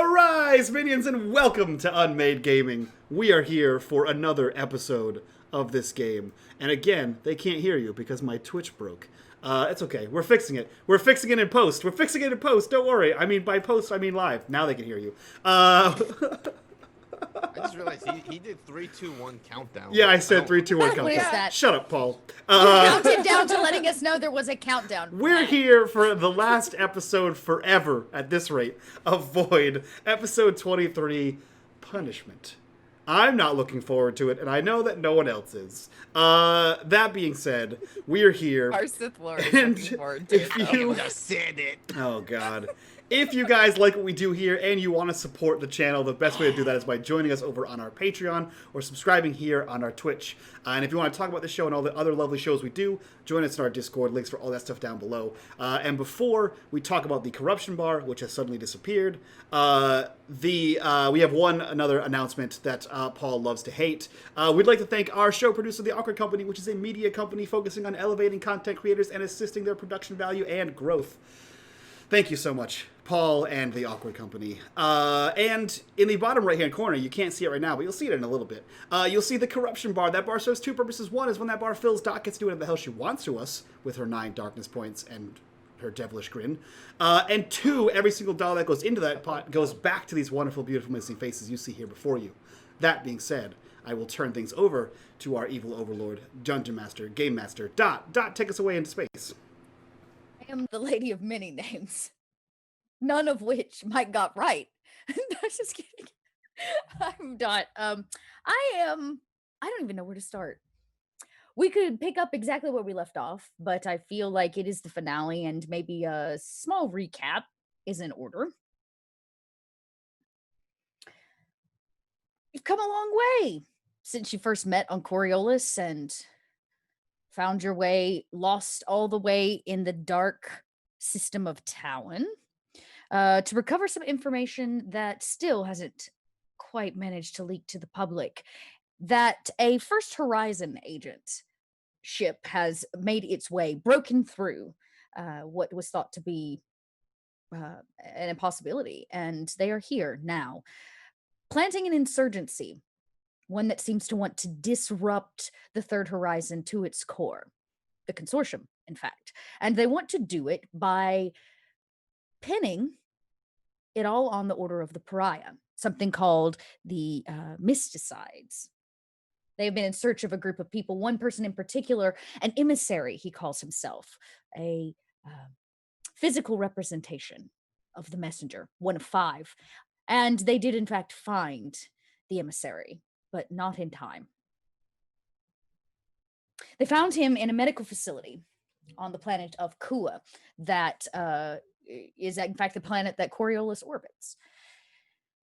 Arise, minions, and welcome to unMadeGaming. We are here for another episode of this game. And again, they can't hear you because my Twitch broke. It's okay. We're fixing it. We're fixing it in post. Don't worry. I mean, by post, I mean live. Now they can hear you. I just realized he did 3, 2, 1 countdown. Yeah, I said 3, 2, 1 countdown. What is that? Shut up, Paul. Counted down to letting us know there was a countdown. We're here for the last episode forever, at this rate, of Void, episode 23, Punishment. I'm not looking forward to it, and I know that no one else is. That being said, we're here. Our Sith Lord is looking forward to it. You just said it. Oh, God. If you guys like what we do here and you want to support the channel, the best way to do that is by joining us over on our Patreon or subscribing here on our Twitch. And if you want to talk about the show and all the other lovely shows we do, join us in our Discord. Links for all that stuff down below. And before we talk about the corruption bar, which has suddenly disappeared, we have another announcement that Paul loves to hate. We'd like to thank our show producer, The Awkward Company, which is a media company focusing on elevating content creators and assisting their production value and growth. Thank you so much, Paul and The Awkward Company. And in the bottom right-hand corner, you can't see it right now, but you'll see it in a little bit. You'll see the corruption bar. That bar serves two purposes. One is when that bar fills, Dot gets to do whatever the hell she wants to us with her 9 darkness points and her devilish grin. And 2, every single dollar that goes into that pot goes back to these wonderful, beautiful, missing faces you see here before you. That being said, I will turn things over to our evil overlord, Dungeon Master, Game Master. Dot, take us away into space. I am the lady of many names, none of which Mike got right. No, just kidding. I'm Dot. I don't even know where to start. We could pick up exactly where we left off, but I feel like it is the finale and maybe a small recap is in order. You've come a long way since you first met on Coriolis and found your way, lost all the way in the dark system of Taoan, to recover some information that still hasn't quite managed to leak to the public, that a First Horizon agent ship has made its way, broken through what was thought to be an impossibility, and they are here now, planting an insurgency, one that seems to want to disrupt the Third Horizon to its core, the Consortium, in fact. And they want to do it by pinning it all on the Order of the Pariah, something called the Mysticides. They have been in search of a group of people, one person in particular, an emissary, he calls himself, a physical representation of the messenger, one of 5. And they did, in fact, find the emissary, but not in time. They found him in a medical facility on the planet of Kua that is, in fact, the planet that Coriolis orbits.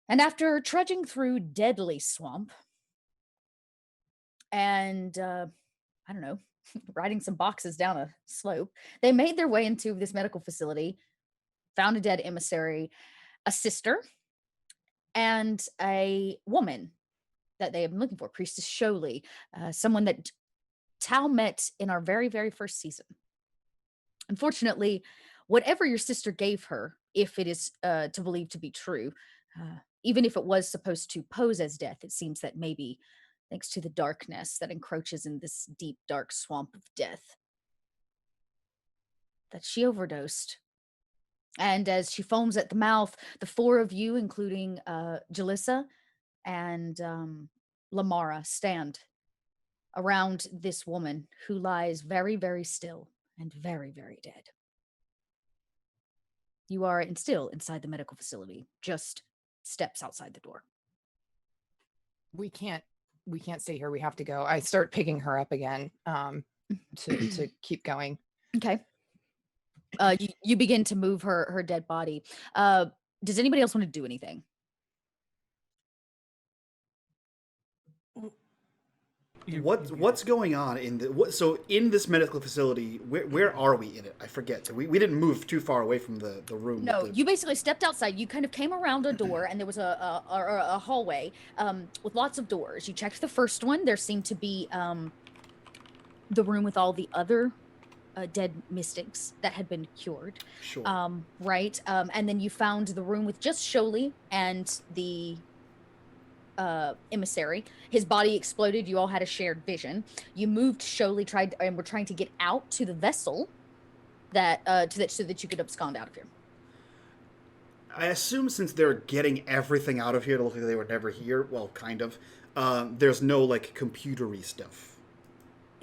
And after trudging through deadly swamp and, I don't know, riding some boxes down a slope, they made their way into this medical facility, found a dead emissary, a sister, and a woman that they have been looking for, Priestess Sholey, someone that Tao met in our very, very first season. Unfortunately, whatever your sister gave her, if it is to believe to be true, even if it was supposed to pose as death, it seems that maybe, thanks to the darkness that encroaches in this deep, dark swamp of death, that she overdosed. And as she foams at the mouth, the 4 of you, including Jalissa and Lamara, stand around this woman who lies very, very still and very, very dead. You are still inside the medical facility, just steps outside the door. We can't stay here. We have to go. I start picking her up again to keep going. Okay. You begin to move her dead body. Does anybody else want to do anything? What's going on in so in this medical facility? Where are we in it? I forget. We didn't move too far away from the room. No, you basically stepped outside. You kind of came around a door, and there was a hallway with lots of doors. You checked the first one. There seemed to be the room with all the other dead mystics that had been cured. Sure. Right. And then you found the room with just Sholey and the emissary. His body exploded. You all had a shared vision. You moved Sholey, were trying to get out to the vessel that so that you could abscond out of here. I assume since they're getting everything out of here to look like they were never here, well, kind of, there's no, like, computery stuff.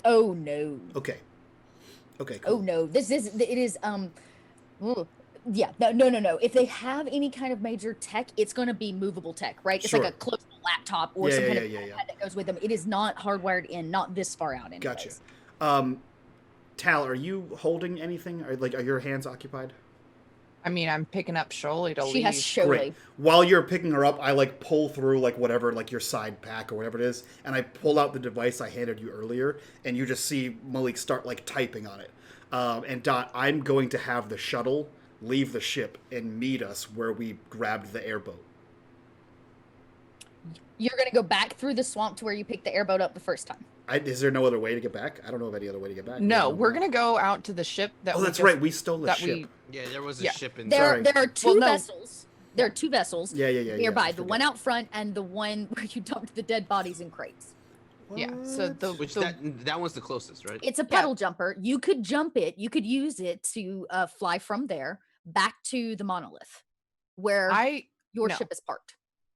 Oh, no. Okay. Okay, Oh, cool. no. It is, yeah, no. If they have any kind of major tech, it's going to be movable tech, right? It's Sure. like a closed laptop or Yeah, some yeah, kind of yeah, yeah, iPad that goes with them. It is not hardwired in, not this far out anyways. Gotcha. Tal, are you holding anything? Are your hands occupied? I mean, I'm picking up Sholey to She leave. has Sholey. Great. While you're picking her up, I like pull through like whatever, like your side pack or whatever it is, and I pull out the device I handed you earlier, and you just see Malik start like typing on it. And Dot, I'm going to have the shuttle leave the ship and meet us where we grabbed the airboat. You're going to go back through the swamp to where you picked the airboat up the first time. Is there no other way to get back? I don't know of any other way to get back. No, We we're have gonna go out to the ship that. Oh, we that's just- right. We stole the that ship. we- Yeah, there was a Yeah. ship in There Sorry. are two no. vessels. There are two vessels Yeah. nearby. I The one forgot. out front and the one where you dumped the dead bodies in crates. Yeah. So What? the Which the- that one's the closest, right? It's a Yeah. puddle jumper. You could jump it. You could use it to fly from there back to the monolith, where your no. ship is parked.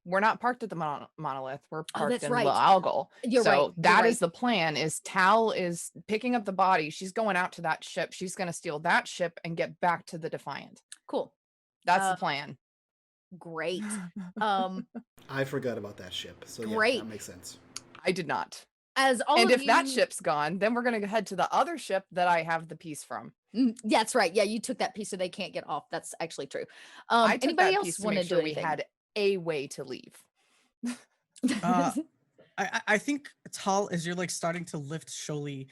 We're not parked at the monolith. We're parked that's in right. the Algal. You're so right. You're that is right. the plan. Is Tal is picking up the body. She's going out to that ship. She's going to steal that ship and get back to the Defiant. Cool. That's the plan. Great. I forgot about that ship. So yeah, Great. that makes sense. I did not. As all And of if that you- ship's gone, then we're going to head to the other ship that I have the piece from. That's right. Yeah, you took that piece so they can't get off. That's actually true. I took Anybody that else piece to want make to sure do we anything? had a way to leave. I think Tal, as you're like starting to lift Sholey,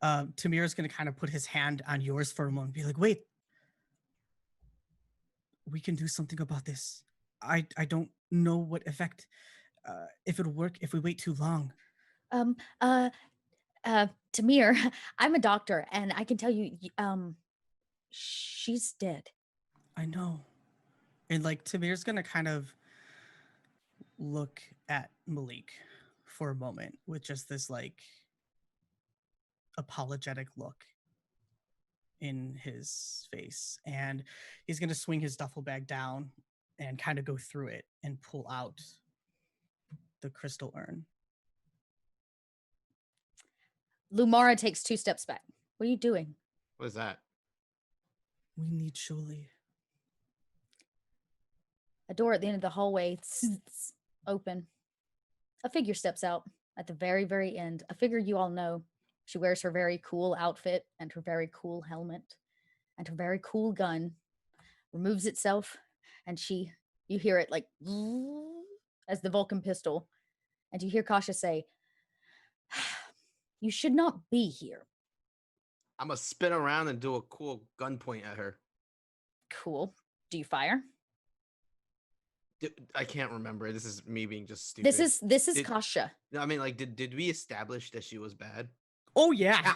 Tamir is gonna kind of put his hand on yours for a moment, and be like, "Wait, we can do something about this. I don't know what effect, if it'll work if we wait too long." Tamir, I'm a doctor, and I can tell you, she's dead. I know, and like Tamir's gonna kind of look at Malik for a moment with just this like apologetic look in his face, and he's going to swing his duffel bag down and kind of go through it and pull out the crystal urn. Lumara takes 2 steps back. What are you doing? What is that? We need Sholey. A door at the end of the hallway open. A figure steps out at the very, very end. A figure you all know. She wears her very cool outfit and her very cool helmet and her very cool gun. Removes itself, and you hear it like as the Vulcan pistol, and you hear Kasha say, "You should not be here." I'm gonna spin around and do a cool gun point at her. Cool. Do you fire? I can't remember. This is me being just stupid. This is Did- Kasha. No, I mean, like, did we establish that she was bad? Oh yeah. Yeah.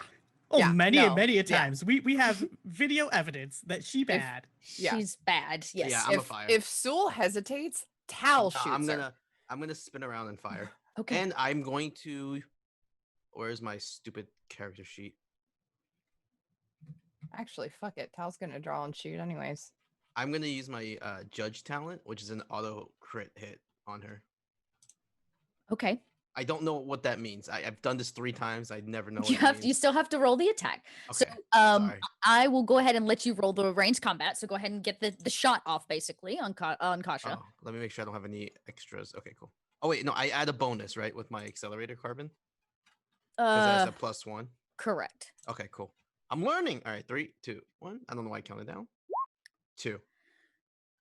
Oh, Yeah, many and no, many a yeah. times. We have video evidence that she bad. Yeah. She's bad. Yes. Yeah, I'm a fire. If Sewell hesitates, Tal shoots her. I'm gonna spin around and fire. Okay. And I'm going to. Where's my stupid character sheet? Actually, fuck it. Tal's gonna draw and shoot anyways. I'm gonna use my judge talent, which is an auto crit hit on her. Okay. I don't know what that means. I've done this 3 times. I never know. What You it have means. you still have to roll the attack. So Okay, sorry. I will go ahead and let you roll the range combat. So go ahead and get the shot off basically on Kasha. Oh, let me make sure I don't have any extras. Okay, cool. Oh wait, no, I add a bonus, right, with my accelerator carbon? Because that's a +1. Correct. Okay, cool. I'm learning. All right, 3, 2, 1. I don't know why I counted down. 2.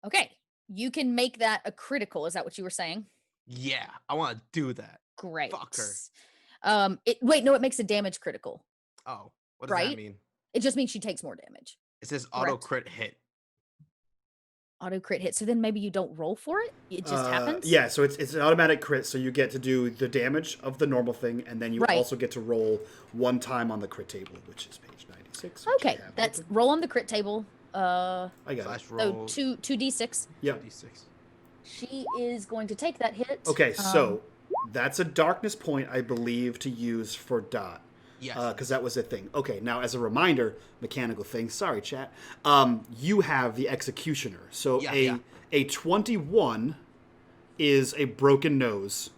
Okay. You can make that a critical. Is that what you were saying? Yeah, I want to do that. Great. Fuck her. Wait, no, it makes a damage critical. Oh, what does Right? that mean? It just means she takes more damage. It says auto Correct. crit hit. Auto crit hit. So then maybe you don't roll for it? It just happens? Yeah, so it's an automatic crit, so you get to do the damage of the normal thing, and then you Right. also get to roll one time on the crit table, which is page 96. which I Okay, have that's open. roll on the crit table. I got Slash it. So roll 2d6. Yep. D6. She is going to take that hit. Okay, so that's a darkness point, I believe, to use for Dot. Yes. Because that was a thing. Okay, now as a reminder, mechanical thing. Sorry, chat. You have the Executioner. So a 21 is a broken nose.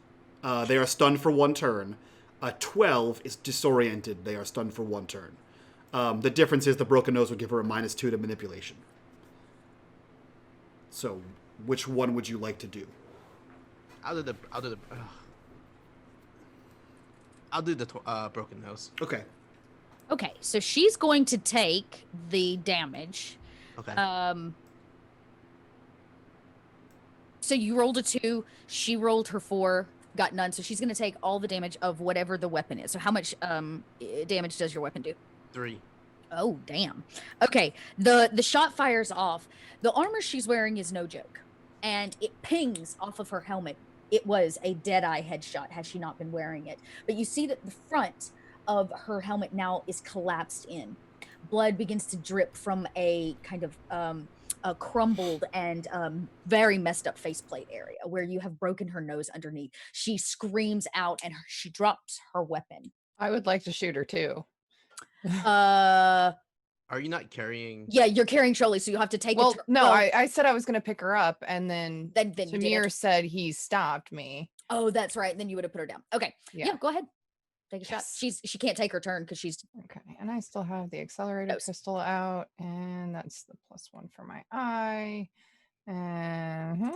They are stunned for 1 turn. A 12 is disoriented. They are stunned for 1 turn. The difference is the broken nose would give her a -2 to manipulation. So, which one would you like to do? I'll do the broken nose. Okay. Okay, so she's going to take the damage. Okay. So you rolled a 2, she rolled her 4, got none. So she's going to take all the damage of whatever the weapon is. So how much damage does your weapon do? 3. Oh, damn. Okay, the shot fires off. The armor she's wearing is no joke, and it pings off of her helmet. It was a Deadeye headshot had she not been wearing it. But you see that the front of her helmet now is collapsed in. Blood begins to drip from a kind of a crumbled and very messed up faceplate area where you have broken her nose underneath. She screams out and she drops her weapon. I would like to shoot her too. Are you not carrying? Yeah, you're carrying Charlie, so you have to take Well, it. no, I said I was going to pick her up, and then Then you Tamir did. said he stopped me. Oh, that's right. Then you would have put her down. Okay. Yeah, go ahead. Take a Yes. shot. She can't take her turn because she's Okay, and I still have the accelerator Dose. crystal out, and that's the +1 for my eye. And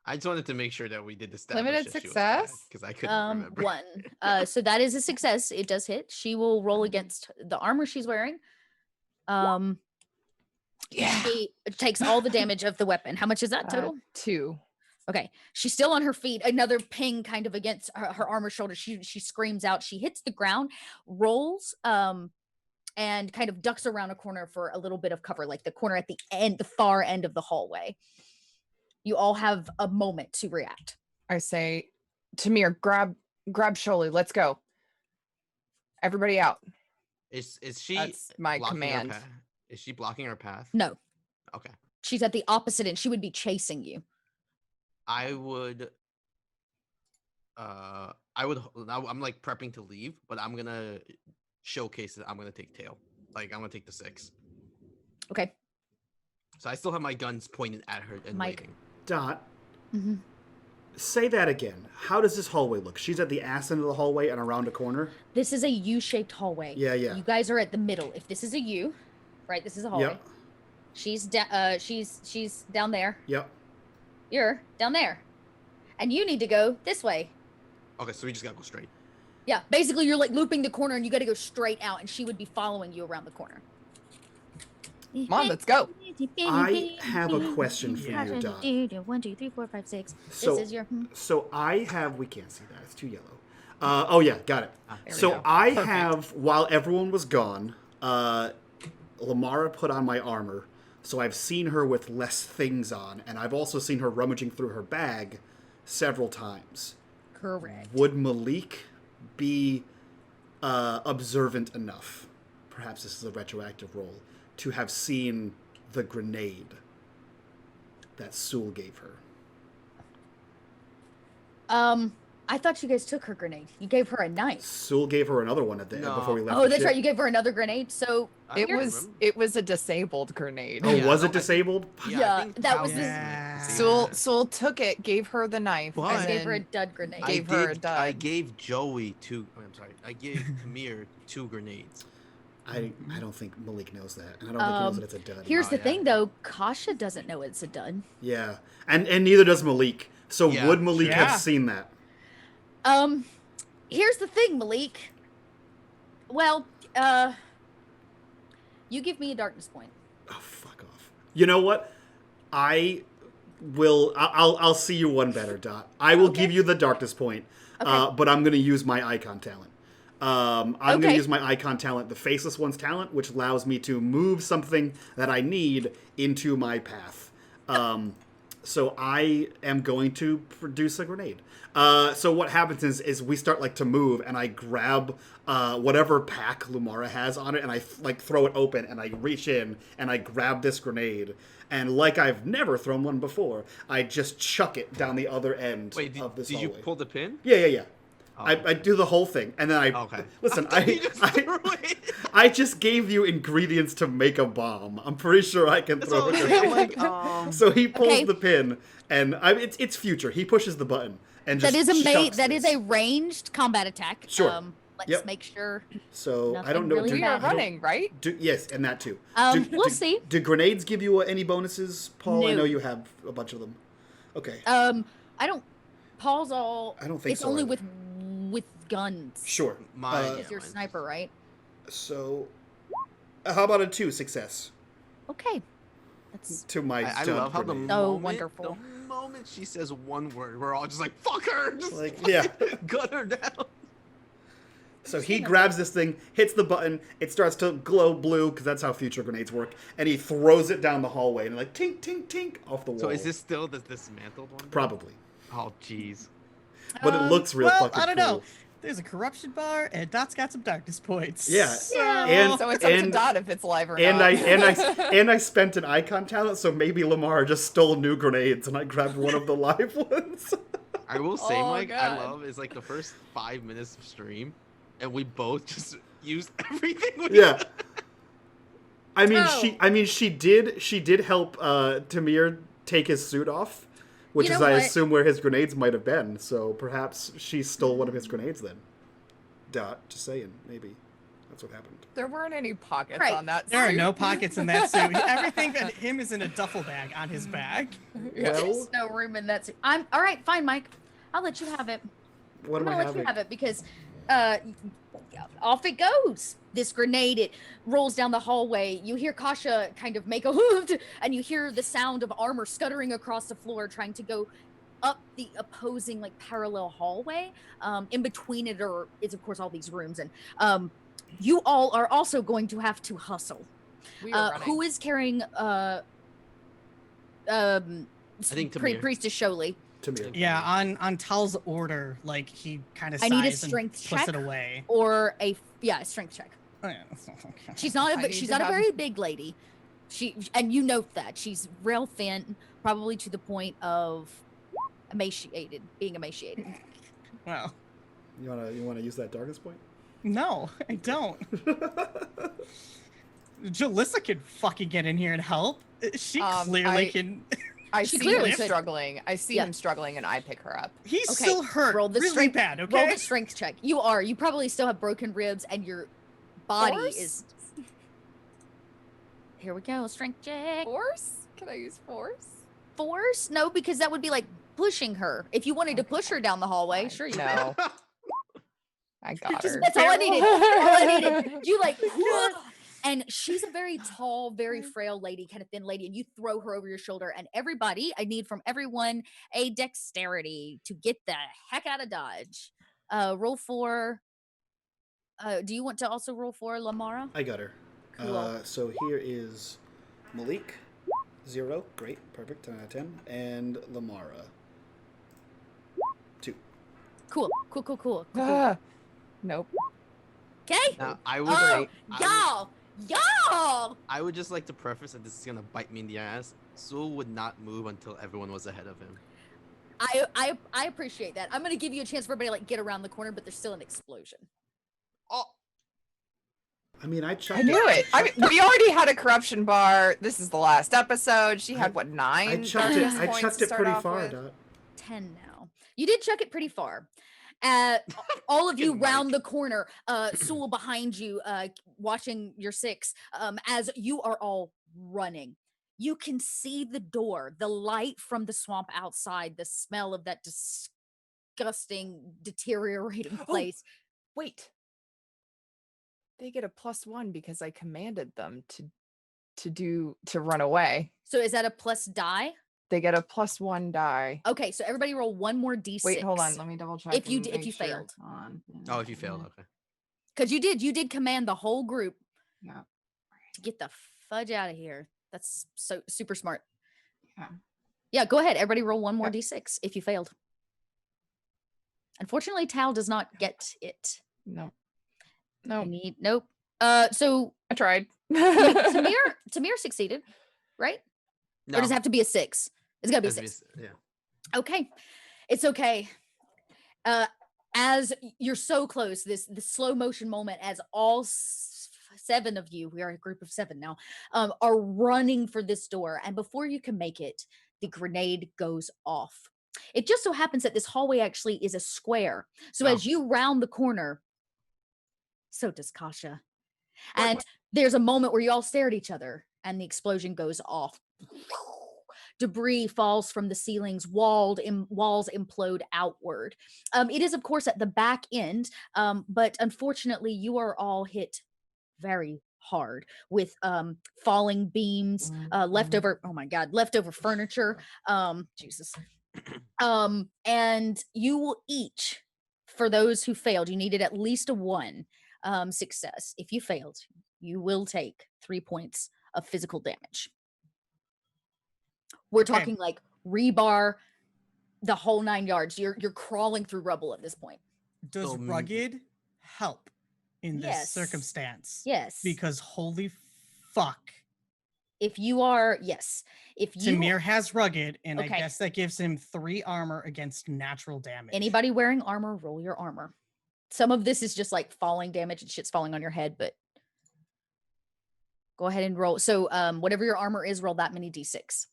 I just wanted to make sure that we did the Limited success? because I couldn't remember. 1. So that is a success. It does hit. She will roll against the armor she's wearing. yeah, She takes all the damage of the weapon. How much is that total? 2. Okay. She's still on her feet. Another ping kind of against her armor shoulder. She screams out. She hits the ground, rolls, and kind of ducks around a corner for a little bit of cover, like the corner at the end, the far end of the hallway. You all have a moment to react. I say, Tamir, grab Sholly. Let's go. Everybody out. Is she? That's my blocking our command. path? Is she blocking our path? No, Okay. she's at the opposite end. She would be chasing you. I would. I'm like prepping to leave, but I'm gonna showcase that I'm gonna take tail. Like I'm gonna take the 6. Okay. So I still have my guns pointed at her and Mike. waiting. Dot, Mm-hmm. say that again. How does this hallway look? She's at the ass end of the hallway and around a corner? This is a U-shaped hallway. Yeah, yeah. You guys are at the middle. If this is a U, right? This is a hallway. Yep. She's down there. Yep. You're down there, and you need to go this way. Okay, so we just gotta go straight. Yeah, basically you're like looping the corner, and you got to go straight out, and she would be following you around the corner. Come on, let's go. I have a question for you, Dot. 1, 2, 3, 4, 5, 6. So, This is your. so I have. We can't see that. It's too yellow. Oh yeah, got it. There we So go. I Perfect. have, while everyone was gone, Lamara put on my armor, so I've seen her with less things on, and I've also seen her rummaging through her bag several times. Correct. Would Malik be observant enough, perhaps this is a retroactive roll, to have seen the grenade that Sewell gave her? I thought you guys took her grenade. You gave her a knife. Sewell gave her another one at the No. before we left. Oh, the that's ship. right. You gave her another grenade. So I It don't was remember. it was a disabled grenade. Oh, Yeah, was no, it disabled? Yeah, I think that was Taoan this- Yeah. is Sewell took it, gave her the knife, But- and I gave her a then dud grenade. I gave her a did- dud. I gave Joey 2. I'm sorry. I gave Tamir 2 grenades. I don't think Malik knows that, and I don't think he knows that it's a dud. Here's Oh, the yeah. thing, though. Kasha doesn't know it's a dud. Yeah, and neither does Malik. So Yeah, would Malik Yeah. have seen that? Here's the thing, Malik. Well, you give me a darkness point. Oh, fuck off. You know what? I will. I'll see you one better, Dot. I will Okay. give you the darkness point, Okay. but I'm going to use my icon talent. I'm going to Okay. use my icon talent, the Faceless One's talent, which allows me to move something that I need into my path. So I am going to produce a grenade. So what happens is we start like to move, and I grab whatever pack Lumara has on it, and I like throw it open, and I reach in and I grab this grenade, and like I've never thrown one before, I just chuck it down the other end of this did you hallway. pull the pin? Yeah. Oh, I do the whole thing, and then listen. I just gave you ingredients to make a bomb. I'm pretty sure I can throw it. So he pulls the pin, and it's future. He pushes the button, and just that is a ranged combat attack. Sure. Let's make sure. So I don't know. Really we are running, right? Yes, and that too. We'll see. Do grenades give you any bonuses, Paul? No. I know you have a bunch of them. Okay. I don't. Paul's all. I don't think it's so only either. with guns. Sure. Is your sniper, right? So, how about a 2 success? Okay. That's To my I love how wonderful. The moment she says one word, we're all just like, fuck her! Just like, yeah. Gut her down. So he grabs this thing, hits the button, it starts to glow blue, because that's how future grenades work, and he throws it down the hallway, and like, tink, tink, tink, off the wall. So is this still the dismantled one? Probably. Oh, jeez. But it looks real fucking cool. I don't know. There's a corruption bar, and Dot's got some darkness points. Yeah. So it's up to Dot if it's live or not. I spent an icon talent, so maybe Lamar just stole new grenades, and I grabbed one of the live ones. I will say, Mike, God. I love is like the first 5 minutes of stream, and we both just used everything. Yeah. She did help Tamir take his suit off, which is, I assume, where his grenades might have been. So perhaps she stole one of his grenades then. Dot, just saying, maybe that's what happened. There weren't any pockets Right. on that. There are suit. no pockets in that suit. Everything but him is in a duffel bag on his back. There's no room in that suit. I'm all right. Fine, Mike. I'll let you have it. What am I I'm gonna let having? you have it because off it goes. This grenade, it rolls down the hallway. You hear Kasha kind of make a hoot, and you hear the sound of armor scuttering across the floor, trying to go up the opposing, like, parallel hallway. In between it is, of course, all these rooms, and you all are also going to have to hustle. We are running. Who is carrying I think Tamir. Priestess Sholey? Tamir. Yeah, on Tal's order, like, he kind of I need a sighs and strength puts check. it away. Or a strength check. Oh, yeah. She's not I a need she's to not a have- very big lady. And you note that she's real thin, probably to the point of being emaciated. Well, You wanna use that darkness point? no, I don't. Jalissa can fucking get in here and help. She clearly can. I She see clearly him could. struggling. I see him struggling, and I pick her up. He's Okay, still hurt. roll the really strength- bad. Okay. Roll the strength check. You probably still have broken ribs, and your body Force? is. Here we go. Strength check. Force? Can I use force? Force? No, because that would be like pushing her. If you wanted to push her down the hallway, Fine. sure you No. I got her. That's all I needed. All I needed. You like, and she's a very tall, very frail lady, kind of thin lady, and you throw her over your shoulder. And everybody, I need from everyone a dexterity to get the heck out of Dodge. Roll for. Do you want to also roll for Lamara? I got her. Cool. So here is Malik, 0, great, perfect, 10 out of 10, and Lamara, 2. Cool. Ah, nope. Okay. Now, I would, Oh, I would- y'all. I would just like to preface that this is gonna bite me in the ass. Zul would not move until everyone was ahead of him. I appreciate that. I'm gonna give you a chance for everybody to like get around the corner, but there's still an explosion. Oh, I mean, I chucked I knew it. I mean, we already had a corruption bar. This is the last episode. She had, what, 9? I chucked darkness it. I points chucked to it start pretty off far, with? Dot. 10 now. You did chuck it pretty far. All of you Fucking round Mike. the corner, Sewell behind you, watching your 6, as you are all running. You can see the door, the light from the swamp outside, the smell of that disgusting, deteriorating Oh. place. Wait. They get a +1 because I commanded them to run away. So is that a plus die? They get a +1 die. Okay, so everybody roll one more d6. Wait, hold on. Let me double check. If you and d- if make you sure. failed. Hold on. oh, if you failed, okay. Because you did command the whole group Yeah. to get the fudge out of here. That's so super smart. Yeah, go ahead. Everybody roll one more Yep. d6 if you failed. Unfortunately, Tal does not get it. No. I No. need nope. So I tried. Tamir succeeded, right? No. Or does it have to be a 6? It's gotta be a Has to be 6. yeah. Okay, it's okay. As you're so close, the slow motion moment, as all 7 of you, we are a group of 7 now, are running for this door, and before you can make it, the grenade goes off. It just so happens that this hallway actually is a square. So Oh. as you round the corner, so does Kasha. And there's a moment where you all stare at each other, and the explosion goes off. Debris falls from the ceilings, walls implode outward. It is, of course, at the back end, but unfortunately, you are all hit very hard with falling beams, leftover furniture. Jesus. And you will each, for those who failed, you needed at least a 1 success. If you failed, you will take 3 points of physical damage. We're Okay. talking like rebar, the whole 9 yards. You're crawling through rubble at this point. Does So, rugged help in this Yes. circumstance? Yes. Because holy fuck. If you are, yes. If you Tamir has rugged, and Okay. I guess that gives him 3 armor against natural damage. anybody wearing armor, roll your armor. Some of this is just like falling damage and shit's falling on your head, but go ahead and roll. So whatever your armor is, roll that many d6.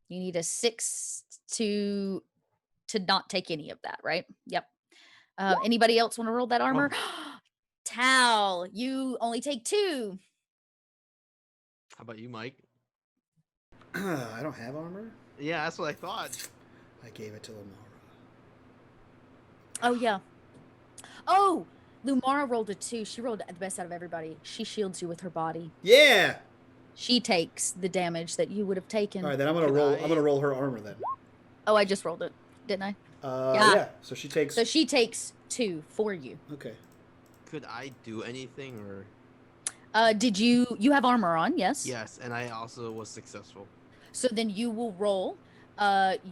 You need a 6 to not take any of that, right? Yep. Anybody else want to roll that armor? Tal, you only take 2. How about you, Mike? I don't have armor. Yeah, that's what I thought. I gave it to Lamara. Oh yeah. Oh, Lumara rolled a 2. She rolled the best out of everybody. She shields you with her body. Yeah. She takes the damage that you would have taken. All right, then I'm gonna Could roll. I- I'm gonna roll her armor then. Oh, I just rolled it, didn't I? Yeah. Yeah. So she takes. So she takes 2 for you. Okay. Could I do anything or? Did you have armor on? Yes. Yes, and I also was successful. So then you will roll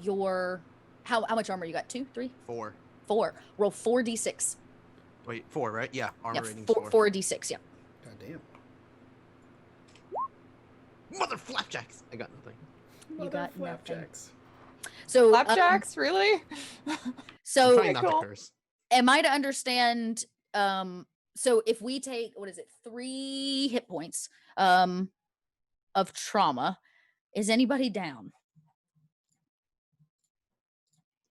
your how much armor you got? 2, 3, 4. 4. Roll 4d6. Wait, 4, right? Yeah, armor Yeah, rating 4 4d6. Yeah. God damn. Mother flapjacks! I got nothing. You got nothing. flapjacks. So Flapjacks, really? I'm So trying not cool. to curse. am I to understand? So if we take, what is it, 3 hit points of trauma, is anybody down?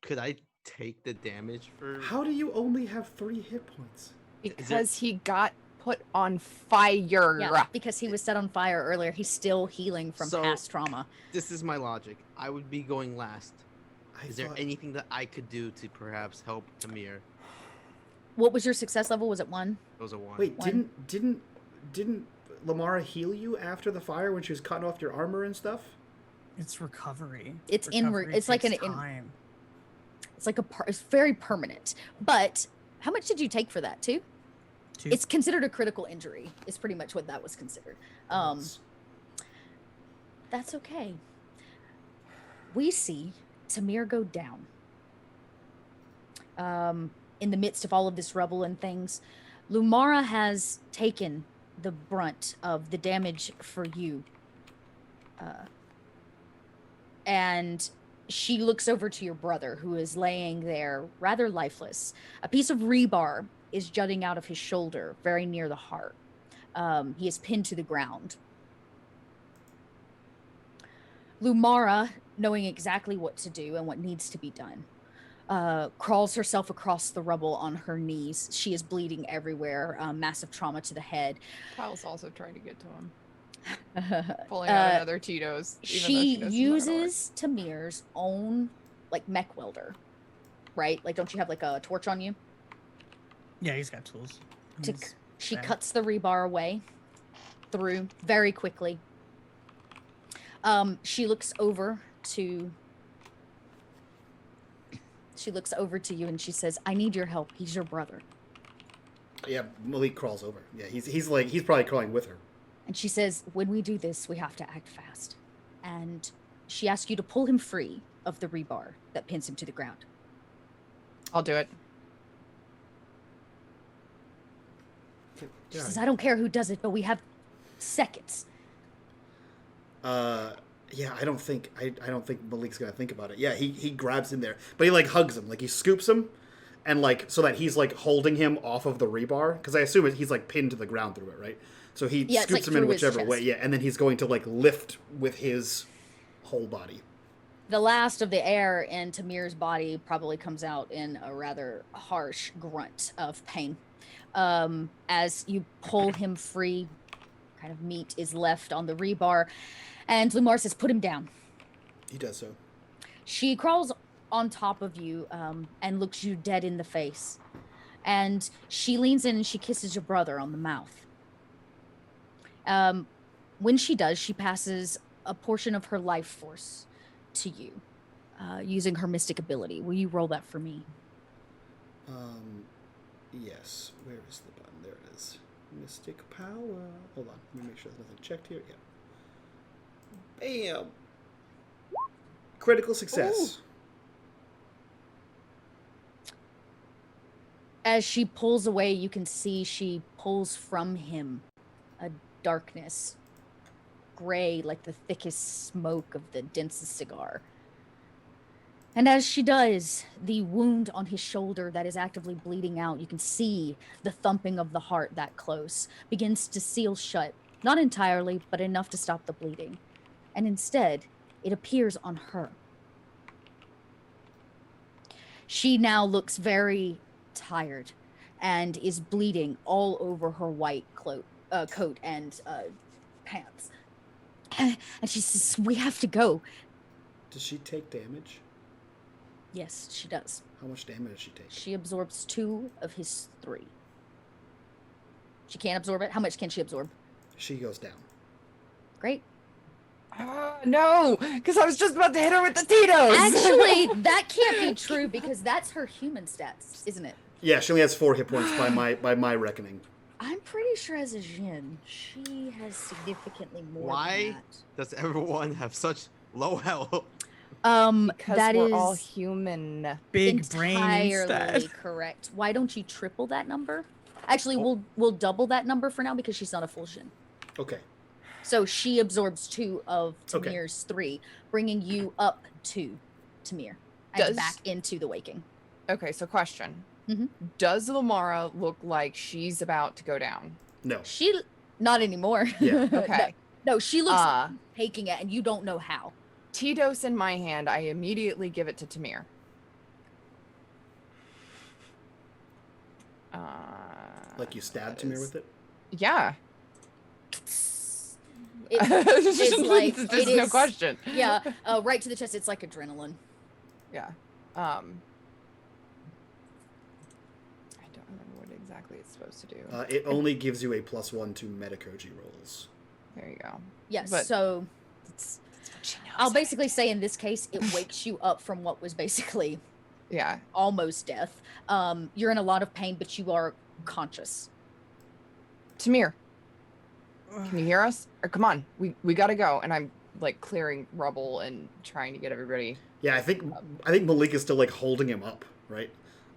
Could I take the damage for? How do you only have 3 hit points? Because he got put on fire. Yeah, because he was set on fire earlier. He's still healing from So- past trauma. This is my logic. I would be going last. I Is there thought- anything that I could do to perhaps help Tamir? What was your success level? Was it 1? It was a 1. Wait, One. didn't Lamara heal you after the fire when she was cutting off your armor and stuff? It's recovery. It's in re- Recovery it's like takes an in- time. It's like it's very permanent. But how much did you take for that too? 2. It's considered a critical injury. Is pretty much what that was considered. That's okay. We see Tamir go down. In the midst of all of this rubble and things, Lumara has taken the brunt of the damage for you. And she looks over to your brother, who is laying there rather lifeless. A piece of rebar is jutting out of his shoulder, very near the heart. He is pinned to the ground. Lumara, knowing exactly what to do and what needs to be done, crawls herself across the rubble on her knees. She is bleeding everywhere, massive trauma to the head. Kyle's also trying to get to him. Pulling out Uh, another Tito's. even though She knows it's not gonna work. uses Tamir's own, like, mech welder, right? Like, don't you have, like, a torch on you? Yeah, he's got tools. To He's- c- She Okay. cuts the rebar away through very quickly. She looks over to you and she says, I need your help. He's your brother. Yeah, Malik crawls over. Yeah, he's probably crawling with her. And she says, when we do this, we have to act fast. And she asks you to pull him free of the rebar that pins him to the ground. I'll do it. She says, I don't care who does it, but we have seconds. Yeah, I don't think Malik's gonna think about it. Yeah, he grabs him there, but he like hugs him, like he scoops him, and like so that he's like holding him off of the rebar, because I assume he's like pinned to the ground through it, right? So he scoops him in whichever way, yeah, and then he's going to like lift with his whole body. The last of the air in Tamir's body probably comes out in a rather harsh grunt of pain. As you pull him free, kind of meat is left on the rebar, and Lumar says, put him down. He does so. She crawls on top of you and looks you dead in the face. And she leans in and she kisses your brother on the mouth. When she does, she passes a portion of her life force to you, using her mystic ability. Will you roll that for me? Yes. Where is the button? There it is. Mystic power. Hold on. Let me make sure there's nothing checked here. Yeah. Bam. Critical success. Ooh. As she pulls away, you can see she pulls from him a darkness, gray like the thickest smoke of the densest cigar. And as she does, the wound on his shoulder that is actively bleeding out, you can see the thumping of the heart that close, begins to seal shut, not entirely, but enough to stop the bleeding. And instead, it appears on her. She now looks very tired and is bleeding all over her white coat and pants. And she says, we have to go. Does she take damage? Yes, she does. How much damage does she take? She absorbs 2 of his 3. She can't absorb it. How much can she absorb? She goes down. Great. No, because I was just about to hit her with the Tito's. Actually, that can't be true because that's her human stats, isn't it? Yeah, she only has 4 hit points by my reckoning. I'm pretty sure as a Xene, she has significantly more. Why than that. does everyone have such low health? Because that we're is all human. Big brain entirely stat. correct. Why don't you triple that number? Actually, we'll double that number for now because she's not a full Xene. Okay. So she absorbs 2 of Okay. Tamir's 3, bringing you up to Tamir and back into the waking. Okay, so question. Mhm. Does Lamara look like she's about to go down? No. She not anymore. Yeah. Okay. No, she looks like she's taking it, and you don't know how. Tito's in my hand. I immediately give it to Tamir. Like you stabbed Tamir with it? Yeah. It's like There's no question. Yeah, right to the chest. It's like adrenaline. Yeah. I don't remember what exactly it's supposed to do. It only gives you a +1 to metacogy rolls. There you go. Yes. But So that's what she knows. I'll basically say in this case, it wakes you up from what was basically Yeah. almost death. You're in a lot of pain, but you are conscious. Tamir, can you hear us? Or come on, we gotta go. And I'm like clearing rubble and trying to get everybody. Yeah, I think Malik is still like holding him up, right?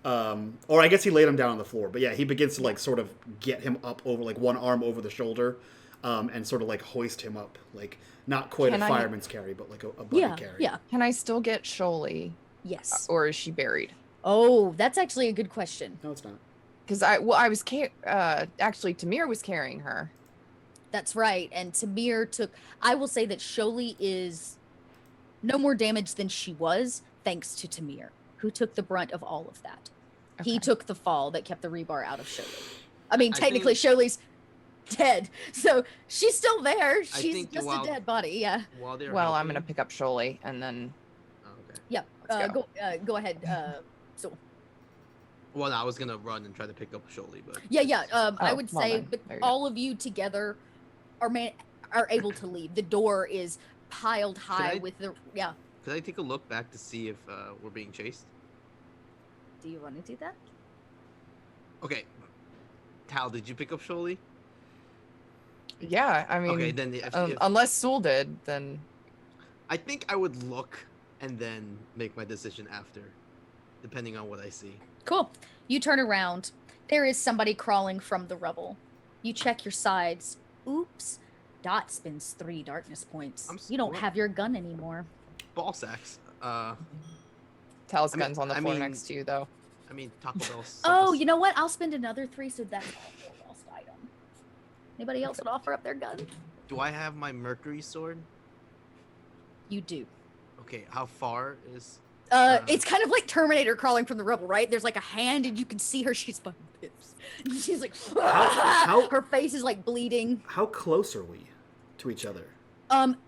Or I guess he laid him down on the floor. But yeah, he begins to like sort of get him up over like one arm over the shoulder, and sort of like hoist him up, like not quite a fireman's carry, but like a buddy carry. Yeah. Can I still get Sholey? Yes. Or is she buried? Oh, that's actually a good question. No, it's not. Because actually Tamir was carrying her. That's right. And Tamir took. I will say that Sholey is no more damage than she was, thanks to Tamir, who took the brunt of all of that. Okay. He took the fall that kept the rebar out of Sholey. I mean, technically, Sholey's dead, so she's still there. She's just a dead body. Yeah. Well, I'm gonna pick up Sholey and then. Oh, okay. Yeah. Go ahead. So. Well, no, I was gonna run and try to pick up Sholey, but Yeah. I would well say, then. but There you go. all of you together are able to leave. The door is piled high with the. Yeah. could I take a look back to see if we're being chased? Do you want to do that? Okay. Tal, did you pick up Sholi? Yeah, I mean, Okay, then if unless Sewell did, then I think I would look and then make my decision after, depending on what I see. Cool. You turn around. There is somebody crawling from the rubble. You check your sides. Oops. Dot spends 3 darkness points. You don't have your gun anymore. Ball sacks. Tal's gun's on the floor next to you, though. I mean, Taco Bell. Oh, you know what? I'll spend another 3, so that's also a lost item. Anybody else would offer up their gun? Do I have my Mercury sword? You do. Okay, how far is... It's kind of like Terminator crawling from the rubble, right? There's like a hand, and you can see her. She's fucking pissed. She's like, her face is like bleeding. How close are we to each other?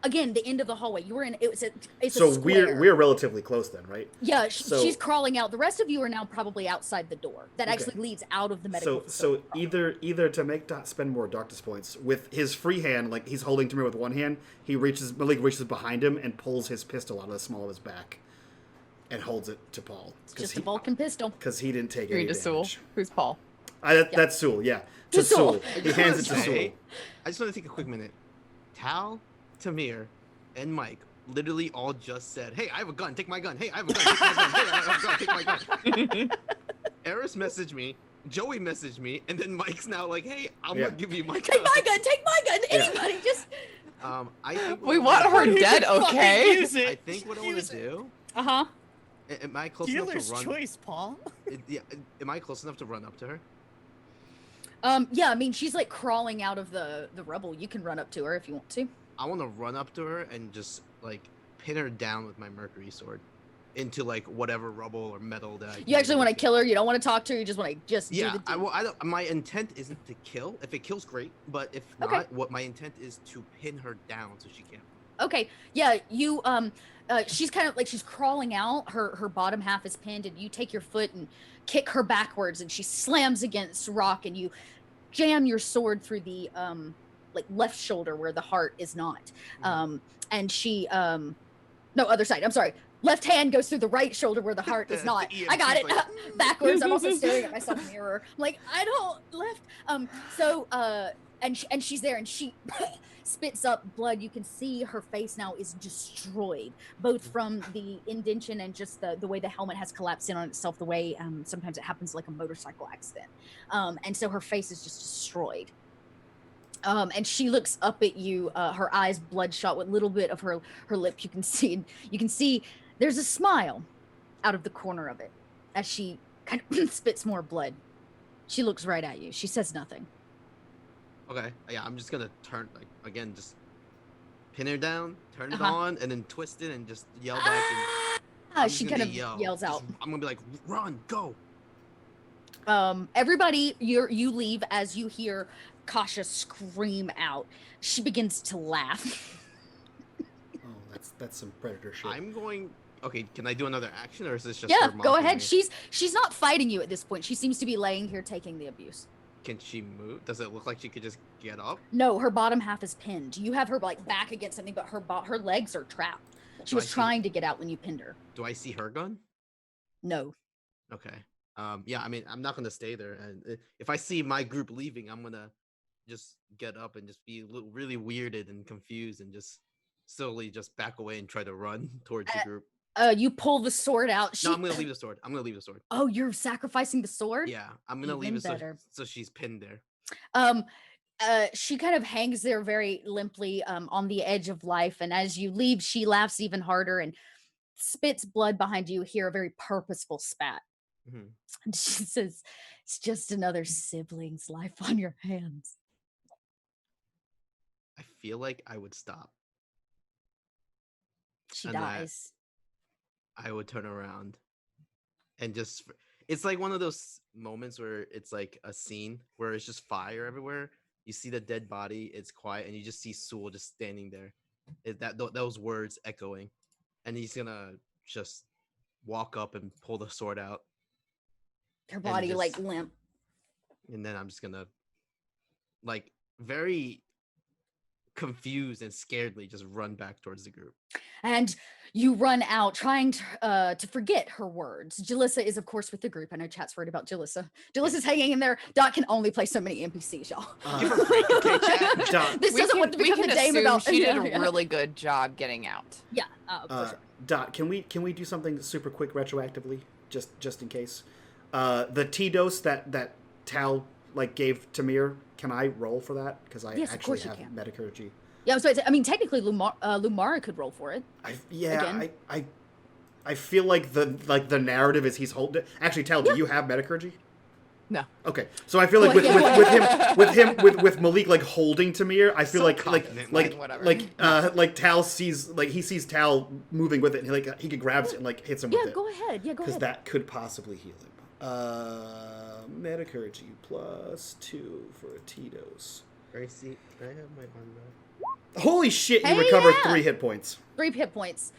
Again, the end of the hallway. You were in. It's a so square. we're relatively close then, right? Yeah, she's crawling out. The rest of you are now probably outside the door. That actually leads out of the medical facility. So either to make Dot spend more darkness points with his free hand, like he's holding Tamir with one hand, Malik reaches behind him and pulls his pistol out of the small of his back, and holds it to Paul. Just a Vulcan pistol. Because he didn't take any damage. Sewell. Who's Paul? That's Sewell. Yeah, to Sewell. He hands it to Sewell. I just want to take a quick minute. Tal, Tamir, and Mike literally all just said, "Hey, I have a gun. Take my gun. Hey, I have a gun. Take my gun. Hey, I have a gun. Take my gun." Eris messaged me. Joey messaged me, and then Mike's now like, "Hey, I'm gonna give you my gun. Take my gun. Take my gun. Anybody, just." I think we want her dead, okay? I think what I want to do. Am I close enough to run? Choice, Paul. Am I close enough to run up to her? Yeah, I mean, she's like crawling out of the rubble. You can run up to her if you want to. I want to run up to her and just like pin her down with my Mercury sword into like whatever rubble or metal that You actually want to kill her. You don't want to talk to her. You just want to do the I don't. My intent isn't to kill. If it kills, great. But if not, what my intent is to pin her down so she can't. Okay. Yeah. You she's kind of like she's crawling out. Her bottom half is pinned, and you take your foot and kick her backwards, and she slams against rock, and you jam your sword through the like left shoulder where the heart is not. And she no, other side. I'm sorry. Left hand goes through the right shoulder where the heart is not. I got it backwards. I'm also staring at myself in the mirror. I'm like, I don't left. And she's there, and she spits up blood. You can see her face now is destroyed, both from the indentation and just the way the helmet has collapsed in on itself, the way sometimes it happens like a motorcycle accident. And so her face is just destroyed. And she looks up at you, her eyes bloodshot with a little bit of her lip. You can see there's a smile out of the corner of it as she kind of spits more blood. She looks right at you. She says nothing. Okay. Yeah, I'm just gonna turn, like, again, just pin her down, turn it on, and then twist it and just yell back. And she kind of yells out. I'm gonna be like, run, go. Everybody, you leave as you hear Kasha scream out. She begins to laugh. Oh, that's some predator shit. I'm going. Okay, can I do another action, or is this just? Yeah, her go ahead. me? She's not fighting you at this point. She seems to be laying here taking the abuse. Can she move? Does it look like she could just get up? No, her bottom half is pinned. You have her like back against something, but her legs are trapped. She was trying to get out when you pinned her. Do I see her gun? No. Okay. Yeah, I mean, I'm not gonna stay there, and if I see my group leaving, I'm gonna just get up and just be really weirded and confused, and just slowly just back away and try to run towards the group. You pull the sword out. No, I'm gonna leave the sword. Oh, you're sacrificing the sword? Yeah, I'm gonna leave it so she's pinned there. She kind of hangs there very limply on the edge of life, and as you leave, she laughs even harder and spits blood behind you. Hear a very purposeful spat. And she says, "It's just another sibling's life on your hands." I feel like I would stop. She dies. I would turn around and just, it's like one of those moments where it's like a scene where it's just fire everywhere. You see the dead body, it's quiet, and you just see Sewell just standing there. Those words echoing. And he's gonna just walk up and pull the sword out. Her body like limp. And then I'm just gonna, like, very confused and scaredly just run back towards the group. And you run out trying to forget her words. Jalissa is, of course, with the group. I know chat's worried about Jalissa. Jalissa's hanging in there. Dot can only play so many NPCs, y'all. Give her a break, okay, chat? Dot, This doesn't want to become the game about. She did Yeah, a yeah. really good job getting out. Yeah, for sure. Dot, can we do something super quick retroactively, just in case? The T-dose that Tal gave Tamir, can I roll for that? Because I Yes, of actually course you have can. metacurgy. Yeah, I mean, technically, Lumara could roll for it. Again. I feel like the narrative is he's holding. Actually, Tal, do you have metacurgy? No. Okay, so I feel like with Malik holding Tamir, I feel So like confident, whatever. Tal sees he sees Tal moving with it, and he could grabs it and hits him with it. Yeah, go ahead. Yeah, go Because ahead. that could possibly heal him. Metacurgy +2 for a T-dose. Gracie, can I have my arm back? Holy shit! You Hey, recovered yeah. 3 hit points. 3 hit points.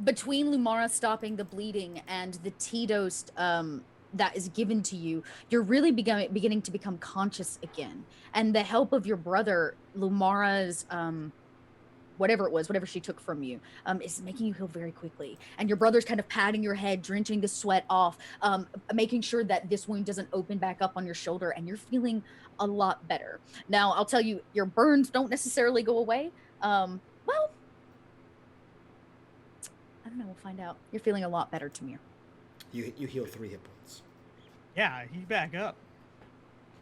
Between Lumara stopping the bleeding and the T-dose that is given to you, you're really beginning to become conscious again. And the help of your brother, Lumara's whatever she took from you, is making you heal very quickly. And your brother's kind of patting your head, drenching the sweat off, making sure that this wound doesn't open back up on your shoulder, and you're feeling a lot better. Now, I'll tell you, your burns don't necessarily go away. Well, I don't know. We'll find out. You're feeling a lot better, Tamir. You heal 3 hit points. Yeah, he back up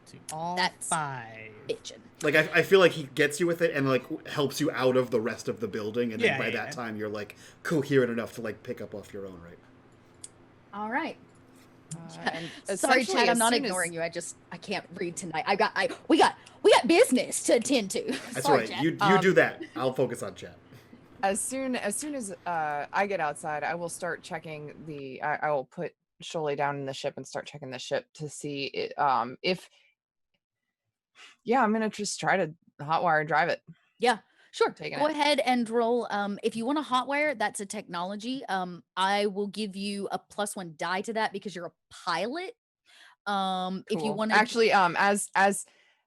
to all That's 5. Bitchin'. I feel like he gets you with it and helps you out of the rest of the building, and then Yeah, by yeah, that yeah. time you're coherent enough to pick up off your own, right? All right. And Sorry, essentially, Chad. I'm as not soon as- ignoring you. I can't read tonight. We got business to attend to. That's Sorry, right. Chad. You do that. I'll focus on chat. As soon as I get outside, I will start checking I will put Sholey down in the ship and start checking the ship to see it, if. Yeah, I'm gonna just try to hotwire drive it. Yeah, sure. Taking Go it. ahead and roll. If you want a hotwire, that's a technology. I will give you a +1 die to that because you're a pilot. If you Cool. want Actually, as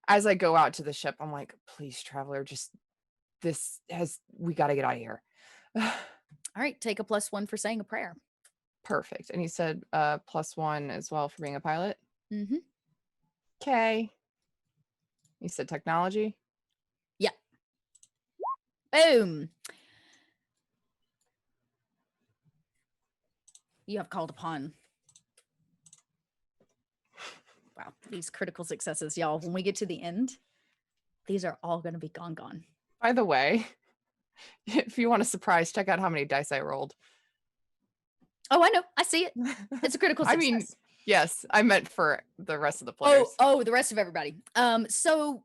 I go out to the ship, I'm like, please, traveler, we got to get out of here. all right, take a +1 for saying a prayer. Perfect. And he said +1 as well for being a pilot. Mm-hmm. Okay. He said technology. Boom. You have called upon. Wow, these critical successes, y'all. When we get to the end, these are all going to be gone. By the way, if you want a surprise, check out how many dice I rolled. Oh, I know. I see it. It's a critical I success. mean, yes, I meant for the rest of the players. Oh, the rest of everybody. So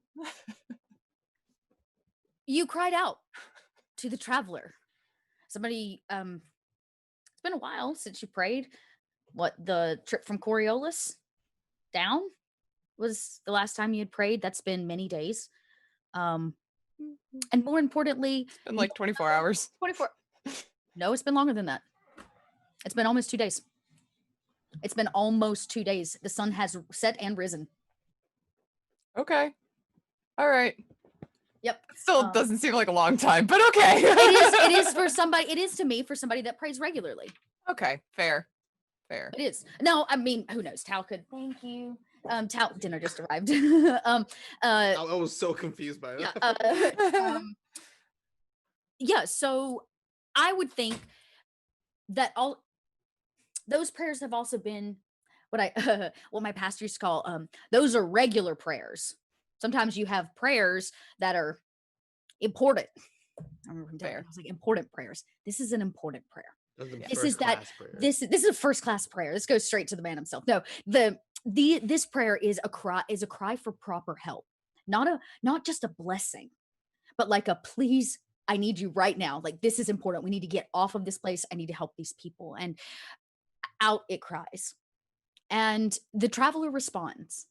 you cried out to the traveler. Somebody, it's been a while since you prayed. What, the trip from Coriolis down was the last time you had prayed? That's been many days. And more importantly, In 24 hours. 24. No, it's been longer than that. It's been almost 2 days. It's been almost 2 days. The sun has set and risen. Okay. All right. Yep. Still doesn't seem like a long time, but okay. It is for somebody. It is to me for somebody that prays regularly. Okay. Fair. It is. No, I mean, who knows? Tal could. Thank you. Tal, dinner just arrived. I was so confused by Yeah. that. Yeah. So I would think that all those prayers have also been what my pastor used to call those are regular prayers. Sometimes you have prayers that are important. I remember him telling me, Fair. I was like, important prayers. This is an important prayer. This is prayer. This is a first class prayer. This goes straight to the man himself. No, this prayer is a cry for proper help. Not just a blessing, but like a please, I need you right now. Like, this is important. We need to get off of this place. I need to help these people. And out it cries. And the traveler responds.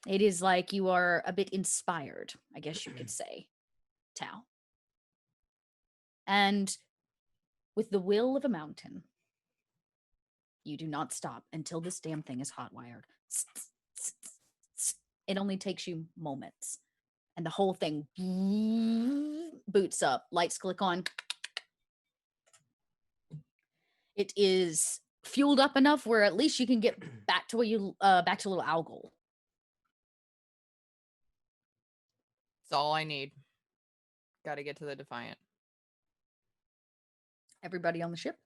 It is like you are a bit inspired, I guess you could say, Tao. And with the will of a mountain, you do not stop until this damn thing is hotwired. It only takes you moments. and the whole thing boots up. Lights click on. It is fueled up enough where at least you can get back to back to little Algol. That's all I need. Got to get to the Defiant. Everybody on the ship.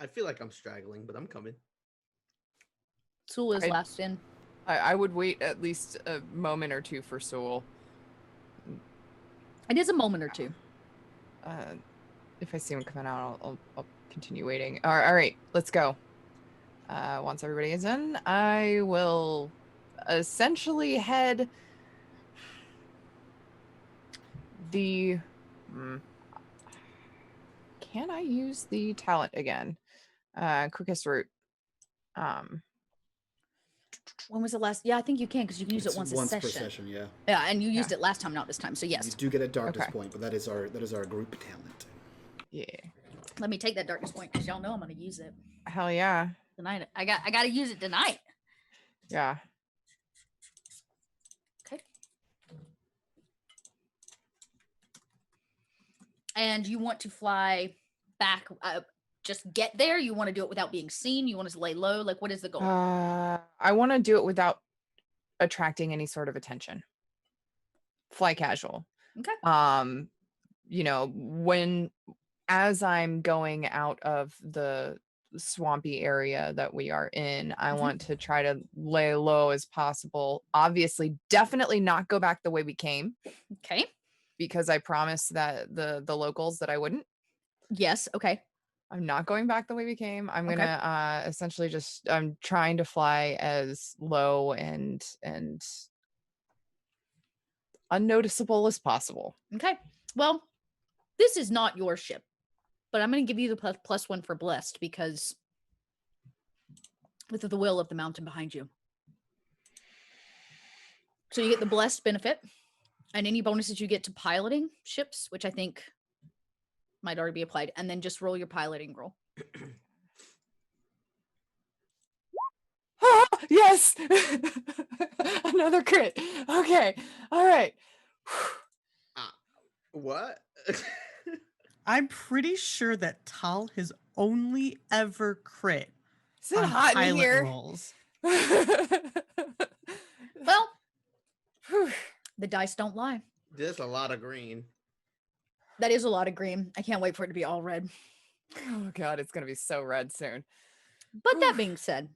I feel like I'm straggling, but I'm coming. Sewell is last in. I would wait at least a moment or two for Sewell. It is a moment or two. If I see him coming out, I'll continue waiting. All right, let's go. Once everybody is in, I will essentially head the... Can I use the talent again? Quickest route. When was the last? Yeah, I think you can because you can use it once per session. session. Yeah. Yeah, and you used it last time, not this time. So You yes. do get a darkness Okay. point, but that is our group talent. Yeah. Let me take that darkness point because y'all know I'm gonna use it Hell yeah. tonight. I got to use it tonight. Yeah. Okay. And you want to fly back? Just get there? You want to do it without being seen? You want to lay low? Like, what is the goal? I want to do it without attracting any sort of attention. Fly casual. Okay. You know, as I'm going out of the swampy area that we are in, I want to try to lay low as possible. Obviously, definitely not go back the way we came. Okay. Because I promised that the locals that I wouldn't. Yes. Okay. I'm not going back the way we came. I'm Okay. gonna essentially I'm trying to fly as low and unnoticeable as possible. Okay. Well, this is not your ship, but I'm going to give you the plus one for blessed because with the will of the mountain behind you. So you get the blessed benefit and any bonuses you get to piloting ships, which I think might already be applied, and then just roll your piloting roll. Ah, yes. Another crit. Okay. All right. What? I'm pretty sure that Tal has only ever crit Is it on hot in pilot here? rolls. Well, the dice don't lie. There's a lot of green. That is a lot of green. I can't wait for it to be all red. Oh god, it's gonna be so red soon. But that being said,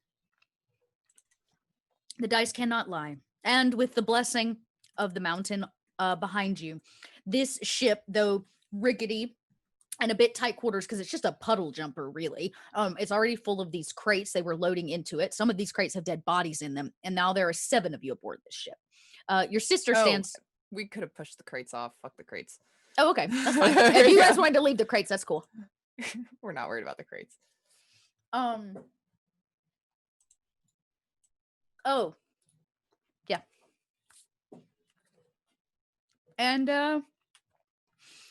the dice cannot lie. And with the blessing of the mountain behind you, this ship, though rickety and a bit tight quarters because it's just a puddle jumper, really, it's already full of these crates. They were loading into it. Some of these crates have dead bodies in them. And now there are 7 of you aboard this ship. Your sister stands... We could have pushed the crates off. Fuck the crates. Oh, okay. That's fine. If you guys wanted to leave the crates, that's cool. We're not worried about the crates. Oh. Yeah. And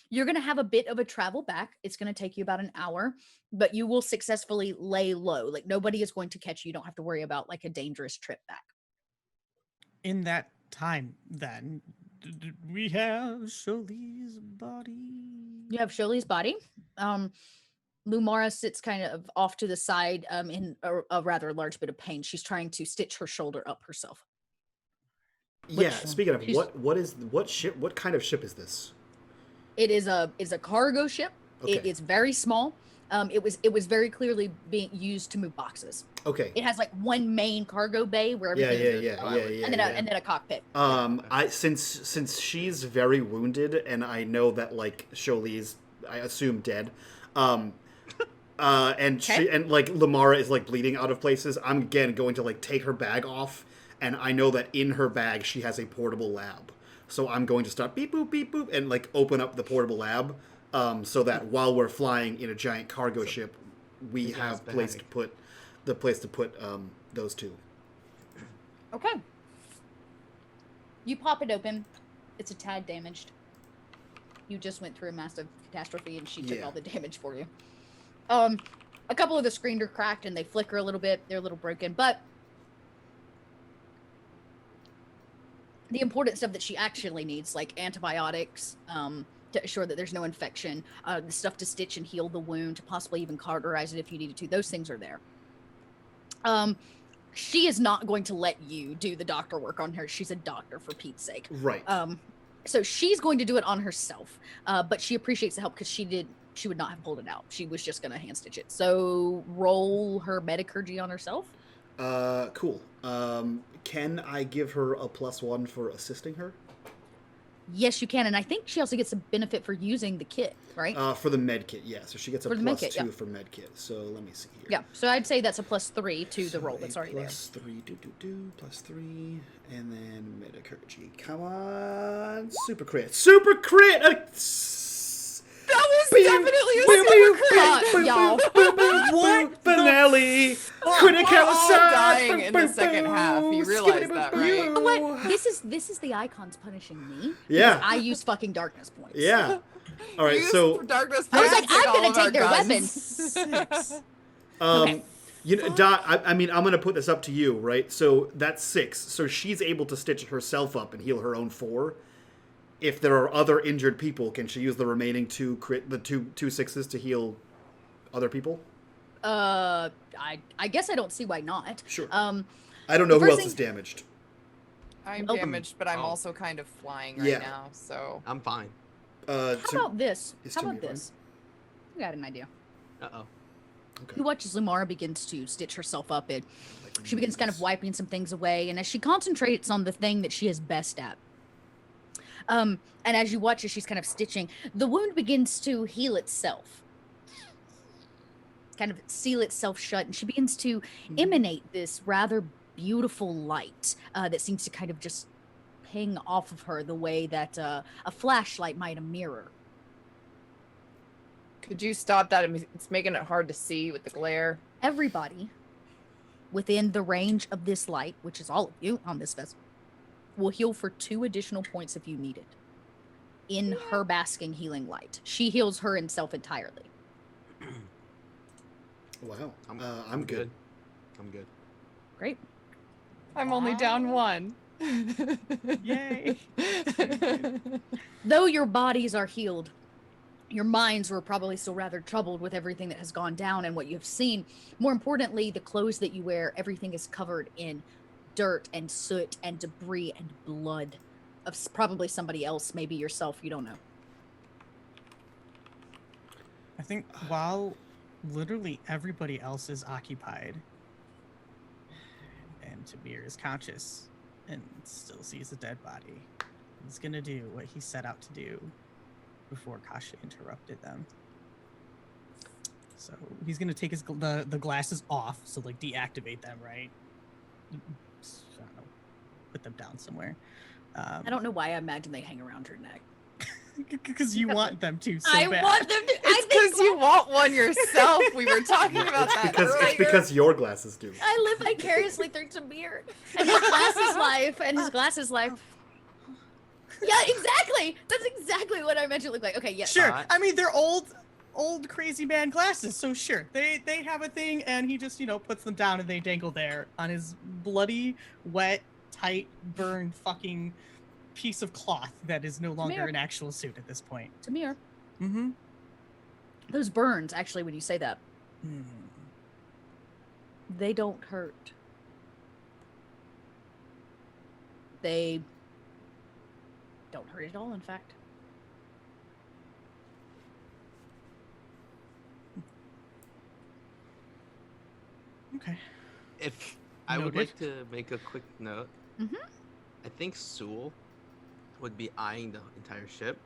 you're going to have a bit of a travel back. It's going to take you about an hour, but you will successfully lay low. Like nobody is going to catch you. You don't have to worry about like a dangerous trip back. In that time, then, we have Sholi's body. You have Sholi's body. Lumara sits kind of off to the side in a rather large bit of pain. She's trying to stitch her shoulder up herself. Yeah, speaking of, what kind of ship is this? It is a cargo ship. Okay. It's very small. It was very clearly being used to move boxes. Okay. It has like one main cargo bay where everything and then a cockpit. Since she's very wounded and I know that like Sholi's, I assume, dead. And she and like Lamara is like bleeding out of places. I'm again going to like take her bag off, and I know that in her bag she has a portable lab. So I'm going to start beep boop and like open up the portable lab, so that while we're flying in a giant cargo ship, we have place to put those two. Okay. You pop it open. It's a tad damaged. You just went through a massive catastrophe, and she took all the damage for you. A couple of the screens are cracked and they flicker a little bit. They're a little broken, but the important stuff that she actually needs, like antibiotics, to assure that there's no infection, the stuff to stitch and heal the wound, to possibly even cauterize it if you needed to. Those things are there. She is not going to let you do the doctor work on her. She's a doctor, for Pete's sake. Right. So she's going to do it on herself. But she appreciates the help because she would not have pulled it out. She was just going to hand stitch it. So roll her metacurgy on herself. Cool. Can I give her a +1 for assisting her? Yes, you can. And I think she also gets a benefit for using the kit, right? For the med kit, yeah. So she gets a For the med +2 kit, yeah. for med kit. So let me see here. Yeah. So I'd say that's a +3 to So the roll that's already there. +3, +3, and then metacurgy. Come on, super crit, super crit. That was definitely a super crit. Y'all. What? Finale. We're Critical all side. dying in the second half. You realize that, right? You know what? This is the icons punishing me. Yeah. I use fucking darkness points. Yeah. All right. Use So darkness I was like, points I'm all gonna of our take their guns. weapon. 6. Okay. You know, Dot, I mean, I'm going to put this up to you, right? So that's 6. So she's able to stitch herself up and heal her own 4. If there are other injured people, can she use the remaining 2 6s to heal other people? I guess I don't see why not. Sure. Um, I don't know the who first else is thing- damaged. I'm Oh. damaged, but I'm Oh. also kind of flying right Yeah. now, so I'm fine. how about this? is How Tamir about this? I got an idea. Uh-oh. Okay. You watch as Lumara begins to stitch herself up, and she begins kind of wiping some things away, and as she concentrates on the thing that she is best at, and as you watch as she's kind of stitching, the wound begins to heal itself, kind of seal itself shut, and she begins to emanate this rather beautiful light that seems to kind of just ping off of her the way that a flashlight might a mirror. could you stop that? It's making it hard to see with the glare. Everybody within the range of this light, which is all of you on this vessel, will heal for 2 additional points if you need it. In her basking healing light. She heals her and self entirely. Wow. I'm I'm good. I'm good. Great. I'm only down 1. Yay. Though your bodies are healed, your minds were probably still rather troubled with everything that has gone down and what you have seen. More importantly, the clothes that you wear, everything is covered in dirt and soot and debris and blood of probably somebody else, maybe yourself, you don't know. I think while literally everybody else is occupied and Tamir is conscious and still sees a dead body, he's gonna do what he set out to do before Kasha interrupted them. So he's gonna take the glasses off, so like deactivate them, right? I don't know, put them down somewhere. I don't know why I imagine they hang around her neck. Because you want them to so I bad. want them to. It's because you want one yourself. We were talking about that It's earlier. because your glasses do. I live vicariously through Tamir and his glasses life. Yeah, exactly. That's exactly what I meant to look like. Okay, yes. Sure. I mean, they're old crazy man glasses, so sure. They have a thing, and he just, puts them down and they dangle there on his bloody, wet, tight, burned fucking piece of cloth that is no longer Tamir. an actual suit at this point. Tamir, Mm-hmm. those burns, actually, when you say that, they don't hurt. They don't hurt at all, in fact. Okay. If I would Noted. like to make a quick note, Mhm. I think Sewell would be eyeing the entire ship,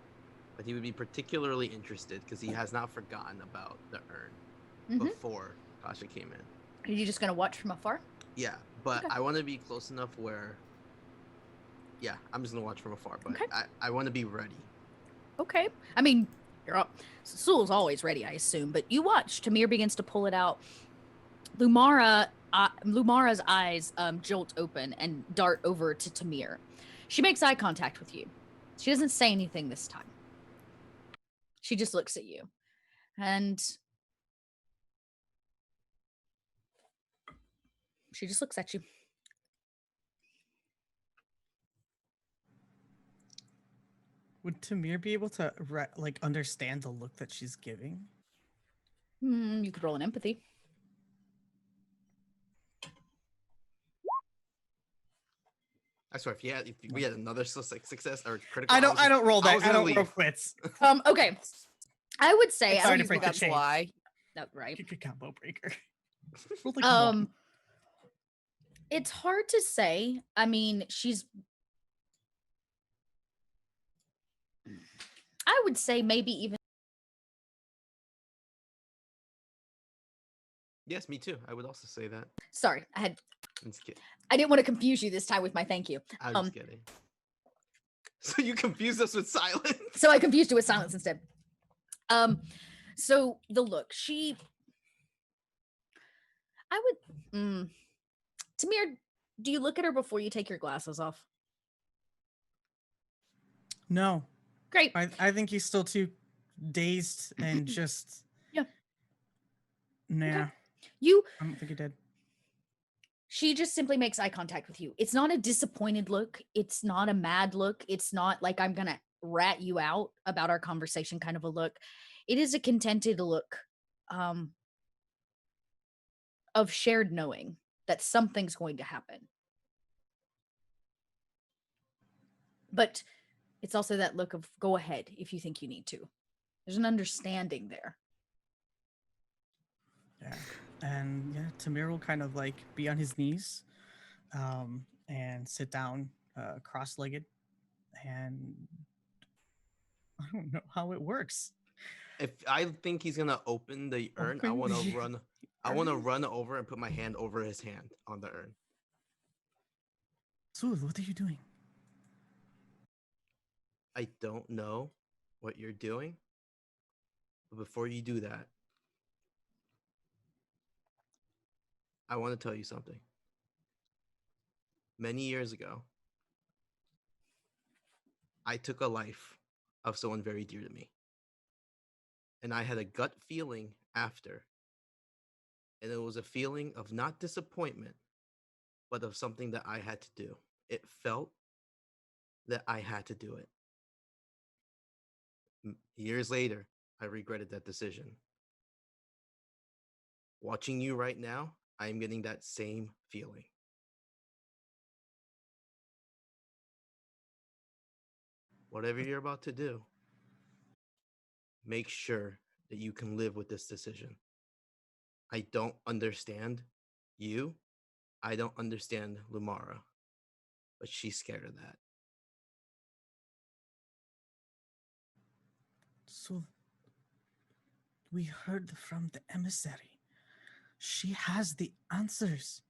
but he would be particularly interested because he has not forgotten about the urn Mhm. before Kasha came in. Are you just going to watch from afar? Yeah, but Okay. I want to be close enough where, yeah, I'm just gonna watch from afar, but Okay. I want to be ready. Okay. I mean, you're up. Sewell's always ready, I assume, but you watch. Tamir begins to pull it out. Lumara's eyes jolt open and dart over to Tamir. She makes eye contact with you. She doesn't say anything this time. She just looks at you. And she just looks at you. Would Tamir be able to like understand the look that she's giving? You could roll an empathy. I swear, if we had another success or critical, I don't roll that. I don't roll leave. quits. Okay. I would say Sorry to Please break look the up chain. Sly. no, right. Combo breaker. Roll like one. It's hard to say. I mean, I would say maybe even Yes, me too. I would also say that. sorry, I'm just kidding. I didn't want to confuse you this time with my thank you. I'm just kidding. So you confused us with silence. So I confused you with silence instead. So the look, I would Tamir, do you look at her before you take your glasses off? No. Great. I think he's still too dazed and just. Yeah. Nah. Okay. You. I don't think he did. She just simply makes eye contact with you. It's not a disappointed look. It's not a mad look. It's not like I'm going to rat you out about our conversation kind of a look. It is a contented look of shared knowing that something's going to happen. But it's also that look of go ahead if you think you need to. There's an understanding there. Yeah. And yeah, Tamir will kind of like be on his knees and sit down cross-legged. And I don't know how it works. If I think he's gonna open the urn, I want to run. I want to run over and put my hand over his hand on the urn. Sul, what are you doing? I don't know what you're doing, but before you do that, I want to tell you something. Many years ago, I took a life of someone very dear to me. And I had a gut feeling after. And it was a feeling of not disappointment, but of something that I had to do. It felt that I had to do it. Years later, I regretted that decision. Watching you right now, I am getting that same feeling. Whatever you're about to do, make sure that you can live with this decision. I don't understand you. I don't understand Lumara, but she's scared of that. So we heard from the emissary. She has the answers.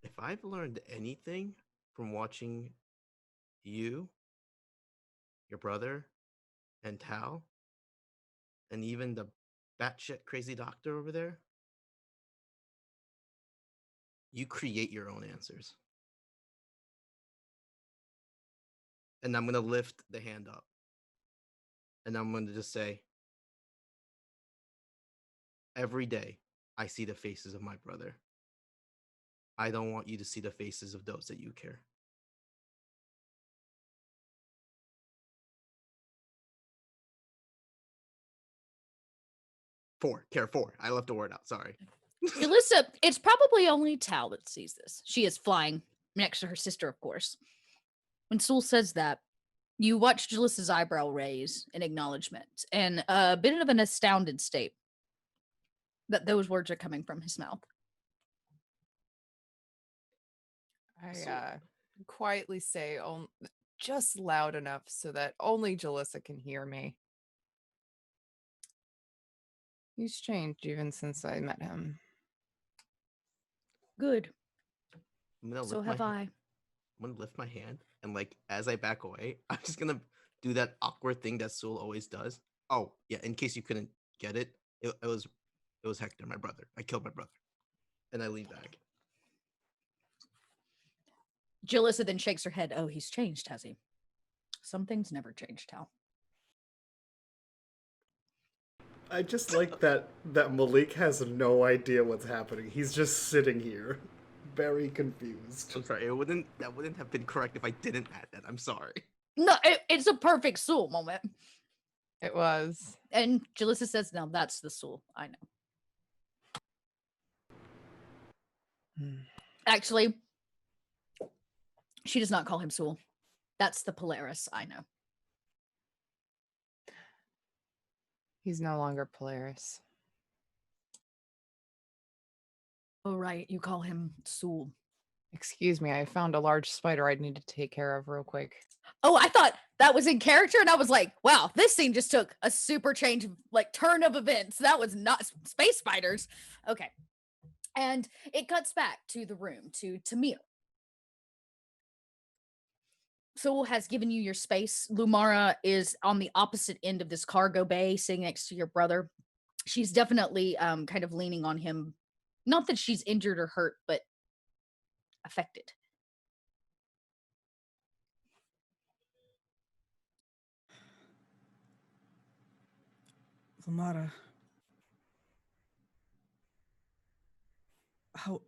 If I've learned anything from watching you, your brother, and Tal, and even the batshit crazy doctor over there, you create your own answers. And I'm going to lift the hand up. And I'm going to just say, every day I see the faces of my brother. I don't want you to see the faces of those that you care. Care for. I left the word out. Sorry. Jalissa, it's probably only Tal that sees this. She is flying next to her sister, of course. When Sul says that, you watch Jalissa's eyebrow raise in acknowledgement and a bit of an astounded state that those words are coming from his mouth. I quietly say just loud enough so that only Jalissa can hear me. He's changed even since I met him. Good. I'm So have I. I'm gonna lift my hand and like as I back away, I'm just gonna do that awkward thing that Sul always does. Oh yeah, in case you couldn't get it, it was Hector, my brother. I killed my brother, and I lean back. Jalissa then shakes her head. Oh, he's changed, has he? Some things never change, Tal. I just like that Malik has no idea what's happening. He's just sitting here. very confused. I'm sorry. That wouldn't have been correct if I didn't add that. I'm sorry. No, it's a perfect Sewell moment. It was. And Jalissa says, "No, that's the Sewell. I know." Actually, she does not call him Sewell. That's the Polaris. I know. He's no longer Polaris. Oh, right. You call him Sewell. Excuse me, I found a large spider I'd need to take care of real quick. Oh, I thought that was in character, and I was like, wow, this scene just took a super change, like turn of events. That was not space spiders. Okay. And it cuts back to the room, to Tamir. Sewell has given you your space. Lumara is on the opposite end of this cargo bay, sitting next to your brother. She's definitely kind of leaning on him. Not that she's injured or hurt, but affected. Lamara, how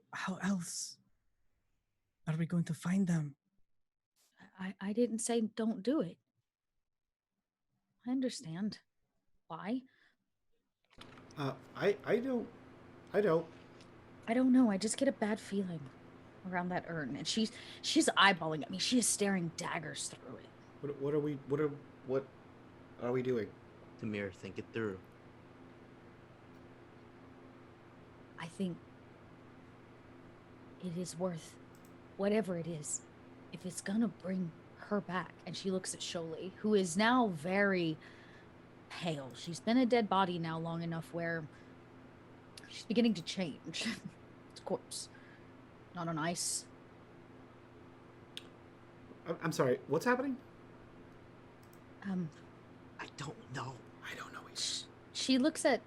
else are we going to find them? I didn't say don't do it. I understand. Why? I don't. I don't know. I just get a bad feeling around that urn. And she's eyeballing at me. She is staring daggers through it. What are we doing? Tamir, think it through. I think it is worth whatever it is. If it's gonna bring her back. And she looks at Sholey, who is now very pale. She's been a dead body now long enough where she's beginning to change. It's a corpse. Not on ice. I'm sorry. What's happening? I don't know. I don't know. She looks at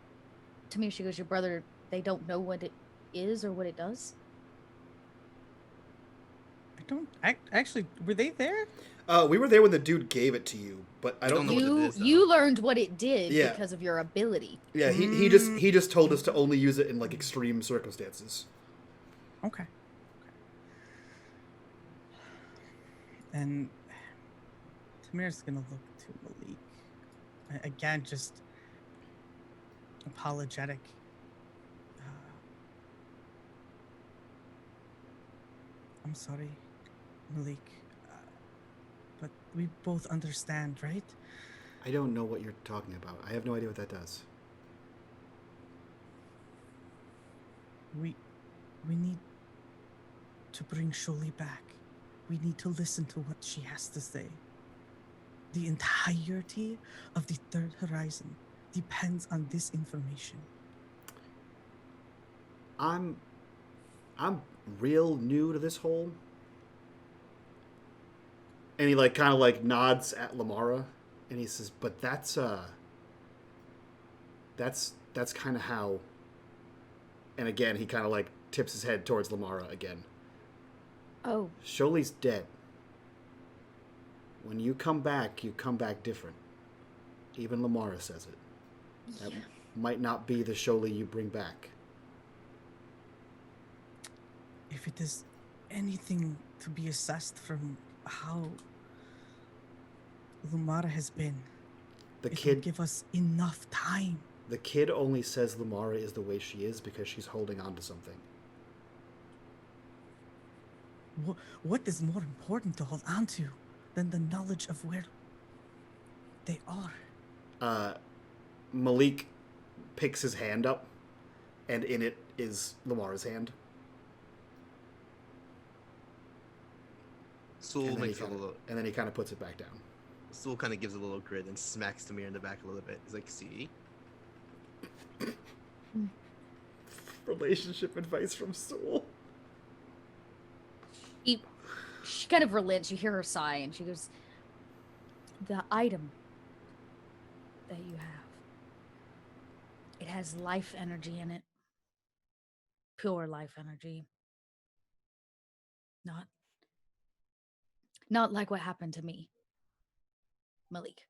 Tamir. She goes, "Your brother, they don't know what it is or what it does?" I don't actually. Were they there? We were there when the dude gave it to you, but I don't know know. what it is, though. You learned what it did Yeah. because of your ability. Yeah, he just told us to only use it in like extreme circumstances. Okay. And Tamir's gonna look to Malik. Again, just apologetic. I'm sorry, Malik. But we both understand, right? I don't know what you're talking about. I have no idea what that does. We need to bring Sholey back. We need to listen to what she has to say. The entirety of the Third Horizon depends on this information. I'm real new to this whole. And he like kind of like nods at Lamara, and he says, "But that's kind of how." And again, he kind of like tips his head towards Lamara again. Oh. Sholey's dead. When you come back different. Even Lamara says it. That might not be the Sholey you bring back. If it is anything to be assessed from how Lumara has been, The it will kid give us enough time. The kid only says Lamara is the way she is because she's holding on to something. What is more important to hold on to than the knowledge of where they are? Malik picks his hand up, and in it is Lamara's hand. Sewell makes a little. And then he kind of puts it back down. Sewell kind of gives a little grin and smacks Tamir in the back a little bit. He's like, "See." Relationship advice from Sewell. She kind of relents. You hear her sigh, and she goes, "The item that you have, it has life energy in it. Pure life energy. Not like what happened to me, Malik."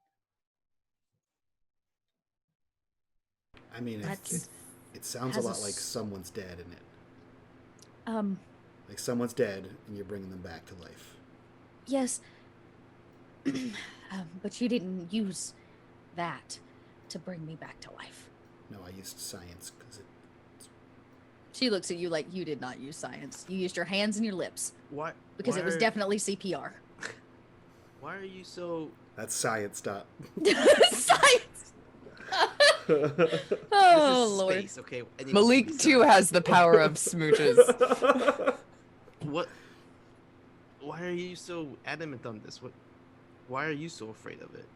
I mean, it sounds a lot like someone's dead in it. Like someone's dead and you're bringing them back to life. Yes. But you didn't use that to bring me back to life. No, I used science because She looks at you like you did not use science. You used your hands and your lips. What? Because it was definitely CPR. Why are you so... that's science. Stop. Science! This Oh, is Lord. space, okay? And it Malik needs too to- has the power of smooches. What? Why are you so adamant on this? What? Why are you so afraid of it?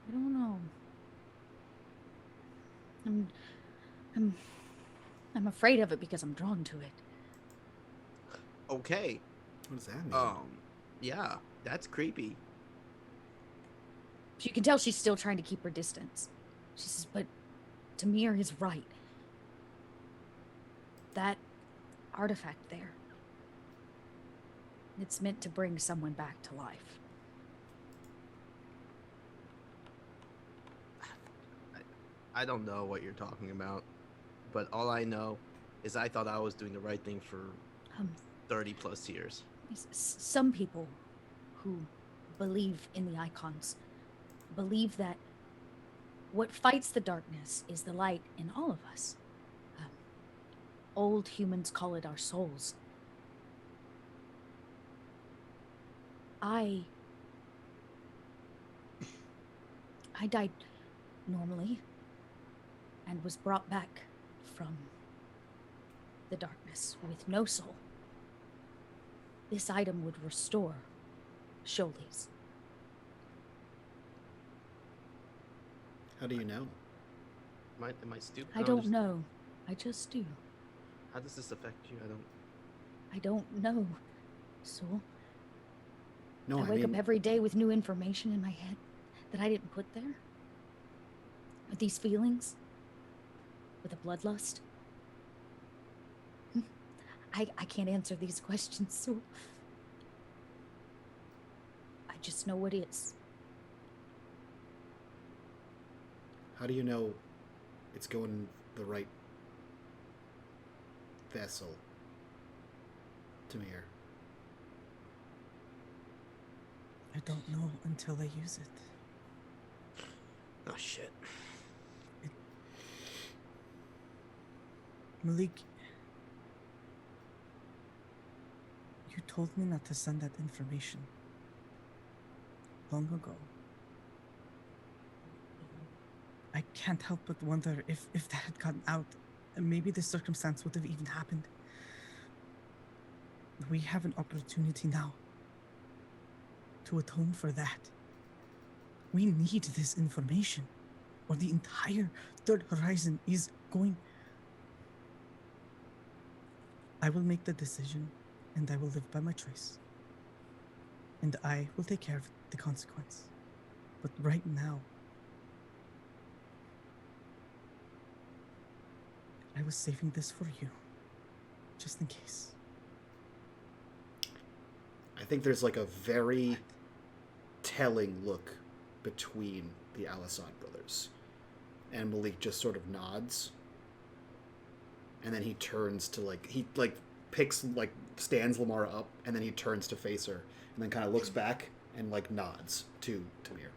I don't know. I'm afraid of it because I'm drawn to it. Okay. What does that mean? Yeah, that's creepy. You can tell she's still trying to keep her distance. She says, but Tamir is right. That artifact there, it's meant to bring someone back to life. I don't know what you're talking about, but all I know is I thought I was doing the right thing for 30 plus years. Some people who believe in the icons believe that what fights the darkness is the light in all of us. Old humans call it our souls. I died normally and was brought back from the darkness with no soul. This item would restore Sholei's. How do you know? Am I stupid? I don't know. I just do. How does this affect you? I don't know, Soul. No, I I wake mean, up every day with new information in my head that I didn't put there. With these feelings. With a bloodlust. I can't answer these questions, Soul. I just know what is. how do you know it's going the right vessel, Tamir? I don't know until I use it. Oh shit. Malik, you told me not to send that information long ago. I can't help but wonder if that had gotten out, maybe this circumstance would have even happened. We have an opportunity now to atone for that. We need this information, or the entire Third Horizon is going... I will make the decision, and I will live by my choice. And I will take care of the consequence. But right now, I was saving this for you, just in case. I think there's like a very telling look between the Al-Assad brothers. And Malik just sort of nods. And then he turns to picks, stands Lamara up, and then he turns to face her, and then kind of looks back and nods to Tamir.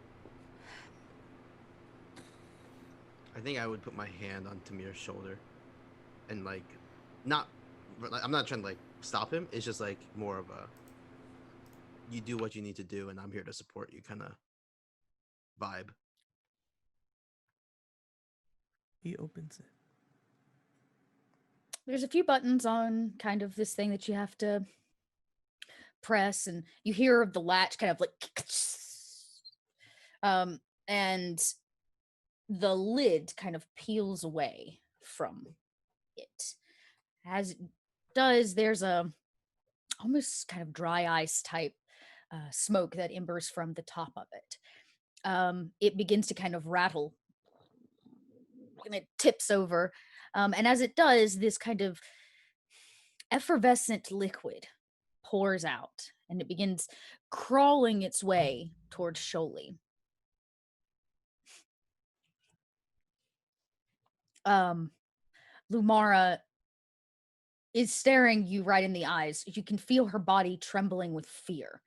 I think I would put my hand on Tamir's shoulder and not, I'm not trying to stop him. It's just more of a, you do what you need to do and I'm here to support you kind of vibe. He opens it. There's a few buttons on kind of this thing that you have to press, and you hear the latch kind of and the lid kind of peels away from it. As it does, there's a almost kind of dry ice type smoke that embers from the top of it. It begins to kind of rattle and it tips over. And as it does, this kind of effervescent liquid pours out and it begins crawling its way towards Sholey. Lumara, is staring you right in the eyes. You can feel her body trembling with fear.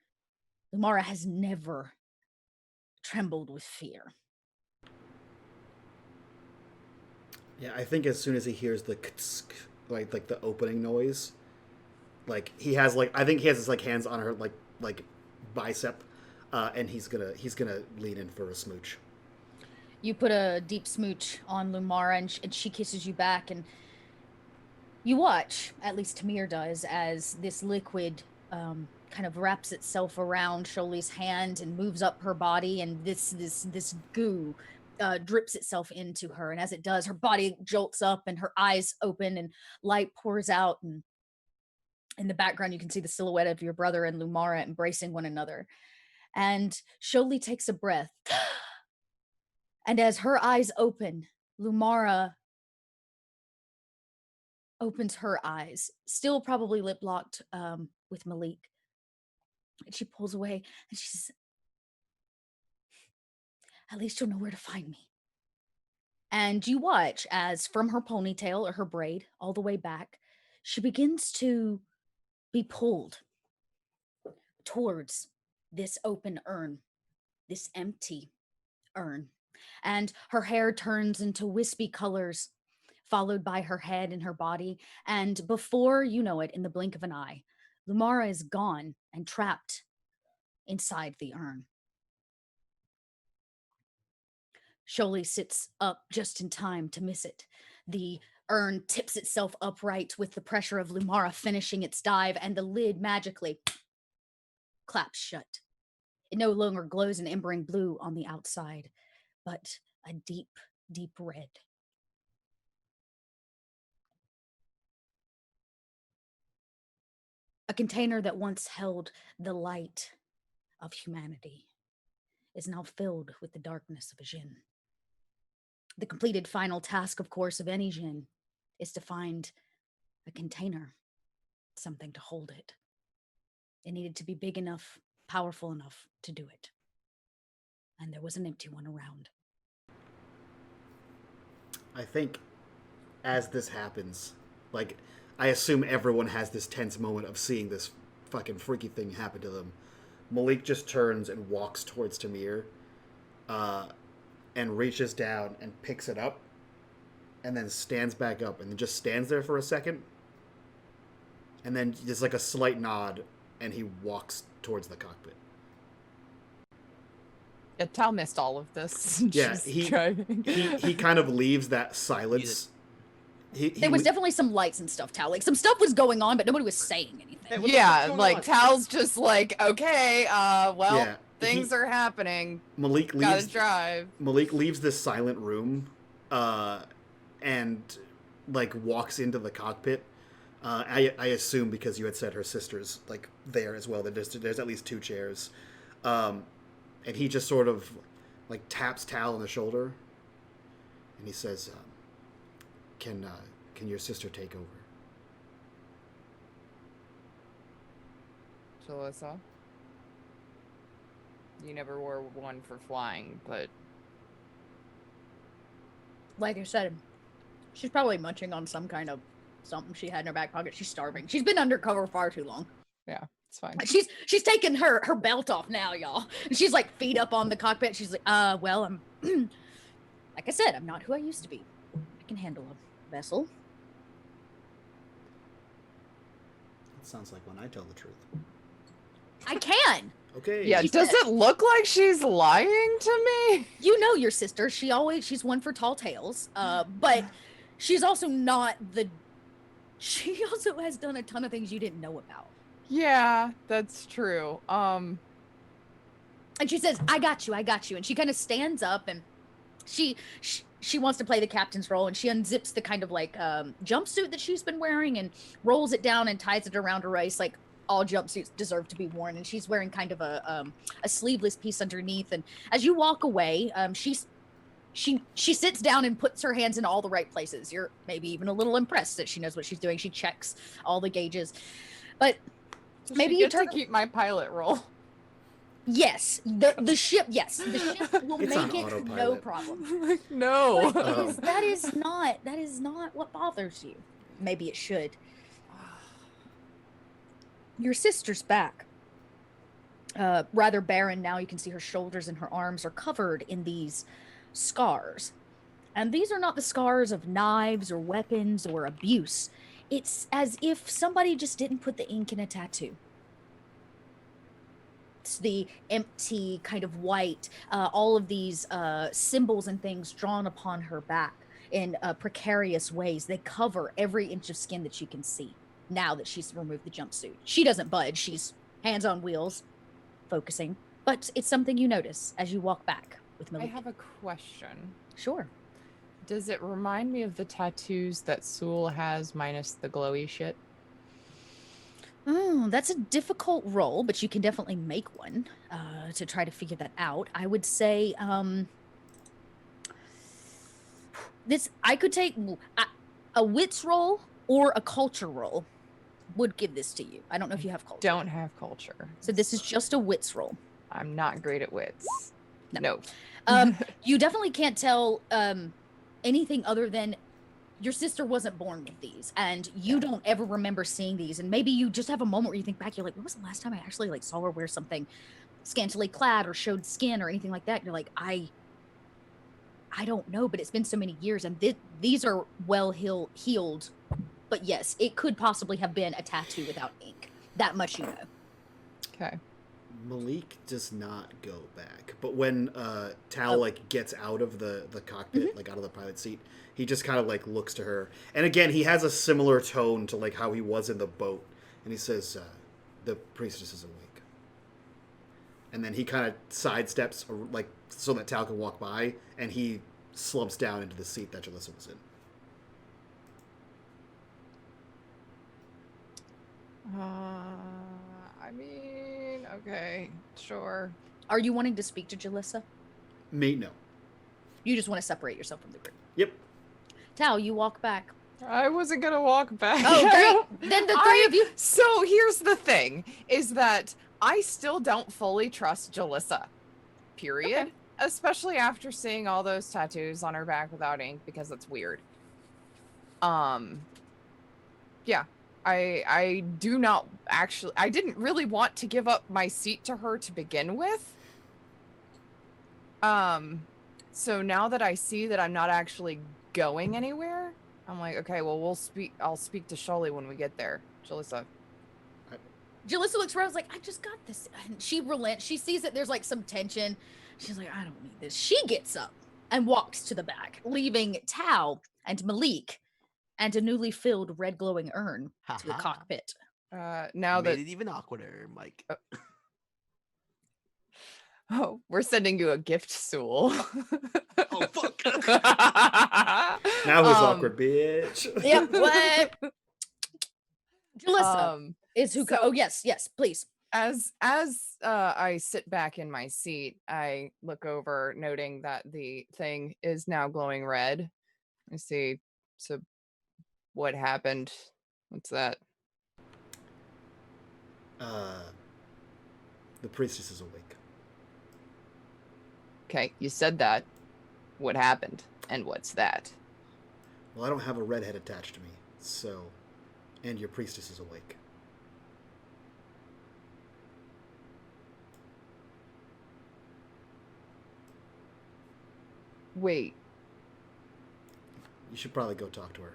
Lumara has never trembled with fear. Yeah, I think as soon as he hears the ktsk, like the opening noise, like he has I think he has his like hands on her like bicep, and he's gonna lean in for a smooch. You put a deep smooch on Lumara, and she kisses you back, and you watch, at least Tamir does, as this liquid kind of wraps itself around Sholi's hand and moves up her body, and this goo drips itself into her. And as it does, her body jolts up and her eyes open and light pours out. And in the background, you can see the silhouette of your brother and Lumara embracing one another. And Sholi takes a breath. And as her eyes open, Lumara opens her eyes, still probably lip locked with Malik. And she pulls away and she says, "At least you'll know where to find me." And you watch as from her ponytail or her braid all the way back, she begins to be pulled towards this open urn, this empty urn. And her hair turns into wispy colors, followed by her head and her body. And before you know it, in the blink of an eye, Lumara is gone and trapped inside the urn. Sholi sits up just in time to miss it. The urn tips itself upright with the pressure of Lumara finishing its dive, and the lid magically claps shut. It no longer glows an embering blue on the outside, but a deep, deep red. A container that once held the light of humanity is now filled with the darkness of a Xene. The completed final task, of course, of any Xene is to find a container, something to hold it. It needed to be big enough, powerful enough to do it. And there was an empty one around. I think as this happens, I assume everyone has this tense moment of seeing this fucking freaky thing happen to them. Malik just turns and walks towards Tamir, and reaches down and picks it up, and then stands back up, and then just stands there for a second, and then there's a slight nod, and he walks towards the cockpit. Yeah, Tal missed all of this. Yeah, She's driving. he kind of leaves that silence. There was definitely some lights and stuff, Tal. Some stuff was going on, but nobody was saying anything. Yeah, Tal's just okay, things are happening. Malik leaves. Gotta drive. Malik leaves this silent room, and walks into the cockpit. I assume because you had said her sister's there as well. That there's at least 2 chairs, and he just sort of taps Tal on the shoulder, and he says, "Can your sister take over?" Jalissa, you never were one for flying, but like I said, she's probably munching on some kind of something she had in her back pocket. She's starving. She's been undercover far too long. Yeah, it's fine. She's taking her belt off now, y'all. She's feet up on the cockpit. She's well, I'm like I said, I'm not who I used to be. I can handle a vessel. It sounds like when I tell the truth. I can. Okay. Yeah, does it look like she's lying to me? You know your sister. She's one for tall tales. But she's also not she also has done a ton of things you didn't know about. Yeah, that's true. And she says, I got you. And she kind of stands up, and she wants to play the captain's role, and she unzips the kind of jumpsuit that she's been wearing and rolls it down and ties it around her waist all jumpsuits deserve to be worn. And she's wearing kind of a sleeveless piece underneath. And as you walk away, she sits down and puts her hands in all the right places. You're maybe even a little impressed that she knows what she's doing. She checks all the gauges. But maybe you turn to keep my pilot role. Yes, the ship. Yes, the ship will It's make on it autopilot. no problem. No. But that is not what bothers you. Maybe it should. Your sister's back. Rather barren now. You can see her shoulders and her arms are covered in these scars. And these are not the scars of knives or weapons or abuse. It's as if somebody just didn't put the ink in a tattoo. It's the empty, kind of white, all of these symbols and things drawn upon her back in precarious ways. They cover every inch of skin that you can see now that she's removed the jumpsuit. She doesn't budge. She's hands on wheels, focusing. But it's something you notice as you walk back with I Malik. have a question. Sure. Does it remind me of the tattoos that Sewell has minus the glowy shit? Oh, that's a difficult roll, but you can definitely make one to try to figure that out. I would say this. I could take a wits roll or a culture roll. Would give this to you. I don't know if you have culture. Don't have culture. So this is just a wits roll. I'm not great at wits. No. No. You definitely can't tell anything other than your sister wasn't born with these, and you don't ever remember seeing these. And maybe you just have a moment where you think back, you're like, when was the last time I actually like saw her wear something scantily clad or showed skin or anything like that? And you're like, I don't know, but it's been so many years, and these are well healed. But yes, it could possibly have been a tattoo without ink. That much you know. Okay. Malik does not go back, but when Tal like gets out of the cockpit, like out of the pilot seat, he just kind of like looks to her, and again he has a similar tone to like how he was in the boat, and he says, "The priestess is awake." And then he kind of sidesteps like so that Tal can walk by, and he slumps down into the seat that Jalissa was in. I mean, okay, sure. Are you wanting to speak to Jalissa? Me, no. You just want to separate yourself from the group. Yep. Tal, you walk back. I wasn't gonna walk back. Oh, great. Then the three of you. So here's the thing, is that I still don't fully trust Jalissa. Period. Okay. Especially after seeing all those tattoos on her back without ink, because that's weird. Yeah. I do not actually, I didn't really want to give up my seat to her to begin with. So now that I see that I'm not actually going anywhere, I'm like, okay, well, I'll speak to Sholi when we get there. Jalissa. Jalissa looks around, is like, I just got this. And she relents. She sees that there's like some tension. She's like, I don't need this. She gets up and walks to the back, leaving Tal and Malik and a newly filled red glowing urn to the Ha-ha. cockpit. Now Made that it even awkwarder, Mike. oh, we're sending you a gift, Sewell. Oh fuck! Now who's awkward, bitch? Yep. What? Jalissa is who? so- Oh yes, please. As I sit back in my seat, I look over, noting that the thing is now glowing red. I see. So, what happened? What's that? The priestess is awake. Okay, you said that. What happened? And what's that? Well, I don't have a redhead attached to me, so... And your priestess is awake. Wait. You should probably go talk to her.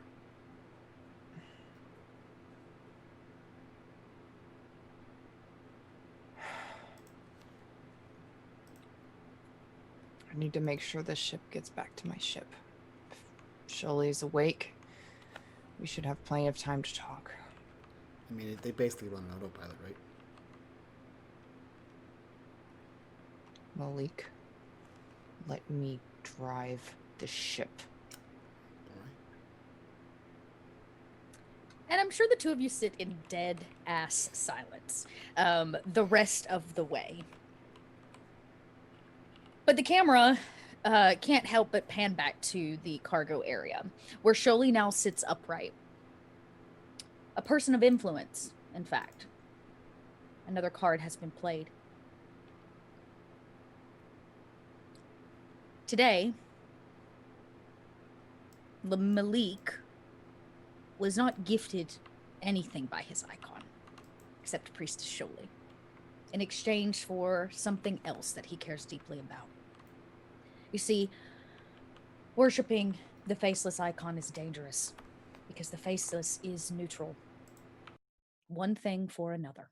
I need to make sure this ship gets back to my ship. If Sholi's awake, we should have plenty of time to talk. I mean, they basically run an autopilot, right? Malik, let me drive the ship. All right. And I'm sure the two of you sit in dead ass silence the rest of the way. But the camera can't help but pan back to the cargo area, where Sholi now sits upright. A person of influence, in fact. Another card has been played. Today, Malik was not gifted anything by his icon. except Priestess Sholey, in exchange for something else that he cares deeply about. You see, worshipping the faceless icon is dangerous, because the faceless is neutral. One thing for another.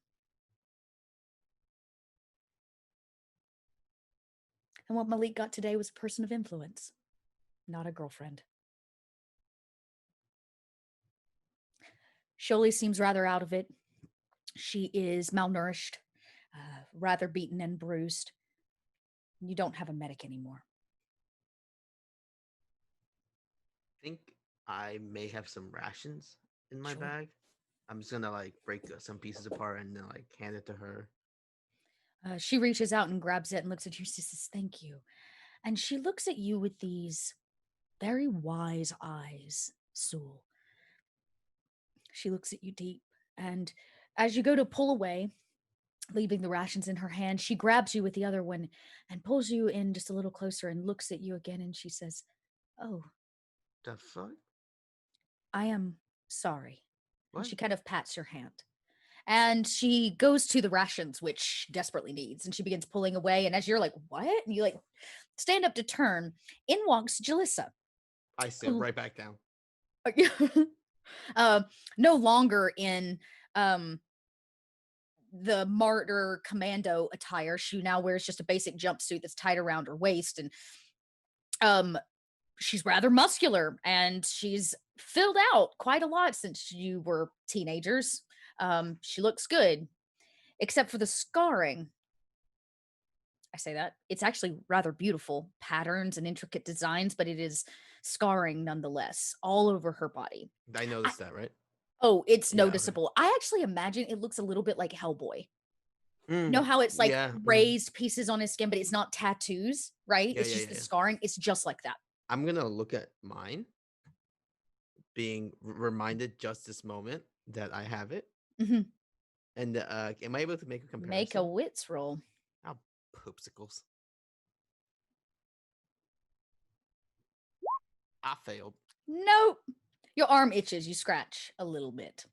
And what Malik got today was a person of influence, not a girlfriend. Sholey seems rather out of it. She is malnourished, rather beaten and bruised. You don't have a medic anymore. I think I may have some rations in my Sure. bag. I'm just gonna like break some pieces apart and then like hand it to her. She reaches out and grabs it and looks at you. She says, "Thank you." And she looks at you with these very wise eyes, Sewell. She looks at you deep. And as you go to pull away, leaving the rations in her hand, she grabs you with the other one and pulls you in just a little closer and looks at you again. And she says, "Oh, The fuck? I am sorry." And What? she kind of pats your hand. And she goes to the rations, which she desperately needs. And she begins pulling away. And as you're like, "What?" And you like stand up to turn, in walks Jalissa. I sit right back down. No longer in the martyr commando attire. She now wears just a basic jumpsuit that's tied around her waist, and she's rather muscular, and she's filled out quite a lot since you were teenagers. She looks good, except for the scarring. I say that it's actually rather beautiful patterns and intricate designs, but it is scarring nonetheless all over her body. I noticed that, right? Oh, it's Yeah, okay. noticeable. I actually imagine it looks a little bit like Hellboy. You Mm, know how it's like yeah, raised pieces on his skin, but it's not tattoos, right? Yeah, It's yeah, just yeah, the yeah. scarring. It's just like that. I'm gonna look at mine, being reminded just this moment that I have it. Mhm. And am I able to make a comparison? Make a wits roll. Oh, poopsicles. I failed. Nope. Your arm itches. You scratch a little bit.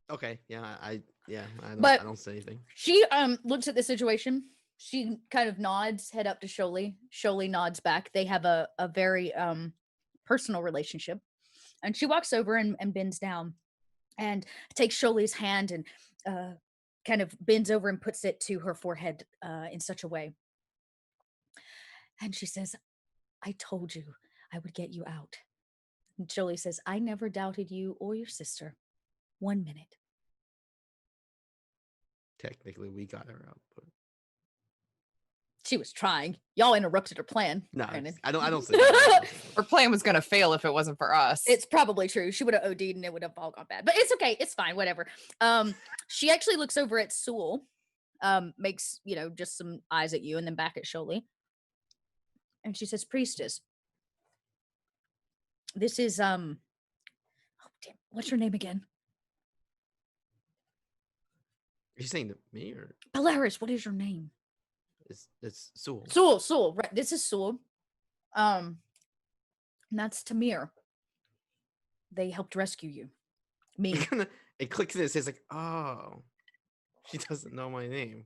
Okay, yeah, I But don't say anything. she looks at the situation. She kind of nods, head up to Sholey. Sholey nods back. They have a very personal relationship. And she walks over and bends down and takes Sholey's hand and kind of bends over and puts it to her forehead in such a way. And she says, "I told you I would get you out." And Sholey says, "I never doubted you or your sister. 1 minute." Technically, we got her out, but She was trying. Y'all interrupted her plan. no, Brandon. I don't say that. Her plan was gonna fail if it wasn't for us. It's probably true. She would have OD'd and it would have all gone bad. But it's okay. It's fine. Whatever. She actually looks over at Sewell, makes, just some eyes at you and then back at Sholey. And she says, "Priestess, this is oh damn, what's your name again?" Are you saying to me or Polaris, what is your name? it's Sewell? Sewell. Right. This is Sewell. And that's Tamir. They helped rescue you. Me. It clicks in. It says like, oh, she doesn't know my name.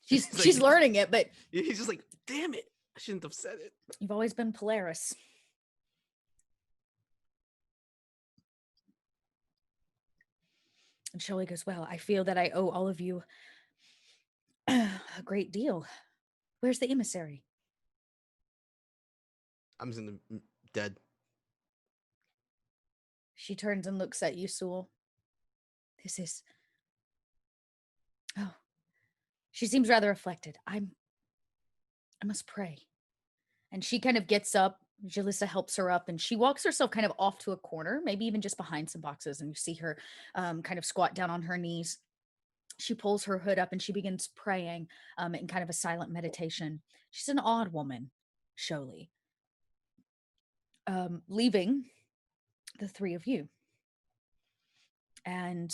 She's like- learning it, but He's just like, damn it, I shouldn't have said it. you've always been Polaris. And Sholey goes, "Well, I feel that I owe all of you a great deal. Where's the emissary?" I'm just dead. She turns and looks at you, Sewell. This is... Oh. She seems rather afflicted. I must pray. And she kind of gets up. Jalissa helps her up and she walks herself kind of off to a corner, maybe even just behind some boxes. And you see her kind of squat down on her knees. She pulls her hood up and she begins praying in kind of a silent meditation. She's an odd woman, Sholey. Leaving the three of you. And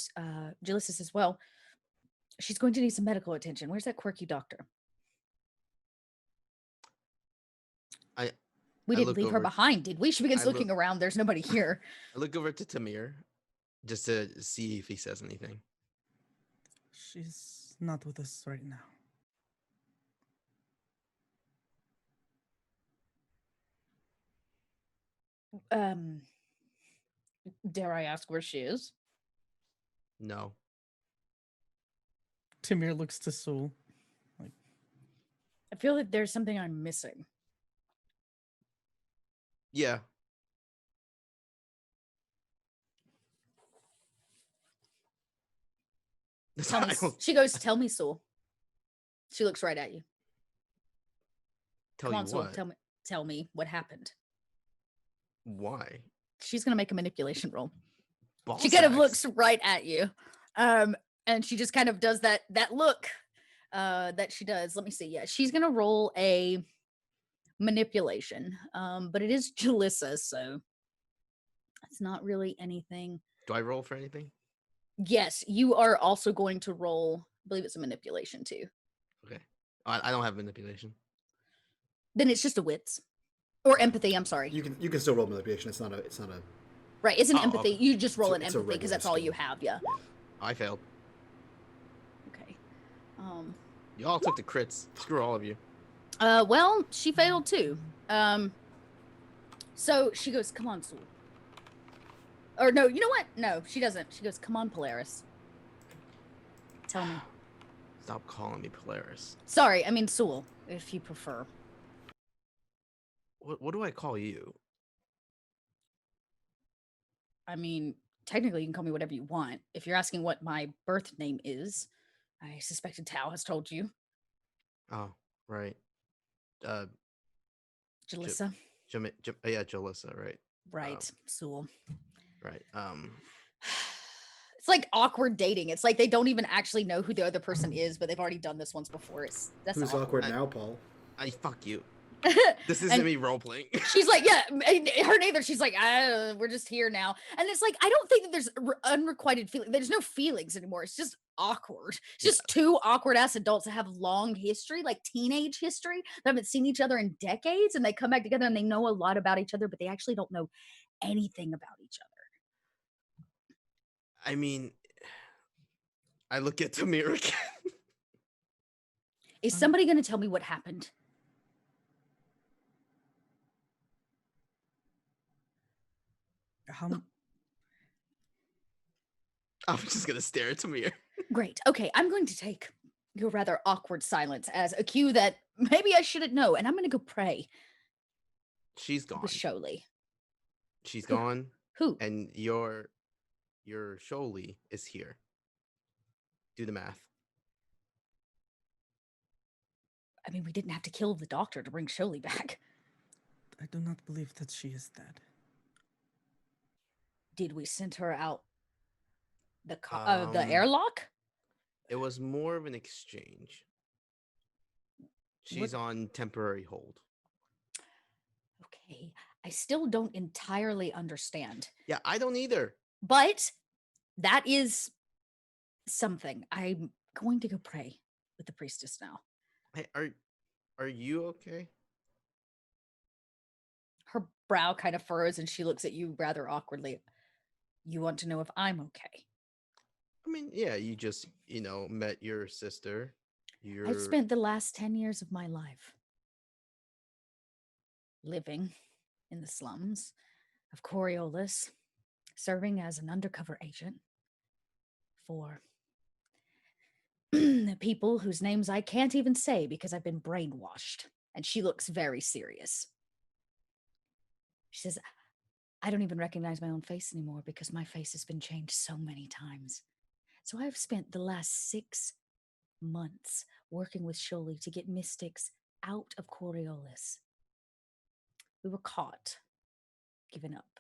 Jalissa says, "Well, she's going to need some medical attention. Where's that quirky doctor?" We didn't leave her behind, did we? She begins looking around. There's nobody here. I look over to Tamir just to see if he says anything. She's not with us right now. Dare I ask where she is? No. Tamir looks to Sul. I feel like there's something I'm missing. Yeah. Tell me. I don't She goes, "Tell me, Sul." She looks right at you. tell Come you on, Sul. what. Tell me what happened. Why? She's gonna make a manipulation roll. Ball She kind of sacks. looks right at you, and she just kind of does that look that she does. Let me see. Yeah, she's gonna roll a manipulation, but it is Jalissa, so it's not really anything. Do I roll for anything? Yes, you are also going to roll. I believe it's a manipulation too. Okay. I don't have manipulation. Then it's just a wits or empathy. I'm sorry. You can still roll manipulation. It's not a. Right, it's an Oh, empathy. okay. You just roll an It's a empathy because regular that's all you skill. have. Yeah. I failed. Okay. Y'all took the crits. Screw all of you. Well, she failed too. So she goes, "Come on, Sul." Or no, you know what? No, she doesn't. She goes, "Come on, Polaris. Tell me." Stop calling me Polaris. Sorry, I mean Sul, if you prefer. What do I call you? I mean, technically you can call me whatever you want. If you're asking what my birth name is, I suspected Tao has told you. Oh, right. Jalissa. Yeah, Jalissa, right. Right, Sul. Right. It's like awkward dating. It's like they don't even actually know who the other person is, but they've already done this once before. That's Who's awkward now, Paul? Fuck you. awkward. This isn't And me role playing. she's like, yeah, her neither. She's like, we're just here now. And it's like, I don't think that there's unrequited feeling. There's no feelings anymore. It's just awkward. It's just two awkward ass adults that have long history, like teenage history, that haven't seen each other in decades. And they come back together and they know a lot about each other, but they actually don't know anything about each other. I mean, I look at Tamir again. Is somebody going to tell me what happened? I'm just gonna stare at Tamir. Great. Okay, I'm going to take your rather awkward silence as a cue that maybe I shouldn't know, and I'm going to go pray She's gone. with Sholey. She's gone. Who? And your Sholey is here. Do the math. I mean, we didn't have to kill the doctor to bring Sholey back. I do not believe that she is dead. Did we send her out the Um, airlock? It was more of an exchange. She's on temporary hold. Okay, I still don't entirely understand. Yeah, I don't either. But that is something. I'm going to go pray with the priestess now. Hey, are you okay? Her brow kind of furrows and she looks at you rather awkwardly. You want to know if I'm okay? I mean, yeah, you just, met your sister. I've spent the last 10 years of my life living in the slums of Coriolis, serving as an undercover agent for the people whose names I can't even say because I've been brainwashed. And she looks very serious. She says, I don't even recognize my own face anymore because my face has been changed so many times. So I've spent the last 6 months working with Sholey to get mystics out of Coriolis. We were caught, given up,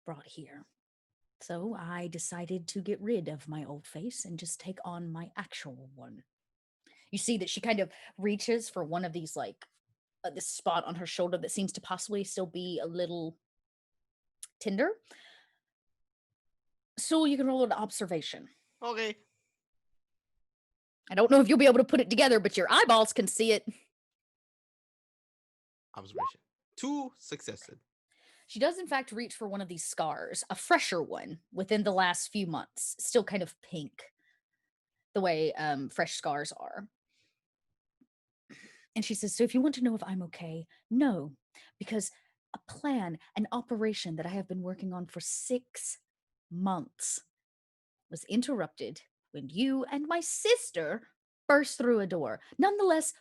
brought here. So I decided to get rid of my old face and just take on my actual one. You see that she kind of reaches for one of these, this spot on her shoulder that seems to possibly still be a little tender. So you can roll an observation. Okay. I don't know if you'll be able to put it together, but your eyeballs can see it. Observation. 2 successes. She does, in fact, reach for one of these scars, a fresher one within the last few months, still kind of pink, the way fresh scars are. And she says, so if you want to know if I'm okay, no, because a plan, an operation that I have been working on for 6 months was interrupted when you and my sister burst through a door. Nonetheless,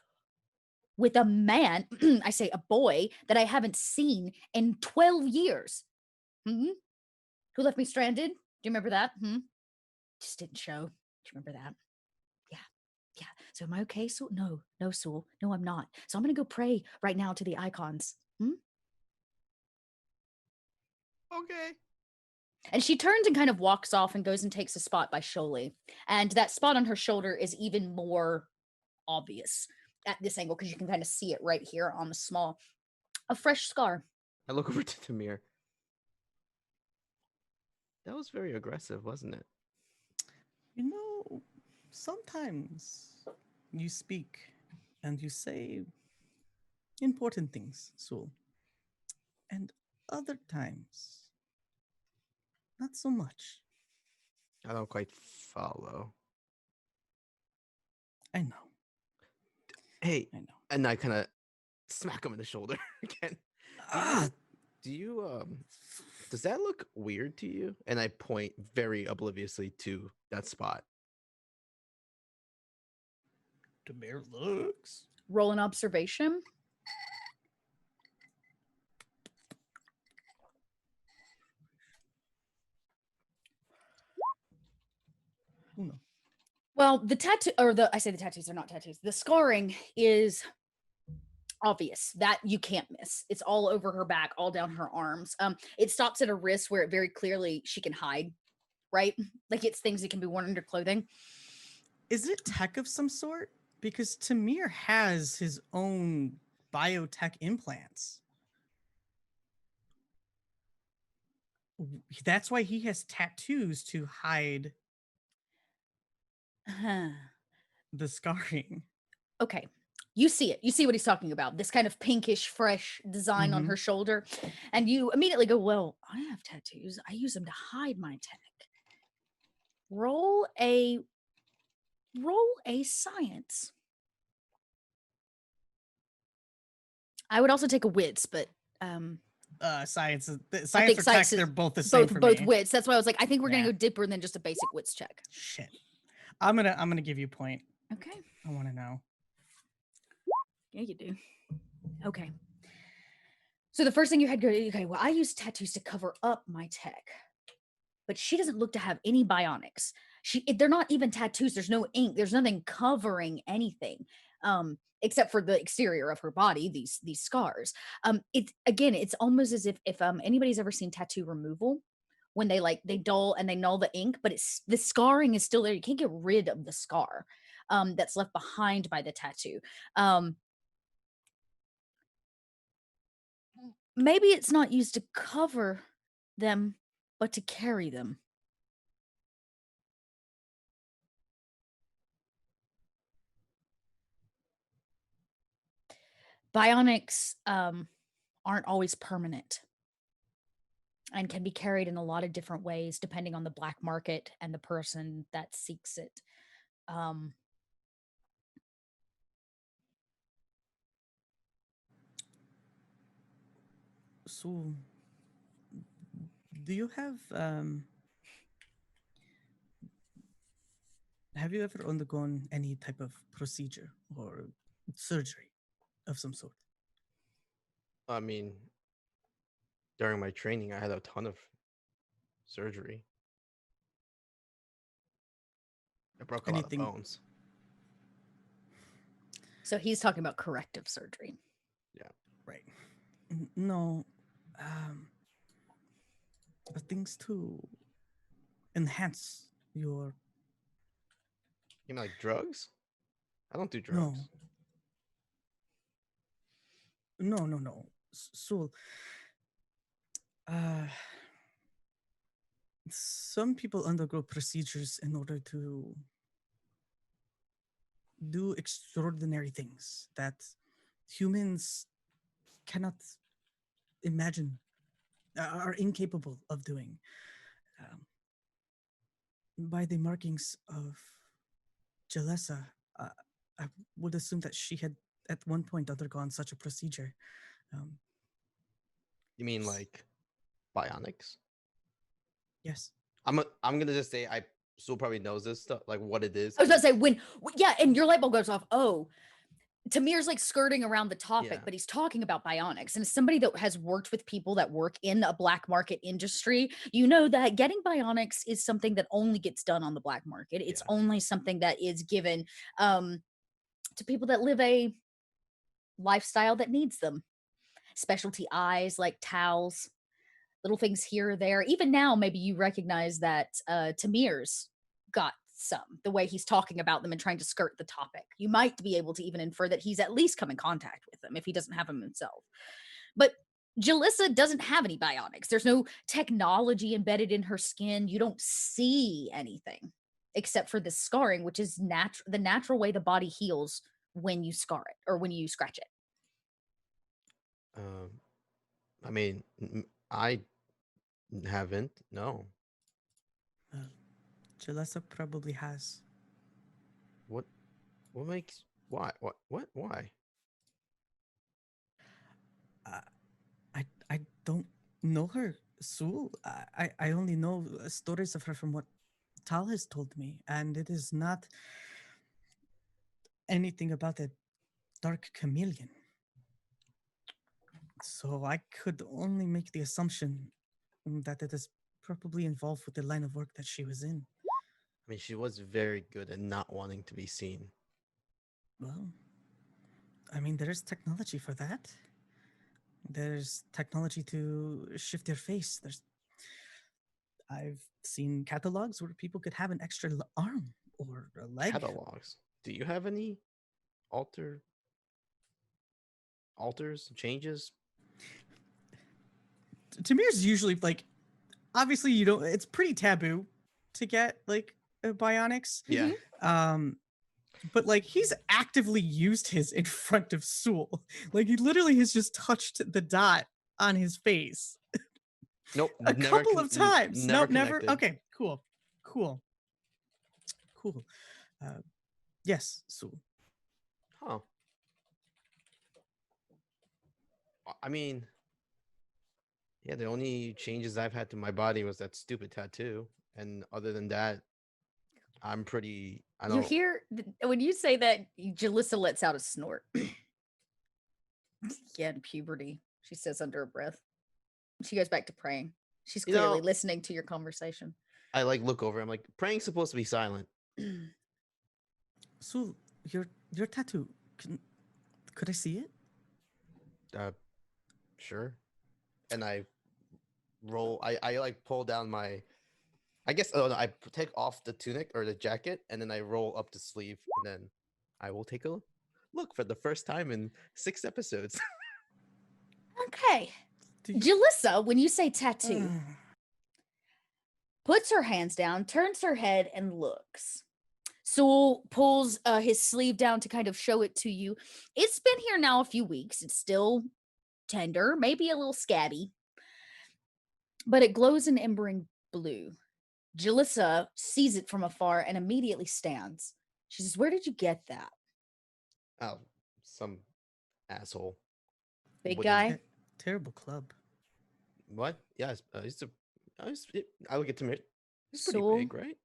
with a man, I say a boy, that I haven't seen in 12 years. Hmm? Who left me stranded? Do you remember that? Just didn't show. Do you remember that? Yeah. So am I okay, Sewell? No, Sewell. No, I'm not. So I'm going to go pray right now to the icons. Okay. And she turns and kind of walks off and goes and takes a spot by Sholey. And that spot on her shoulder is even more obvious at this angle because you can kind of see it right here on a fresh scar. I look over to Tamir. That was very aggressive, wasn't it? You know, sometimes you speak and you say important things, Sul. And other times, not so much. I don't quite follow. I know. Hey, I know. and I kind of smack him in the shoulder again. Ah, Do you does that look weird to you? And I point very obliviously to that spot. Tamir looks. Roll an observation. No. Well, the tattoo, I say the tattoos are not tattoos. The scarring is obvious that you can't miss. It's all over her back, all down her arms. It stops at her wrist where it very clearly she can hide, right? Like it's things that can be worn under clothing. Is it tech of some sort? Because Tamir has his own biotech implants. That's why he has tattoos to hide the scarring. Okay. You see it. You see what he's talking about. This kind of pinkish, fresh design on her shoulder. And you immediately go, well, I have tattoos. I use them to hide my tech. Roll a science. I would also take a wits, but Science think or tech, science is they're both the same for both me. wits. That's why I was like, I think we're Yeah. gonna go deeper than just a basic wits check. Shit. I'm gonna give you a point. Okay. I want to know. Yeah, you do. Okay. So the first thing you had go, okay, well, I use tattoos to cover up my tech. But she doesn't look to have any bionics. They're not even tattoos. There's no ink. There's nothing covering anything. Except for the exterior of her body, these scars. It's almost as if anybody's ever seen tattoo removal, when they dull and they null the ink, but it's the scarring is still there. You can't get rid of the scar that's left behind by the tattoo. Maybe it's not used to cover them, but to carry them. Bionics aren't always permanent and can be carried in a lot of different ways depending on the black market and the person that seeks it. So, do you have you ever undergone any type of procedure or surgery of some sort? I mean, during my training, I had a ton of surgery. I broke a lot of Anything- bones. So he's talking about corrective surgery. Right. No. Things to enhance your. You mean like drugs? I don't do drugs. No. So, some people undergo procedures in order to do extraordinary things that humans cannot imagine are incapable of doing. By the markings of Jalessa, I would assume that she had at one point undergone such a procedure. You mean like bionics? Yes. I'm gonna just say Sue probably knows this stuff, like what it is. I was gonna say yeah, and your light bulb goes off. Oh, Tamir's like skirting around the topic, Yeah. but he's talking about bionics. And as somebody that has worked with people that work in a black market industry, you know that getting bionics is something that only gets done on the black market. It's Yeah. only something that is given to people that live a lifestyle that needs them. Specialty eyes like towels, little things here or there. Even now, maybe you recognize that Tamir's got some, the way he's talking about them and trying to skirt the topic. You might be able to even infer that he's at least come in contact with them if he doesn't have them himself. But Jalissa doesn't have any bionics. There's no technology embedded in her skin. You don't see anything except for the scarring, which is the natural way the body heals when you scar it or when you scratch it. I mean, I haven't. No. Jalessa probably has. What makes why? What? Why? I don't know her, Sue. I only know stories of her from what Tal has told me, and it is not anything about a dark chameleon. So I could only make the assumption that it is probably involved with the line of work that she was in. I mean, she was very good at not wanting to be seen. Well, I mean, there is technology for that. There's technology to shift your face. I've seen catalogs where people could have an extra arm or a leg. Catalogs. Do you have any alters, changes? Tamir's usually like, obviously you don't. It's pretty taboo to get like bionics. Yeah. But like he's actively used his in front of Sewell. Like he literally has just touched the dot on his face. Nope. A couple of times. Nope, never. connected. Okay, cool. Yes, Sewell. Huh. I mean, yeah, the only changes I've had to my body was that stupid tattoo. And other than that, I'm pretty. I don't. You hear when you say that, Jalissa lets out a snort. Again, puberty, she says under her breath. She goes back to praying. She's clearly listening to your conversation. I like look over. I'm like, praying's supposed to be silent. So your tattoo, could I see it? Sure. And I roll. I like pull down my. I guess no, I take off the tunic or the jacket, and then I roll up the sleeve, and then I will take a look for the first time in 6 episodes. Okay. Jalissa, when you say tattoo, puts her hands down, turns her head, and looks. Sewell pulls his sleeve down to kind of show it to you. It's been here now a few weeks. It's still tender, maybe a little scabby, but it glows an embering blue. Jalissa sees it from afar and immediately stands. She says, "Where did you get that?" Oh, some asshole. Big What guy? Terrible club. What? Yes, I look at Tamir. He's pretty So, big, right?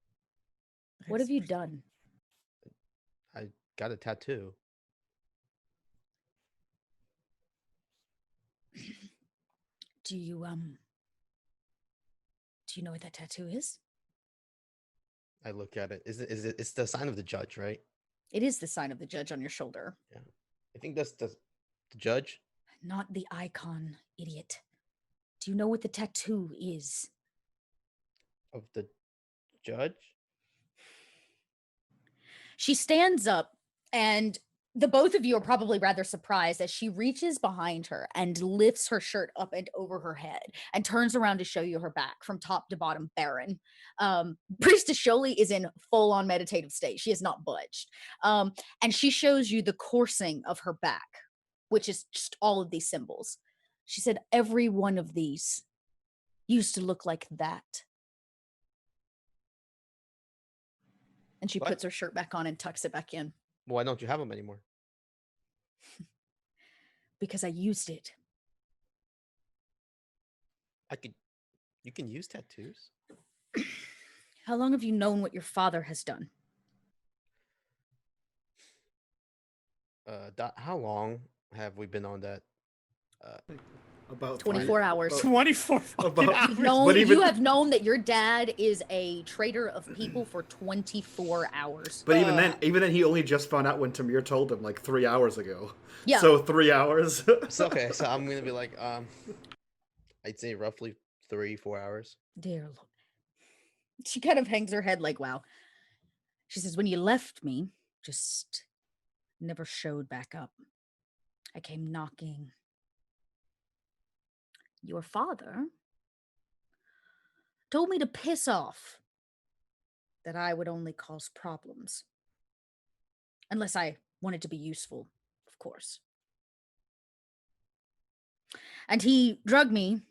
what have you done? I got a tattoo. Do you know what that tattoo is? I look at it. Is it? It's the sign of the judge, right? It is the sign of the judge on your shoulder. Yeah. I think that's the judge. Not the icon, idiot. Do you know what the tattoo is? Of the judge? She stands up, and the both of you are probably rather surprised as she reaches behind her and lifts her shirt up and over her head and turns around to show you her back from top to bottom, barren. Priestess Sholi is in full-on meditative state. She has not budged. And she shows you the coursing of her back, which is just all of these symbols. She said, "Every one of these used to look like that. And she What? puts her shirt back on and tucks it back in. Why don't you have them anymore? Because I used it. You can use tattoos. How long have you known what your father has done? How long have we been on that? About 24 hours. 24 fucking About- hours. You've known, But even- you have known that your dad is a traitor of people for 24 hours. But even then, he only just found out when Tamir told him like 3 hours ago. Yeah. So 3 hours. So okay, so I'm gonna be like, I'd say roughly 3-4 hours. Dear Lord. She kind of hangs her head like, wow. She says, when you left me, just never showed back up. I came knocking. Your father told me to piss off, that I would only cause problems. Unless I wanted to be useful, of course. And he drugged me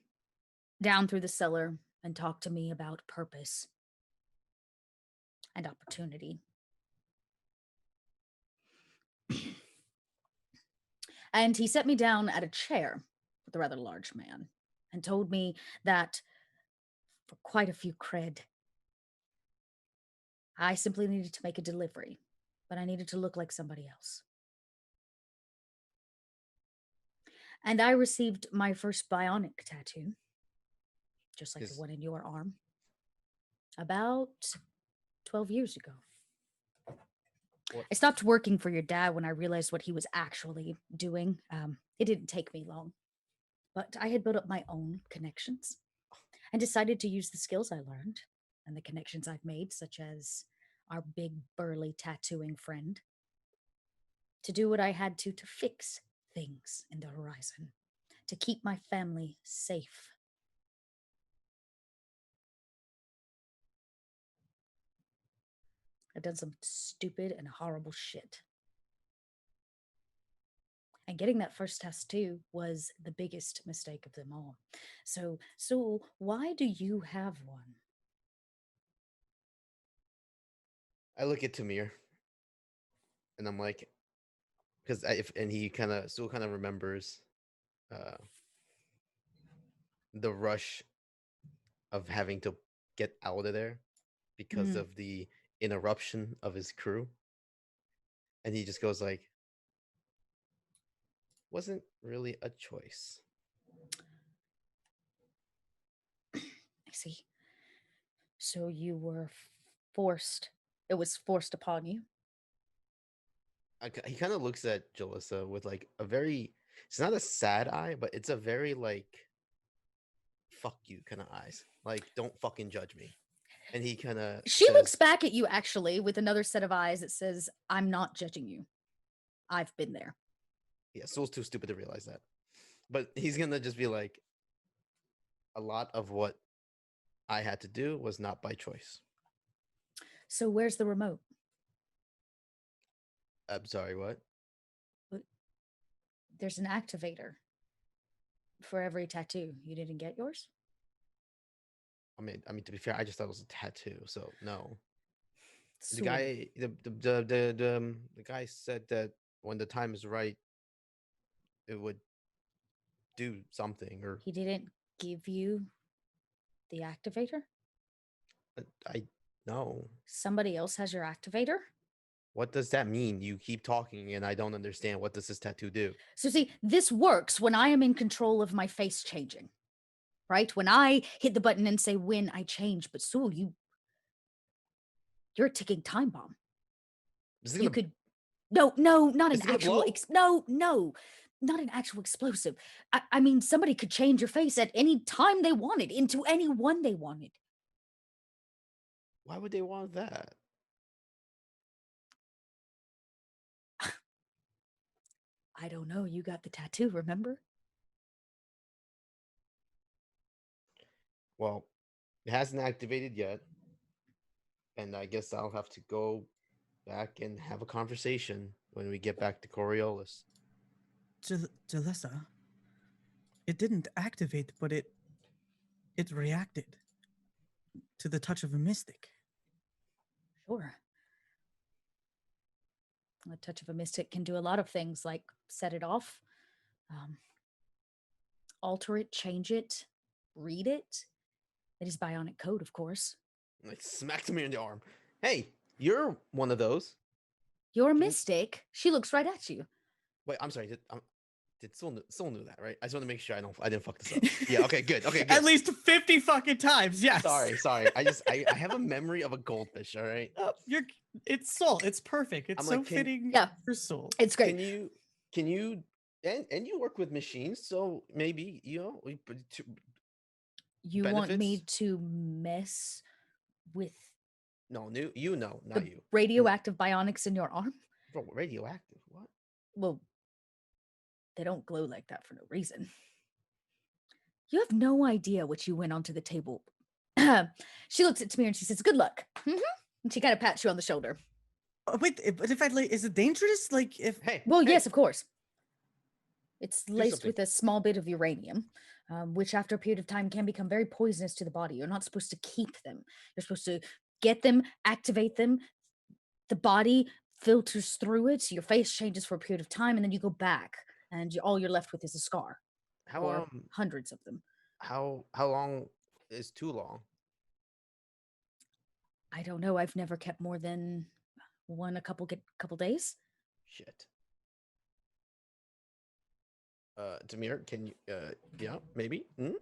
down through the cellar and talked to me about purpose and opportunity. And he set me down at a chair with a rather large man and told me that for quite a few cred, I simply needed to make a delivery, but I needed to look like somebody else. And I received my first bionic tattoo, just like the one in your arm, about 12 years ago. What? I stopped working for your dad when I realized what he was actually doing. It didn't take me long, but I had built up my own connections and decided to use the skills I learned and the connections I've made, such as our big burly tattooing friend, to do what I had to fix things in the horizon, to keep my family safe. I've done some stupid and horrible shit. And getting that first tattoo was the biggest mistake of them all. So why do you have one? I look at Tamir, and I'm like, because and he kind of still kind of remembers the rush of having to get out of there because of the interruption of his crew, and he just goes like, wasn't really a choice. I see. So you were forced. It was forced upon you. He kind of looks at Jalissa with like a very, it's not a sad eye, but it's a very like, fuck you kind of eyes. Like, don't fucking judge me. And he kind of She looks back at you actually with another set of eyes that says, I'm not judging you. I've been there. Yeah, Soul's too stupid to realize that. But he's gonna just be like, a lot of what I had to do was not by choice. So where's the remote? I'm sorry, what? There's an activator for every tattoo. You didn't get yours? I mean, to be fair, I just thought it was a tattoo, so no. The Sweet. guy, the guy said that when the time is right, it would do something, or He didn't give you the activator? I no. Somebody else has your activator? What does that mean? You keep talking, and I don't understand. What does this tattoo do? So see, this works when I am in control of my face changing, right? When I hit the button and say when I change, but Sue, you're a ticking time bomb. Is it You gonna- could, no, not Is an it gonna actual, blow? no, not an actual explosive. I mean, somebody could change your face at any time they wanted, into any one they wanted. Why would they want that? I don't know. You got the tattoo, remember? Well, it hasn't activated yet, and I guess I'll have to go back and have a conversation when we get back to Coriolis. Jalissa, it didn't activate, but it it reacted to the touch of a mystic. Sure. A touch of a mystic can do a lot of things, like set it off, alter it, change it, read it. It is bionic code, of course. Like smacks me in the arm. Hey, you're one of those. Your Can- mystic, she looks right at you. Wait, I'm sorry. Did someone knew that, right? I just want to make sure I didn't fuck this up. Yeah. Okay. Good. Okay. Good. At least 50 fucking times, yes. Sorry. I have a memory of a goldfish. All right. It's Soul. It's perfect. It's I'm so like, fitting Yeah. for Soul. It's great. Can you and you work with machines, so maybe You want me benefits? to mess with not the you. radioactive bionics in your arm? Bro, radioactive. What? Well, they don't glow like that for no reason. You have no idea what you went onto the table. She looks at me and she says, "Good luck." And she kind of pats you on the shoulder. Oh, wait, but if I like, is it dangerous? Like if Hey. Well, hey, yes, of course. It's laced something. with a small bit of uranium, which after a period of time can become very poisonous to the body. You're not supposed to keep them. You're supposed to get them, activate them. The body filters through it. Your face changes for a period of time, and then you go back, and all you're left with is a scar, How or hundreds of them. how long is too long? I don't know. I've never kept more than a couple days. Shit. Demir, can you yeah, maybe? Hmm?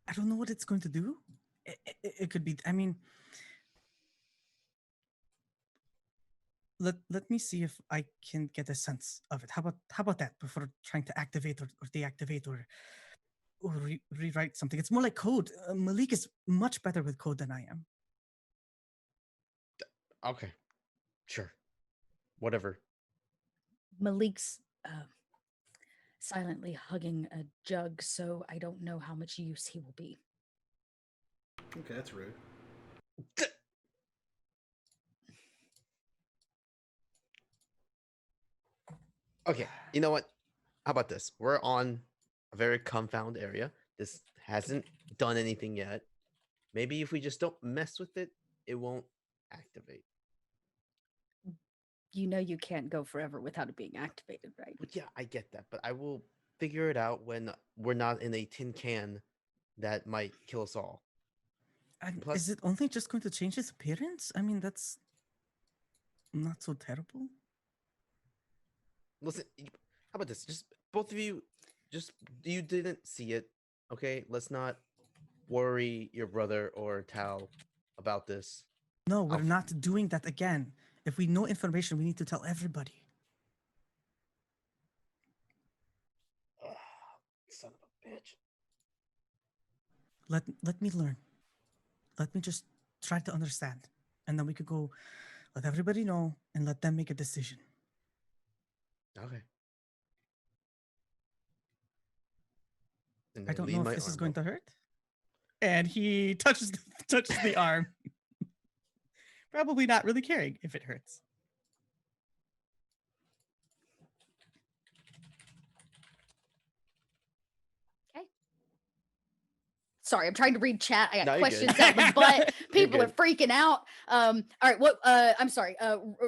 I don't know what it's going to do. It could be. I mean, let me see if I can get a sense of it. How about that before trying to activate or deactivate or rewrite something? It's more like code. Malik is much better with code than I am. Okay. Sure. Whatever. Malik's silently hugging a jug, so I don't know how much use he will be. Okay, that's rude. Okay, you know what? How about this? We're on a very confound area. This hasn't done anything yet. Maybe if we just don't mess with it, it won't activate. You know you can't go forever without it being activated, right? But yeah, I get that. But I will figure it out when we're not in a tin can that might kill us all. And Plus- is it only just going to change his appearance? I mean, that's not so terrible. Listen, how about this? Just both of you, you didn't see it. Okay, let's not worry your brother or Tal about this. No, we're I'll- not doing that again. If we know information, we need to tell everybody. Ugh, son of a bitch. Let me learn. Let me just try to understand, and then we could go let everybody know and let them make a decision. Okay. And I then don't lean know if my this is arm going up. to hurt. And he touches the arm. Probably not really caring if it hurts. Okay. Sorry, I'm trying to read chat. I got No, you're good. questions out the butt. People are good. freaking out. All right, what I'm sorry.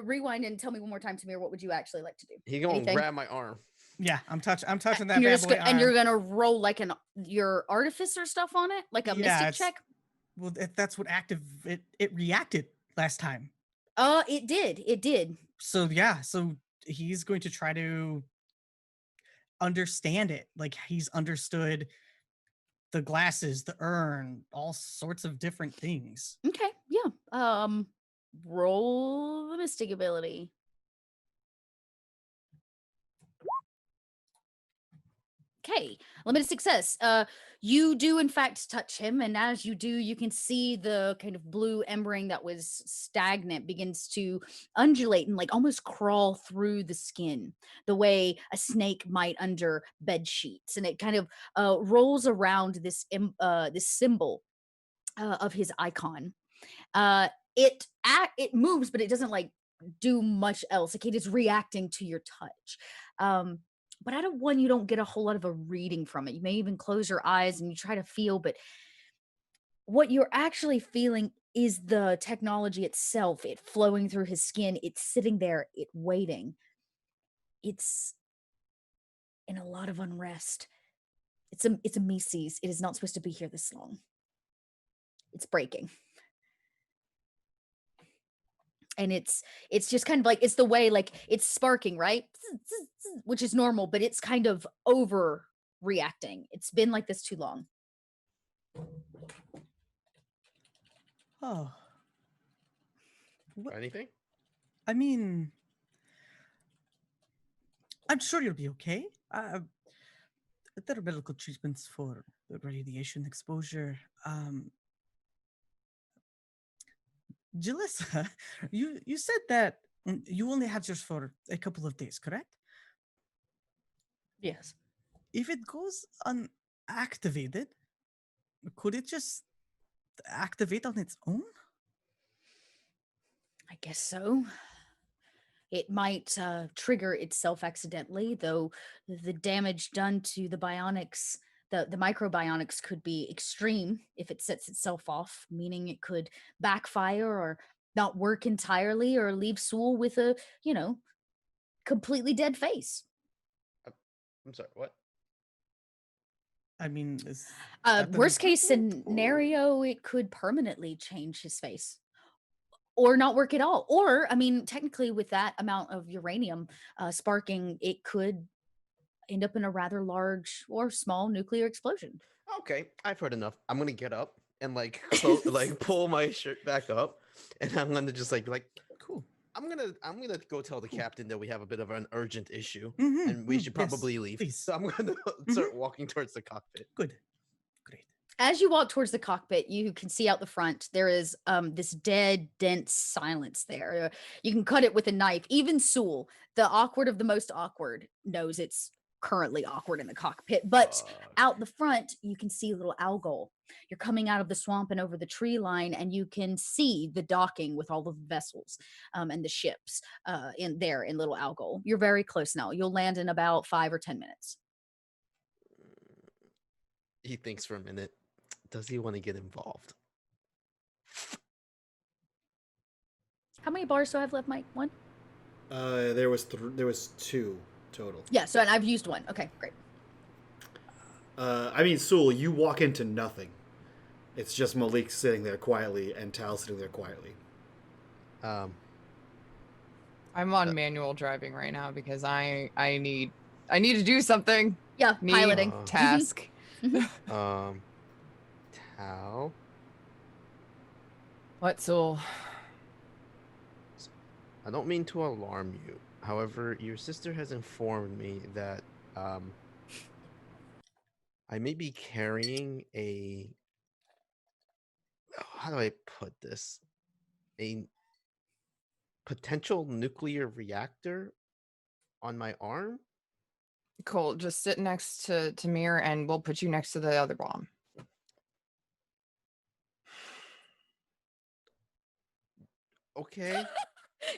Rewind and tell me one more time, Tamir, what would you actually like to do? He gonna Anything? grab my arm. Yeah, I'm touching that And bad you're, just boy and you're arm. gonna roll like your artificer stuff on it, like a Yeah, mystic it's- check. Well, that's what it reacted last time. It did. So yeah, so he's going to try to understand it. Like he's understood the glasses, the urn, all sorts of different things. Okay, yeah. Roll the mystic ability. Okay, limited success. You do in fact touch him, and as you do, you can see the kind of blue embering that was stagnant begins to undulate and like almost crawl through the skin, the way a snake might under bed sheets, and it kind of rolls around this this symbol of his icon. It moves, but it doesn't like do much else. Like it is reacting to your touch. But out of one, you don't get a whole lot of a reading from it. You may even close your eyes and you try to feel, but what you're actually feeling is the technology itself, it flowing through his skin. It's sitting there, it waiting. It's in a lot of unrest. It's a Mises. It is not supposed to be here this long. It's breaking. And it's just kind of like, it's the way, like it's sparking, right? Which is normal, but it's kind of overreacting. It's been like this too long. Oh. What? Anything? I mean, I'm sure you'll be okay. There are medical treatments for the radiation exposure. Jalissa, you said that you only had yours for a couple of days, correct? Yes. If it goes unactivated, could it just activate on its own? I guess so. It might trigger itself accidentally, though the damage done to the bionics, the microbionics could be extreme if it sets itself off, meaning it could backfire or not work entirely or leave Sewell with a, completely dead face. I'm sorry, what? I mean, is that the Worst case recruitment? scenario, it could permanently change his face. Or not work at all. Or, I mean, technically, with that amount of uranium sparking, it could end up in a rather large or small nuclear explosion. Okay, I've heard enough. I'm gonna get up and like pull my shirt back up, and I'm gonna just like Cool. I'm gonna go tell the captain that we have a bit of an urgent issue, Mhm, and we mhm, should yes, probably leave. please. So I'm gonna start walking towards the cockpit. Good. Great. As you walk towards the cockpit, you can see out the front there is this dead, dense silence there. You can cut it with a knife. Even Sewell, the awkward of the most awkward, knows it's currently awkward in the cockpit. But out the front, you can see a little algol. You're coming out of the swamp and over the tree line, and you can see the docking with all of the vessels and the ships in there in Little Algol. You're very close now. You'll land in about 5 or 10 minutes. He thinks for a minute. Does he want to get involved? How many bars do I have left, Mike? One? There was 2 total. Yeah, so and I've used one. Okay, great. I mean, Sewell, you walk into nothing. It's just Malik sitting there quietly and Tal sitting there quietly. I'm on manual driving right now because I need to do something. Yeah, Need piloting. task. Tal. What, Sewell? I don't mean to alarm you. However, your sister has informed me that I may be carrying a... How do I put this? A potential nuclear reactor on my arm? Cool. Just sit next to Mir and we'll put you next to the other bomb. Okay.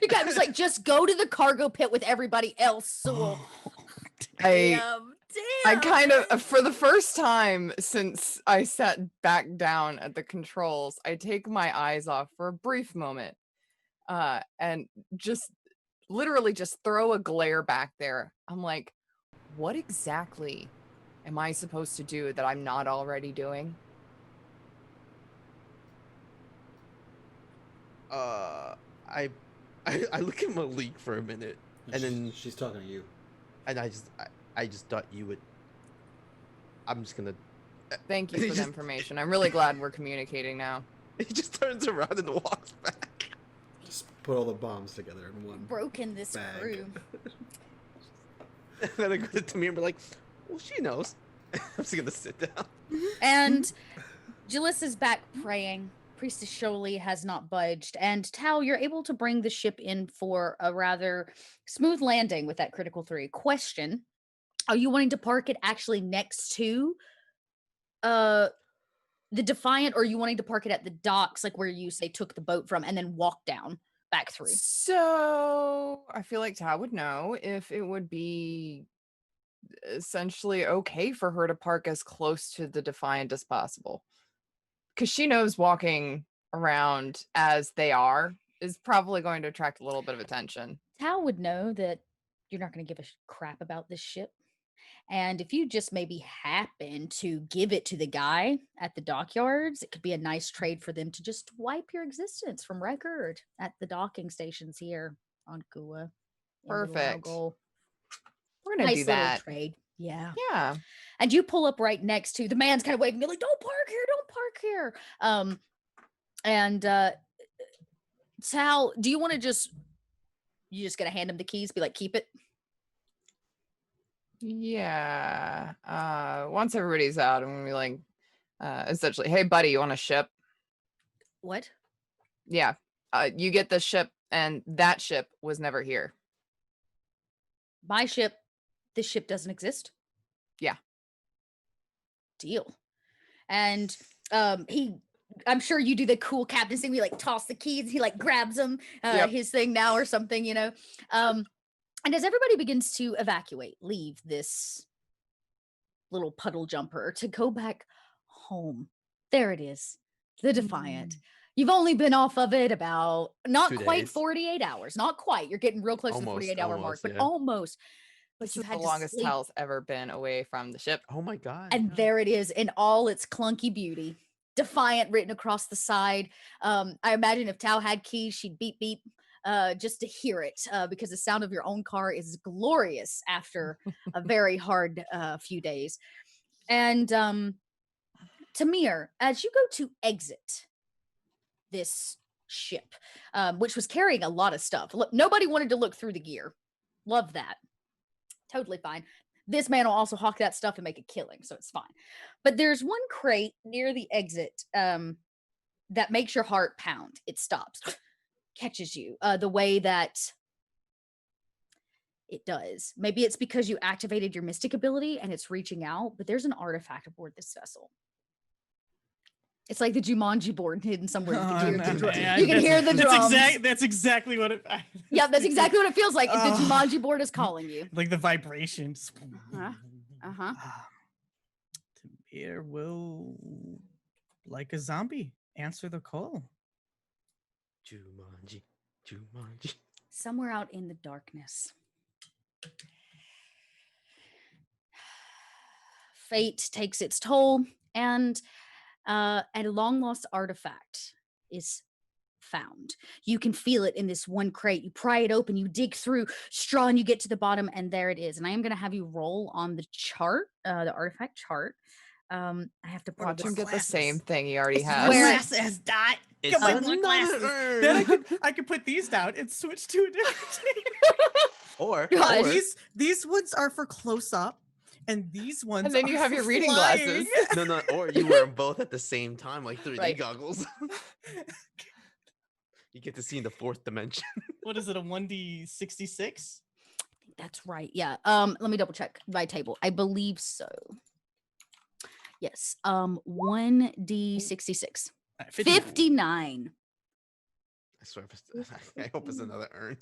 You guys was like, just go to the cargo pit with everybody else, Sewell. I Damn. kind of, for the first time since I sat back down at the controls, I take my eyes off for a brief moment and just literally just throw a glare back there. I'm like, what exactly am I supposed to do that I'm not already doing? I look at Malik for a minute, and then she's talking to you. and I just thought you would. I'm just gonna. Thank you for the information. I'm really glad we're communicating now. He just turns around and walks back. Just put all the bombs together in one broken this bag. crew. And then I go to me and be like, "Well, she knows." I'm just gonna sit down. And Jalissa's back praying. Priestess Sholey has not budged. And Tal, you're able to bring the ship in for a rather smooth landing with that critical 3. Question: are you wanting to park it actually next to the Defiant, or are you wanting to park it at the docks, like where you say took the boat from, and then walk down back through. So I feel like Tao would know if it would be essentially okay for her to park as close to the Defiant as possible. Because she knows walking around as they are is probably going to attract a little bit of attention. Tao would know that you're not going to give a crap about this ship. And if you just maybe happen to give it to the guy at the dockyards, it could be a nice trade for them to just wipe your existence from record at the docking stations here on Gua. in Little Perfect. Algol. We're going to do Nice little that. trade. Yeah. Yeah. And you pull up right next to the man's kind of waving, like, don't park here, don't park here. And Sal, do you want to just gonna hand him the keys, be like, keep it? Yeah. Once everybody's out, I'm gonna be like, essentially, hey buddy, you want a ship? What? Yeah. You get the ship, and that ship was never here. My ship, this ship doesn't exist. Yeah. Deal. And I'm sure you do the cool captain thing. We like toss the keys. He like grabs them, Yep. his thing now or something, you know. And as everybody begins to evacuate, leave this little puddle jumper to go back home. There it is, the Defiant. You've only been off of it about not 2 quite days. 48 hours. Not quite. You're getting real close to the Almost, 48-hour mark, almost, but yeah. almost. But This you is had the to longest sleep. Tal's ever been away from the ship. Oh my god. And yeah. there it is in all its clunky beauty. Defiant written across the side. I imagine if Tao had keys, she'd beep beep just to hear it, because the sound of your own car is glorious after a very hard few days. And Tamir, as you go to exit this ship, which was carrying a lot of stuff. Look, nobody wanted to look through the gear. Love that. Totally fine. This man will also hawk that stuff and make a killing, so it's fine. But there's one crate near the exit that makes your heart pound. It stops, catches you the way that it does. Maybe it's because you activated your mystic ability and it's reaching out, but there's an artifact aboard this vessel. It's like the Jumanji board hidden somewhere. You can hear, the, man, you can hear the drums. That's exactly what it. Yeah, that's exactly what it feels like. The Oh. Jumanji board is calling you. Like the vibrations. Uh-huh. Tamir will, like a zombie, answer the call. Jumanji. Jumanji. Somewhere out in the darkness, fate takes its toll, and a long lost artifact is found. You can feel it in this one crate. You pry it open, you dig through, straw, and you get to the bottom, and there it is. And I am going to have you roll on the chart, the artifact chart. I have to Watch him the get the glasses. same thing he already It's has. where- Glasses, Dot. It's Come on, another glasses. urn. Then I could put these down and switch to a different team. Or, Gosh. or These ones are for close up, and these ones. And then you are have for your reading flying. glasses. or you wear them both at the same time, like 3D Right. goggles. You get to see in the fourth dimension. What is it? A 1D66? That's right. Yeah. Let me double check my table. I believe so. Yes. 1D66. 59. I swear, I hope it's another urn.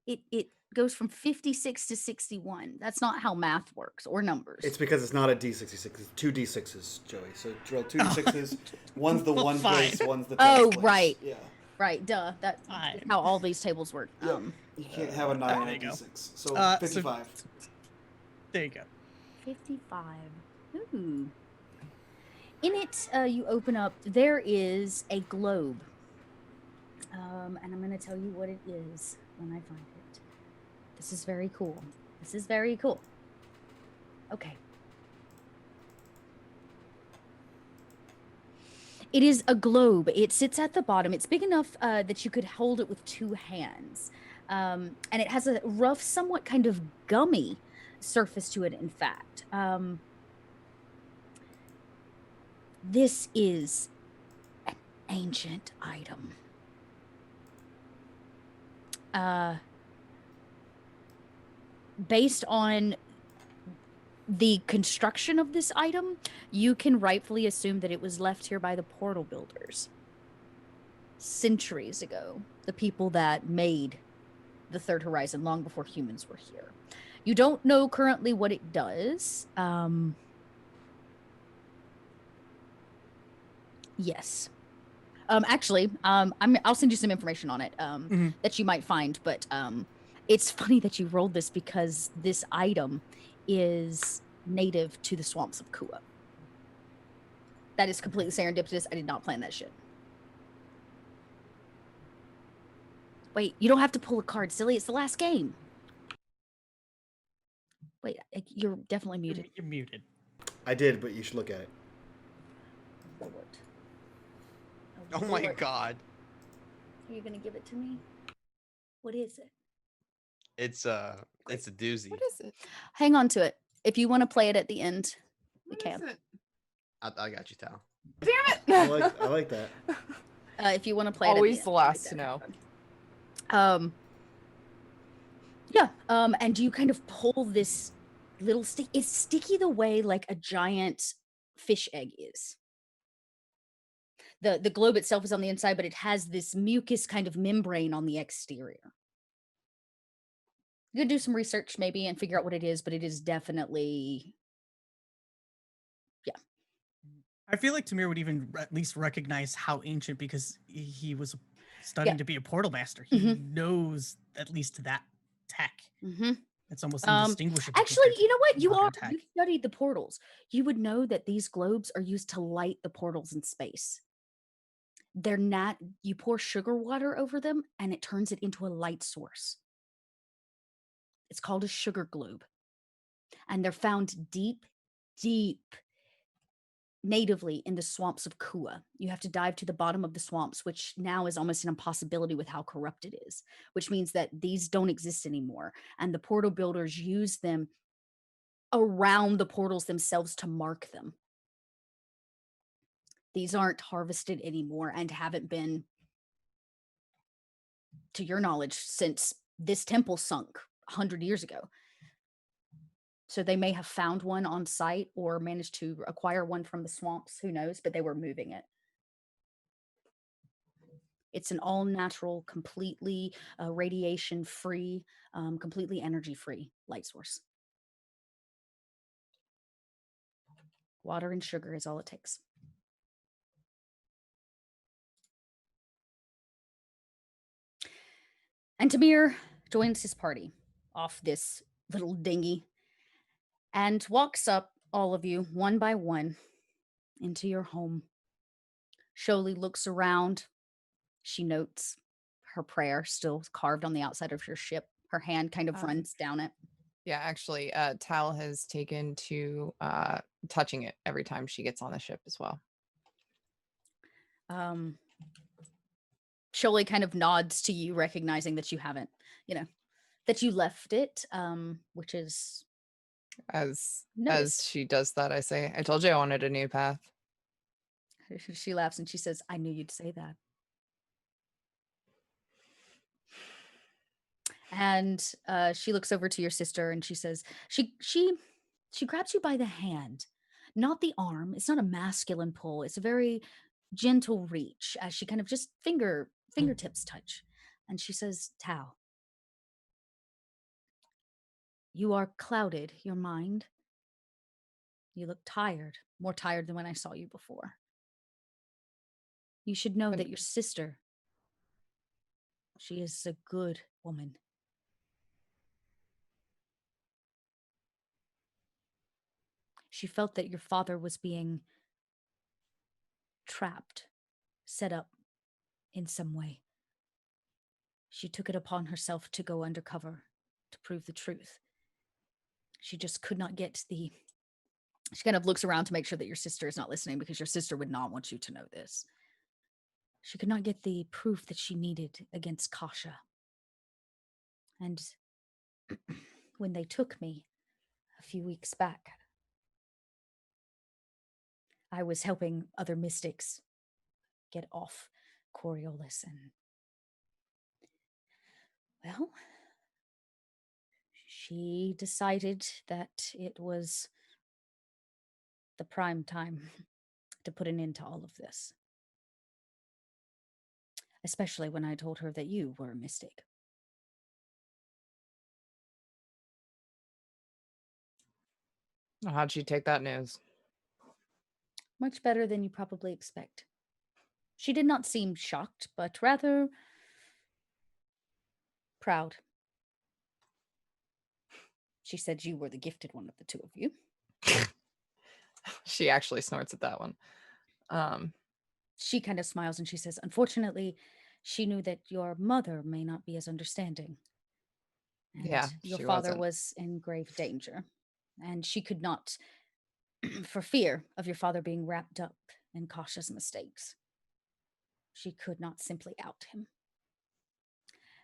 It goes from 56 to 61. That's not how math works or numbers. It's because it's not a D66. It's two D6s, Joey. So roll two D6s. One's the Well, one fine. place, one's the Oh, 10th place. right. Yeah. Right. Duh. That's Fine. how all these tables work. Yep. You can't have a 9 on there a you go. D6. So So 55. There you go. 55. Ooh. In it, you open up, there is a globe. And I'm going to tell you what it is when I find it. This is very cool. This is very cool. Okay. It is a globe. It sits at the bottom. It's big enough that you could hold it with two hands. And it has a rough, somewhat kind of gummy surface to it, in fact. This is an ancient item. Based on the construction of this item, you can rightfully assume that it was left here by the portal builders centuries ago. the people that made the Third Horizon long before humans were here. You don't know currently what it does. Yes. Actually, I'll send you some information on it that you might find. But it's funny that you rolled this because this item is native to the swamps of Kua. That is completely serendipitous. I did not plan that shit. Wait, you don't have to pull a card, silly. It's the last game. Wait, you're definitely muted. You're muted. I did, but you should look at it. Lord. Oh my Lord. god. Are you gonna give it to me? What is it? It's a doozy. What is it? Hang on to it. If you want to play it at the end, we What is can. it? I got you, Tal. Damn it! I like that. If you want to play it Always at the the end, last to know. Yeah. And you kind of pull this little stick. It's sticky the way like a giant fish egg is. The globe itself is on the inside, but it has this mucus kind of membrane on the exterior. You could do some research maybe and figure out what it is, but it is definitely, yeah. I feel like Tamir would even at least recognize how ancient because he was studying to be a portal master. He knows at least that tech. Mm-hmm. It's almost indistinguishable. Actually, you know what? modern tech. You studied the portals. You would know that these globes are used to light the portals in space. They're not, you pour sugar water over them and it turns it into a light source. It's called a sugar globe. And they're found deep, deep natively in the swamps of Kua. You have to dive to the bottom of the swamps, which now is almost an impossibility with how corrupt it is, which means that these don't exist anymore. And the portal builders use them around the portals themselves to mark them. These aren't harvested anymore and haven't been, to your knowledge, since this temple sunk 100 years ago. So they may have found one on site or managed to acquire one from the swamps, who knows, but they were moving it. It's an all-natural, completely radiation-free, completely energy-free light source. Water and sugar is all it takes. And Tamir joins his party off this little dinghy and walks up all of you one by one into your home. Sholi looks around. She notes her prayer still carved on the outside of your ship. Her hand kind of runs down it. Yeah, actually, Tal has taken to touching it every time she gets on the ship as well. Sholi kind of nods to you, recognizing that you haven't, that you left it, which is As noticed. she does that, I say, I told you I wanted a new path. She laughs and she says, I knew you'd say that. And she looks over to your sister and she says, she grabs you by the hand, not the arm. It's not a masculine pull. It's a very gentle reach as she kind of just fingertips touch. And she says, Tao, you are clouded, your mind. You look tired, more tired than when I saw you before. You should know that your sister, she is a good woman. She felt that your father was being trapped, set up in some way. She took it upon herself to go undercover to prove the truth. She just could not get she kind of looks around to make sure that your sister is not listening because your sister would not want you to know this. She could not get the proof that she needed against Kasha. And when they took me a few weeks back, I was helping other mystics get off Coriolis, and well, she decided that it was the prime time to put an end to all of this. especially when I told her that you were a mystic. How'd she take that news? Much better than you probably expect. She did not seem shocked, but rather proud. She said you were the gifted one of the two of you. She actually snorts at that one. She kind of smiles and she says, unfortunately, she knew that your mother may not be as understanding. And Yeah, your she father wasn't. was in grave danger. And she could not, for fear of your father being wrapped up in cautious mistakes, she could not simply out him.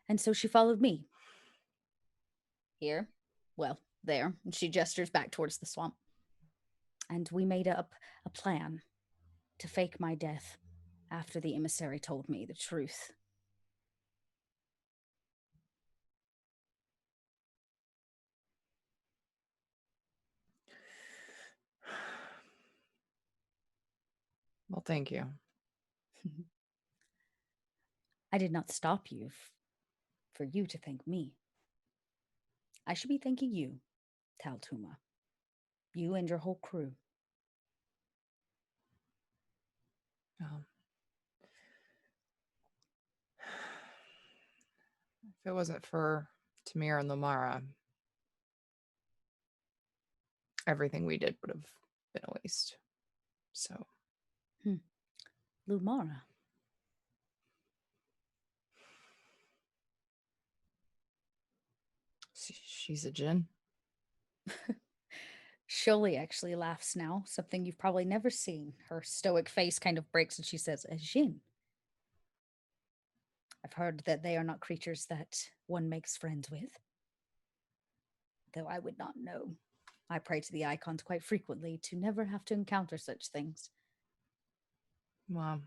And so she followed me. Here, well, there. And she gestures back towards the swamp. And we made up a plan to fake my death after the emissary told me the truth. Well, thank you. I did not stop you for you to thank me. I should be thanking you, Taltuma. You and your whole crew. If it wasn't for Tamir and Lamara, everything we did would have been a waste. So. Lumara. She's a djinn. Shirley actually laughs now, something you've probably never seen. Her stoic face kind of breaks and she says, a Jinn. I've heard that they are not creatures that one makes friends with. Though I would not know. I pray to the icons quite frequently to never have to encounter such things. Well,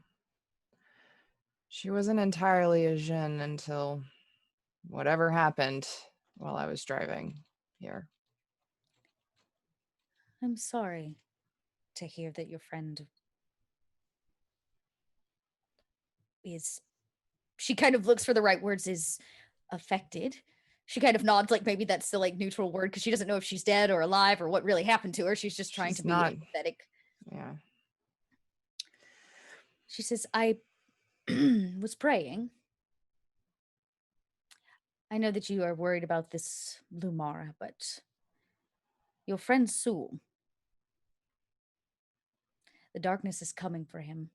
she wasn't entirely a djinn until whatever happened while I was driving here. I'm sorry to hear that your friend is... She kind of looks for the right words, is affected. She kind of nods like maybe that's the like neutral word because she doesn't know if she's dead or alive or what really happened to her. She's just trying to be empathetic. Yeah. She says, I was praying. I know that you are worried about this Lumara, but your friend Sul, the darkness is coming for him.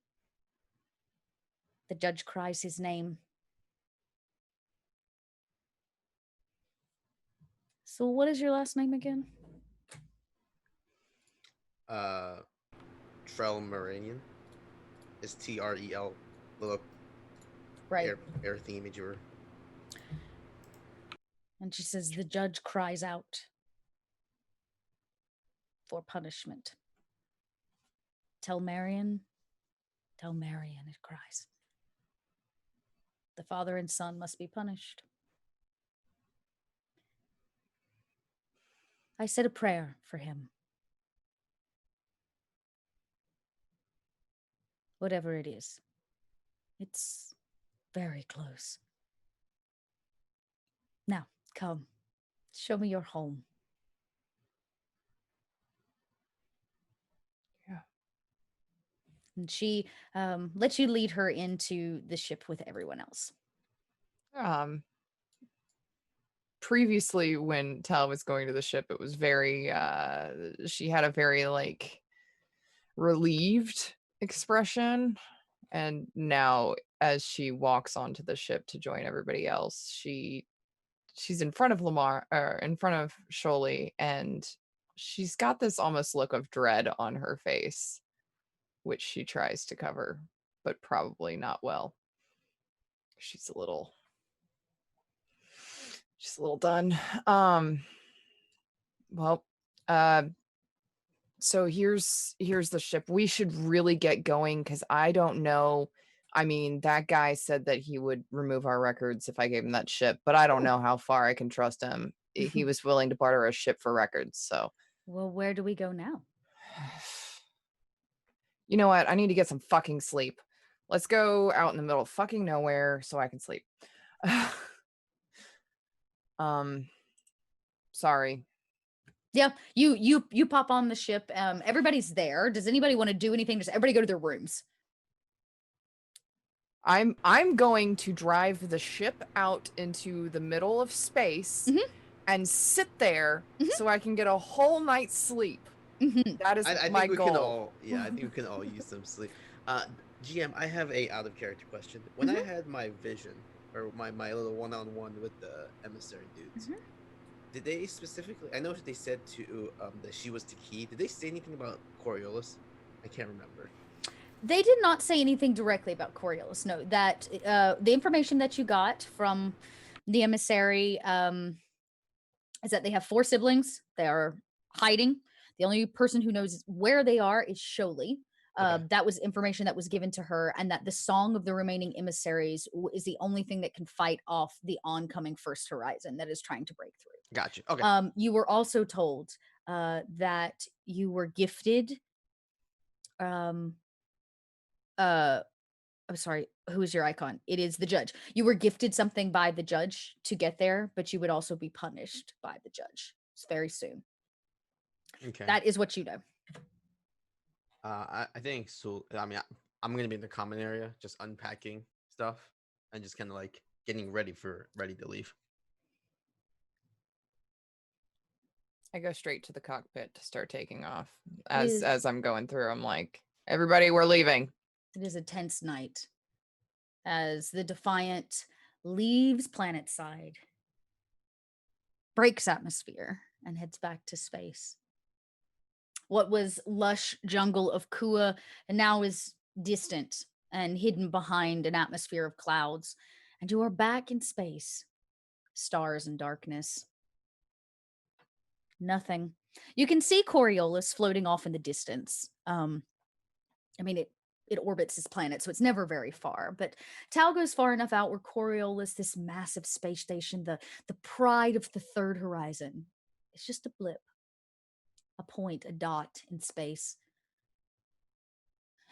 The judge cries his name. So what is your last name again? Trell Moranian. It's Trel. Little Right. air theme you were. And she says, the judge cries out for punishment. Tell Marion, it cries. The father and son must be punished. I said a prayer for him. Whatever it is, it's very close. Now, come, show me your home. Yeah. And she lets you lead her into the ship with everyone else. Previously when Tal was going to the ship, it was very she had a very like relieved expression, and now as she walks onto the ship to join everybody else, she's in front of Lamar, or in front of Sholi, and she's got this almost look of dread on her face, which she tries to cover, but probably not well. She's a little done. Well, so here's the ship. We should really get going because I don't know. I mean, that guy said that he would remove our records if I gave him that ship, but I don't know how far I can trust him. He was willing to barter a ship for records, so. Well, where do we go now? You know what? I need to get some fucking sleep. Let's go out in the middle of fucking nowhere so I can sleep. Sorry. Yeah, you pop on the ship. Everybody's there. Does anybody want to do anything? Does everybody go to their rooms? I'm going to drive the ship out into the middle of space and sit there so I can get a whole night's sleep. That is I my think we goal. can all, yeah, I think we can all use some sleep. GM, I have a out of character question. When I had my vision, or my little one-on-one with the emissary dudes, did they specifically? I know they said to that she was the key. Did they say anything about Coriolis? I can't remember. They did not say anything directly about Coriolis. No, that the information that you got from the emissary is that they have 4 siblings. They are hiding. The only person who knows where they are is Sholey. Okay. That was information that was given to her, and that the song of the remaining emissaries is the only thing that can fight off the oncoming First Horizon that is trying to break through. Gotcha. Okay. You were also told that you were gifted. I'm sorry, who is your icon? It is the judge. You were gifted something by the judge to get there, but you would also be punished by the judge very soon. Okay. That is what you know. I think so. I mean, I'm gonna be in the common area, just unpacking stuff and just kind of like getting ready to leave. I go straight to the cockpit to start taking off. As I'm going through, I'm like, everybody, we're leaving. It is a tense night as the Defiant leaves planet side, breaks atmosphere, and heads back to space. What was lush jungle of Kua and now is distant and hidden behind an atmosphere of clouds. And you are back in space. Stars and darkness. Nothing. You can see Coriolis floating off in the distance. I mean, it orbits his planet, so it's never very far. But Tau goes far enough out where Coriolis, this massive space station, the pride of the third horizon, it's just a blip. A point, a dot in space.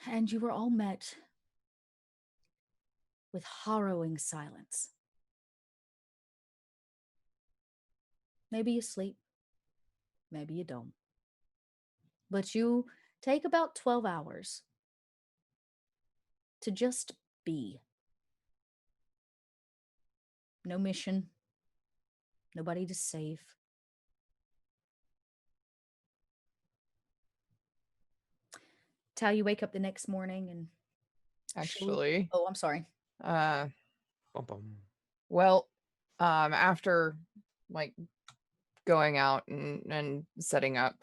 And you were all met with harrowing silence. Maybe you sleep, maybe you don't. But you take about 12 hours to just be. No mission, nobody to save. Tau, you wake up the next morning and Actually, oh, I'm sorry. Bum, bum. Well, after like going out and setting up,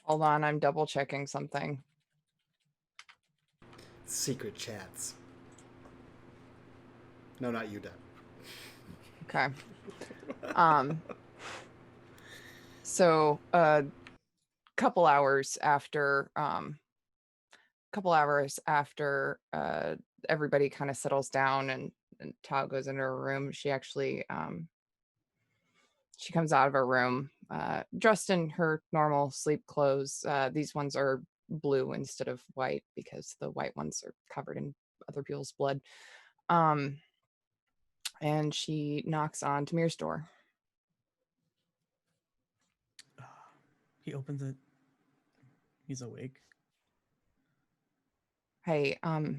hold on, I'm double checking something. Secret chats. No, not you, Deb. Okay. So couple hours after everybody kind of settles down and Tao goes into her room, she actually she comes out of her room dressed in her normal sleep clothes. These ones are blue instead of white because the white ones are covered in other people's blood. And she knocks on Tamir's door. He opens it. He's awake. Hey, Hey.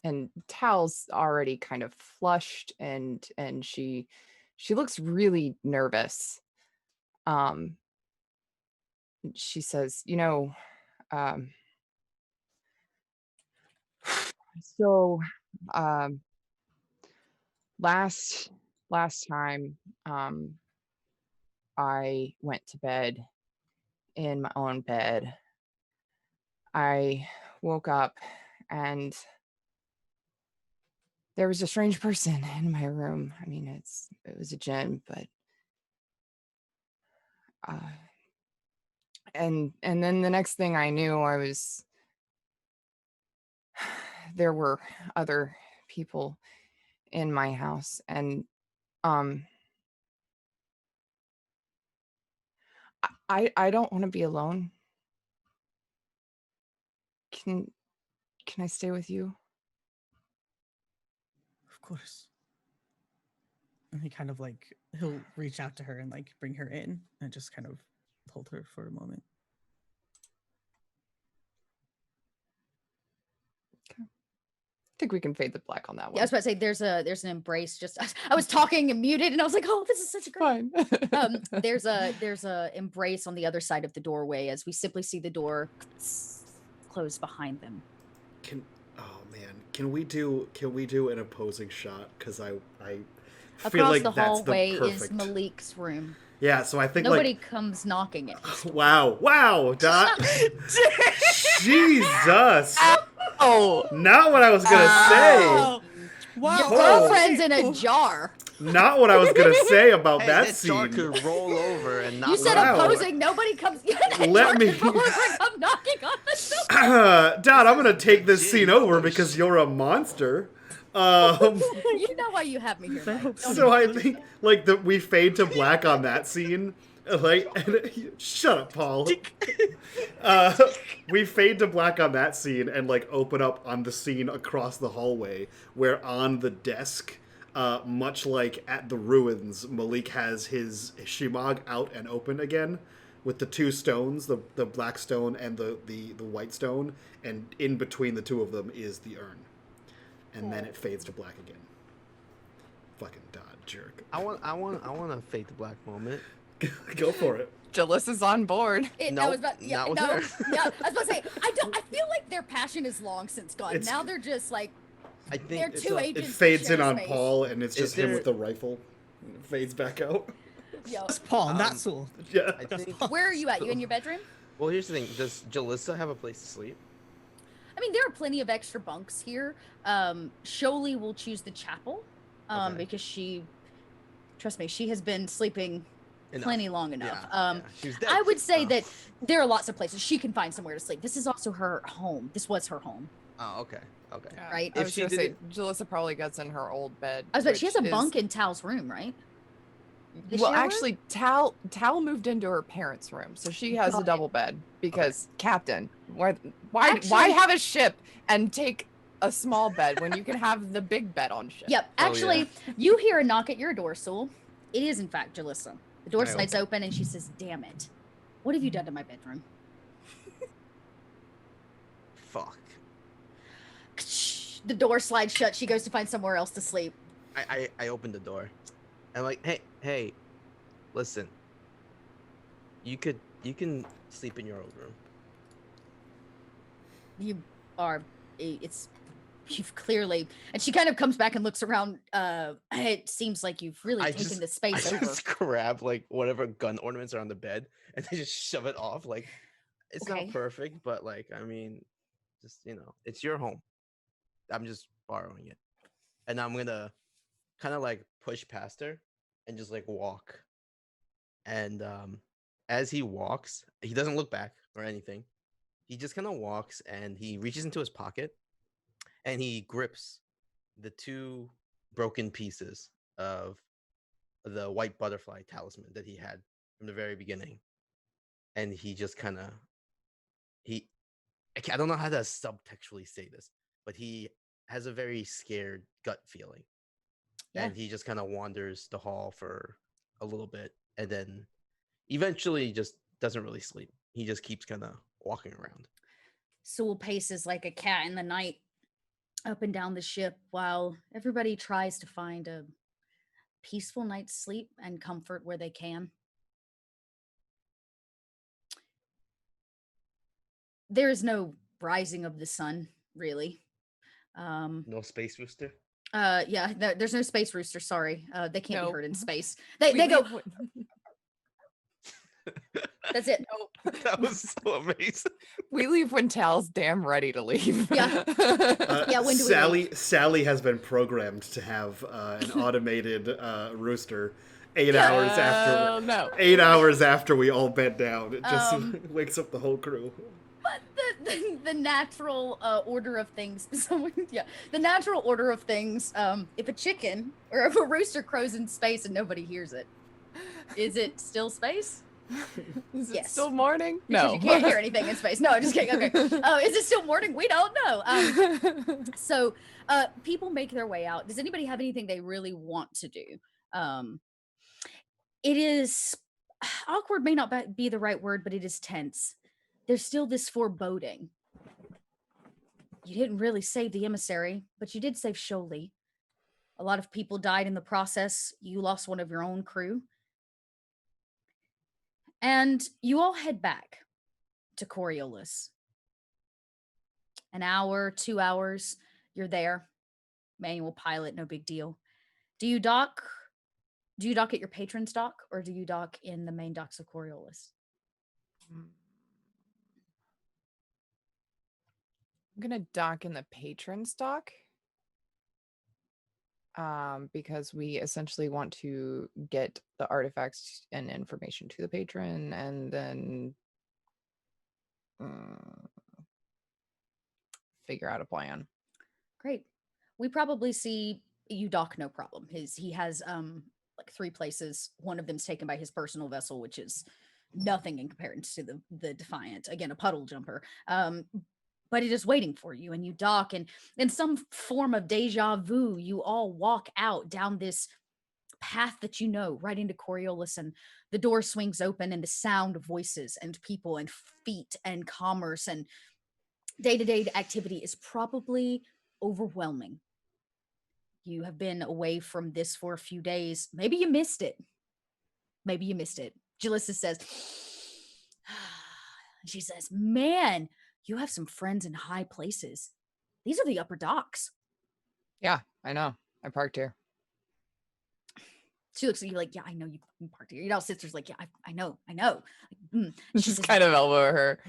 and Tal's already kind of flushed and she looks really nervous. She says, so last time I went to bed in my own bed, I woke up and there was a strange person in my room. I mean, it was a djinn, but and then the next thing I knew, there were other people in my house, and I don't want to be alone. Can I stay with you? Of course. And he kind of like, he'll reach out to her and like bring her in and just kind of hold her for a moment. Okay. I think we can fade the black on that one. Yeah, I was about to say there's an embrace. Just I was talking and muted, and I was like, oh, this is such a great. Fine. There's a embrace on the other side of the doorway as we simply see the door close behind them. Can we do an opposing shot? Because I feel Across like the that's hallway the perfect. is Malik's room. Yeah, so I think Nobody comes knocking at his door. Wow, Dot. Jesus. Oh, Not what I was gonna Wow. Your Oh. girlfriend's in a jar. say. Not what I was gonna say about Hey, that that jar scene. could roll over and not. You said Wow. opposing. Nobody comes. Let me- Come knocking on the door. Dot, I'm gonna take this scene over because you're a monster. You know why you have me here, Mike. Don't So I think like we fade to black on that scene. Like, shut up, Paul. We fade to black on that scene and like open up on the scene across the hallway where on the desk, much like at the ruins, Malik has his shimag out and open again with the two stones, the black stone and the white stone, and in between the two of them is the urn. And then it fades to black again. Fucking Dot jerk. I want a fade to black moment. Go for it. Jalissa's on board. I Nope, was about, not with no, her. yeah, I was about to say, I feel like their passion is long since gone. It's- Now they're just like, I they're think two It agents. that fades share in on space. Paul, and it's Is just him there- with the rifle. It fades back out. Yo, That's Paul, Um, not Sewell. Yeah. I think. where are you at? You in your bedroom? Well, here's the thing. Does Jalissa have a place to sleep? I mean, there are plenty of extra bunks here. Sholey will choose the chapel Okay. because trust me, she has been sleeping Enough. plenty long enough. Yeah, she was dead. I would say Oh. that there are lots of places she can find somewhere to sleep. This is also her home. This was her home. Oh, okay. Okay. Yeah, Right. I If was she gonna say didn't- Jalissa probably gets in her old bed. I was like, she has a which bunk is- in Tal's room, right? They Well, share one? actually, Tal moved into her parents' room, so she has Got a it. double bed because Captain, why Actually- have a ship and take a small bed when you can have the big bed on ship? Yep. Oh, Actually, you hear a knock at your door, Sewell. It is, in fact, Jalissa. The door I slides open and she says, damn it. What have you done to my bedroom? Fuck. The door slides shut. She goes to find somewhere else to sleep. I opened the door. I'm like, hey, listen. You can sleep in your old room. You are, you've clearly, and she kind of comes back and looks around. It seems like you've really taken the I space over. just grab like whatever gun ornaments are on the bed and I just shove it off. Like, it's Okay. not perfect, but like, I mean, just it's your home. I'm just borrowing it, and I'm gonna kind of like push past her and just like walk. And as he walks, he doesn't look back or anything. He just kind of walks and he reaches into his pocket and he grips the two broken pieces of the white butterfly talisman that he had from the very beginning. And he just kind of, I don't know how to subtextually say this, but he has a very scared gut feeling. Yeah. And he just kind of wanders the hall for a little bit and then eventually just doesn't really sleep. He just keeps kind of walking around. Sewell paces like a cat in the night up and down the ship while everybody tries to find a peaceful night's sleep and comfort where they can. There is no rising of the sun, really. No space rooster? Yeah, there's no space rooster, sorry. They can't No. be heard in space. They We go, leave when- that's it. That was so amazing. we leave when Tal's damn ready to leave. Yeah. Yeah, when do we Sally has been programmed to have an automated rooster 8 Yeah. hours after. Oh, no. 8 hours after we all bed down, it just Um, wakes up the whole crew. But the natural order of things. The natural order of things. If a chicken or if a rooster crows in space and nobody hears it, is it still space? Is it Yes. still morning? Because No. you can't hear anything in space. No, I'm just kidding. Okay. Is it still morning? We don't know. So people make their way out. Does anybody have anything they really want to do? It is awkward, may not be the right word, but it is tense. There's still this foreboding. You didn't really save the emissary, but you did save Sholey. A lot of people died in the process. You lost one of your own crew. And you all head back to Coriolis. An hour, 2 hours, you're there. Manual pilot, no big deal. Do you dock at your patron's dock, or do you dock in the main docks of Coriolis? I'm gonna dock in the patron's dock. Because we essentially want to get the artifacts and information to the patron, and then figure out a plan. Great. We probably see you dock, no problem. He has like 3 places. One of them's taken by his personal vessel, which is nothing in comparison to the Defiant. Again, a puddle jumper. But it is waiting for you, and you dock, and in some form of deja vu, you all walk out down this path that you know, right into Coriolis, and the door swings open, and the sound of voices and people and feet and commerce and day-to-day activity is probably overwhelming. You have been away from this for a few days. Maybe you missed it. Jalissa says, she says, man, you have some friends in high places. These are the upper docks. Yeah, I know. I parked here. She looks at you like, yeah, I know you parked here. Your sister's like, yeah, I know. Like, She just kind of elbow her.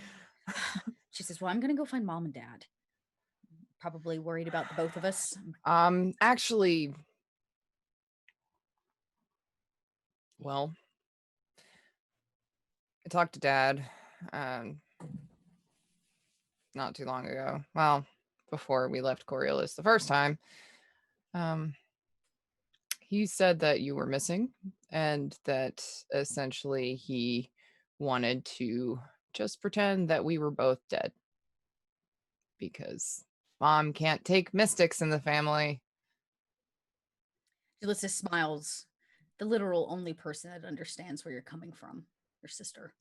She says, well, I'm going to go find mom and dad. Probably worried about the both of us. Actually, well, I talked to dad not too long ago. Well, before we left Coriolis the first time. He said that you were missing, and that essentially he wanted to just pretend that we were both dead, because mom can't take mystics in the family. Jalissa smiles. The literal only person that understands where you're coming from, your sister.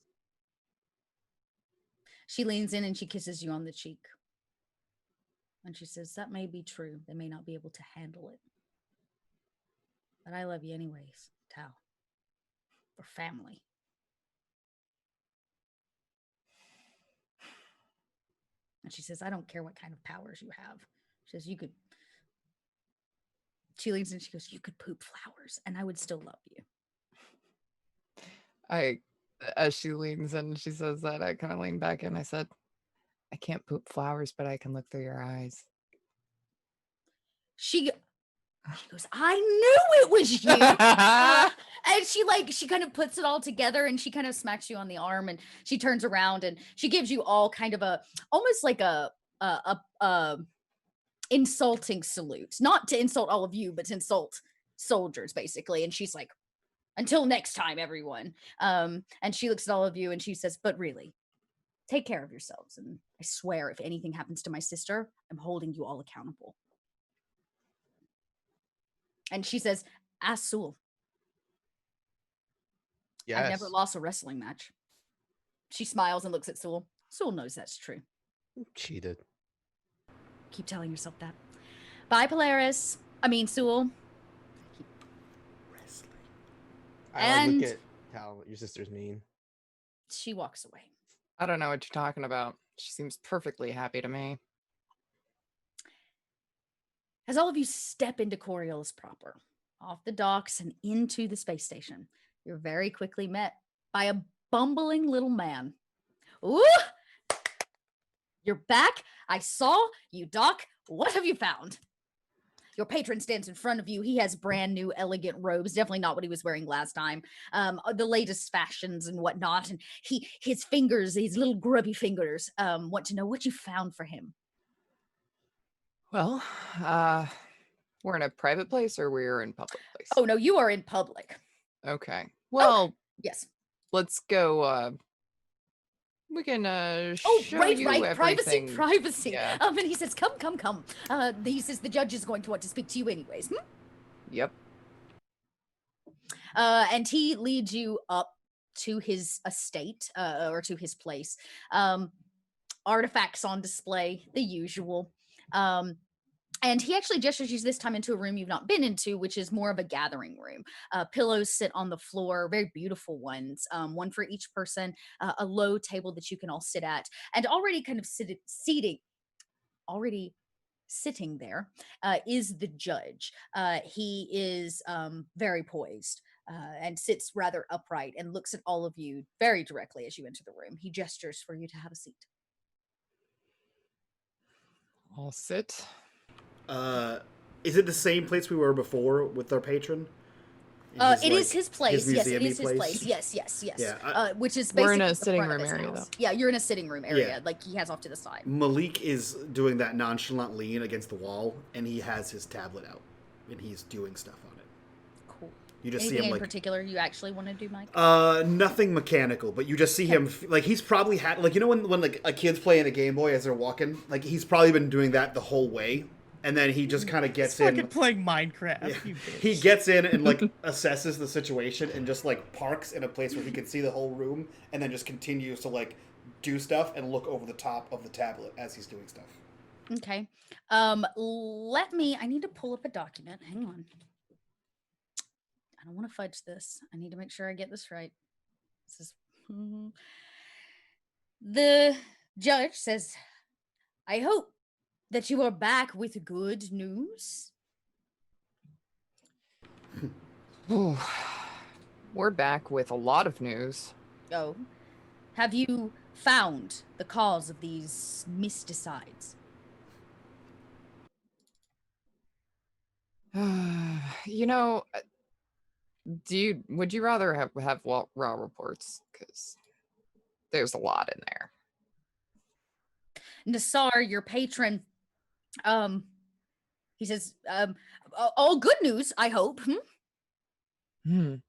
She leans in and she kisses you on the cheek. And she says, that may be true. They may not be able to handle it. But I love you anyways, Tao. We're family. And she says, I don't care what kind of powers you have. She says, she leans in and she goes, you could poop flowers and I would still love you. As she leans in, she says that, I kind of lean back and I said, I can't poop flowers, but I can look through your eyes. She goes, I knew it was you. And she kind of puts it all together, and she kind of smacks you on the arm, and she turns around and she gives you all kind of almost like a insulting salute, not to insult all of you, but to insult soldiers basically. And she's like, until next time, everyone. And she looks at all of you and she says, but really, take care of yourselves. And I swear, if anything happens to my sister, I'm holding you all accountable. And she says, ask Sewell. Yes. I've never lost a wrestling match. She smiles and looks at Sewell. Sewell knows that's true. Cheated. Keep telling yourself that. Bye, Polaris. Sewell. Wrestling. I And- look at how your sister's mean. She walks away. I don't know what you're talking about. She seems perfectly happy to me. As all of you step into Coriolis proper, off the docks and into the space station, you're very quickly met by a bumbling little man. Ooh! You're back. I saw you, Doc. What have you found? Your patron stands in front of you. He has brand new, elegant robes. Definitely not what he was wearing last time. The latest fashions and whatnot. And his fingers, his little grubby fingers, want to know what you found for him. Well, we're in a private place or we're in public place? Oh no, you are in public. Okay. Well, Yes. let's go. We can Oh, show right, you right. Privacy, everything. privacy. Yeah. And he says, come. He says the judge is going to want to speak to you anyways. Yep. And he leads you up to his estate, or to his place. Artifacts on display, the usual. And he actually gestures you this time into a room you've not been into, which is more of a gathering room. Pillows sit on the floor, very beautiful ones, one for each person, a low table that you can all sit at, and already kind of sitting there is the judge. He is very poised and sits rather upright and looks at all of you very directly as you enter the room. He gestures for you to have a seat. I'll sit. Is it the same place we were before with our patron? It is his place. Yes, it museum-y is his place. Yes. Yeah, Which is We're basically in a the sitting front of room his area, house. though. Yeah, you're in a sitting room area, Yeah. like he has off to the side. Malik is doing that nonchalant lean against the wall, and he has his tablet out, and he's doing stuff on it. Cool. You just Anything see him in like particular you actually want to do, Mike? nothing mechanical, but you just see him like he's probably had like when like a kid's playing a Game Boy as they're walking, like he's probably been doing that the whole way. And then he just kind of gets It's in. fucking playing Minecraft. Yeah. You bitch. He gets in and like assesses the situation and just like parks in a place where he can see the whole room, and then just continues to like do stuff and look over the top of the tablet as he's doing stuff. Okay. I need to pull up a document. Hang on. I don't want to fudge this. I need to make sure I get this right. This is the judge says, I hope that you are back with good news. Ooh, we're back with a lot of news. Oh. Have you found the cause of these mysticides? You know, would you rather have raw reports? Because there's a lot in there. Nassar, your patron, he says, all good news, I hope. No.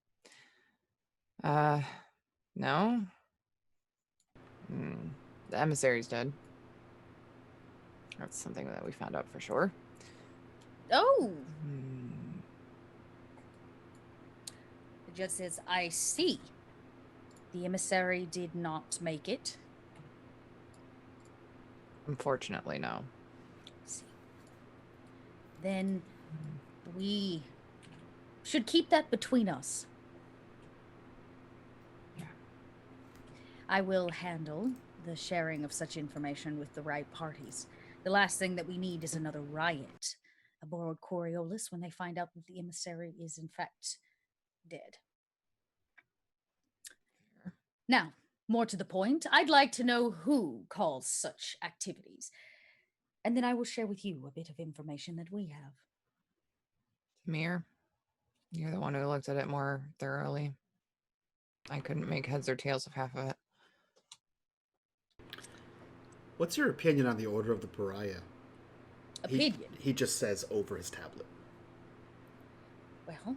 The emissary's dead. That's something that we found out for sure. Oh. The judge says, I see. The emissary did not make it. Unfortunately, no. See. Then we should keep that between us. Yeah. I will handle the sharing of such information with the right parties. The last thing that we need is another riot aboard Coriolis when they find out that the emissary is in fact dead. Now, more to the point, I'd like to know who calls such activities. And then I will share with you a bit of information that we have. Mir, you're the one who looked at it more thoroughly. I couldn't make heads or tails of half of it. What's your opinion on the Order of the Pariah? Opinion? He just says over his tablet. Well,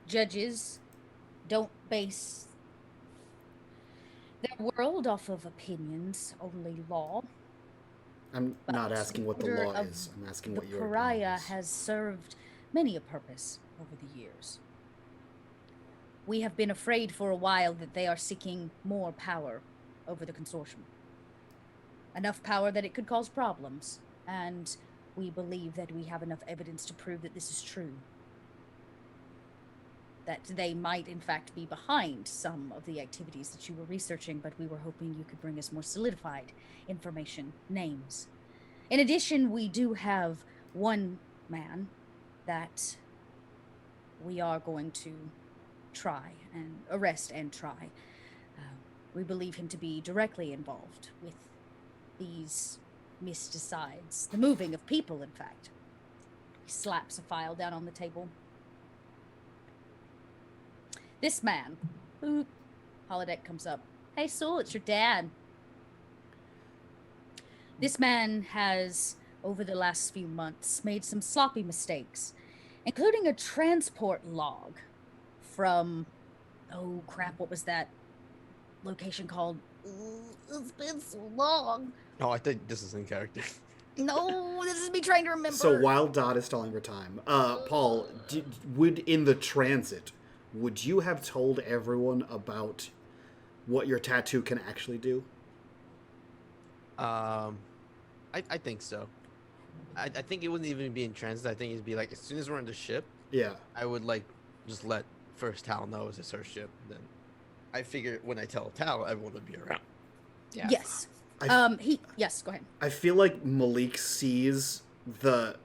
judges don't base their world off of opinions, only law. I'm not But asking what the Order law of is. I'm asking The what your opinion Pariah is. has served many a purpose over the years. We have been afraid for a while that they are seeking more power over the Consortium. Enough power that it could cause problems, and we believe that we have enough evidence to prove that this is true. That they might, in fact, be behind some of the activities that you were researching, but we were hoping you could bring us more solidified information, names. In addition, we do have one man that we are going to try and arrest and try. We believe him to be directly involved with these mysticides, the moving of people, in fact. He slaps a file down on the table. This man. Boop. Holodeck comes up. Hey, Saul, it's your dad. This man has, over the last few months, made some sloppy mistakes, including a transport log from, oh crap, what was that location called? It's been so long. Oh, I think this is in character. No, this is me trying to remember. So while Dot is stalling for time, Paul, in the transit, would you have told everyone about what your tattoo can actually do? I think so. I think it wouldn't even be in transit. I think it'd be like as soon as we're on the ship, Yeah. I would like just let first Tal know it's her ship. Then I figure when I tell Tal, everyone would be around. Yeah. Yes. Yes, go ahead. I feel like Malik sees the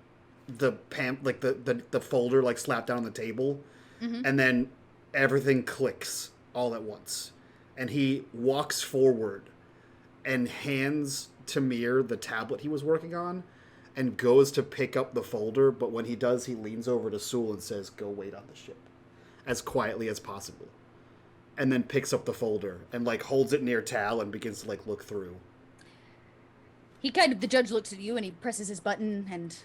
folder like slapped down on the table, and then everything clicks all at once, and he walks forward and hands Tamir the tablet he was working on, and goes to pick up the folder. But when he does, he leans over to Sewell and says, "Go wait on the ship," as quietly as possible, and then picks up the folder and like holds it near Tal and begins to like look through. The judge looks at you and he presses his button and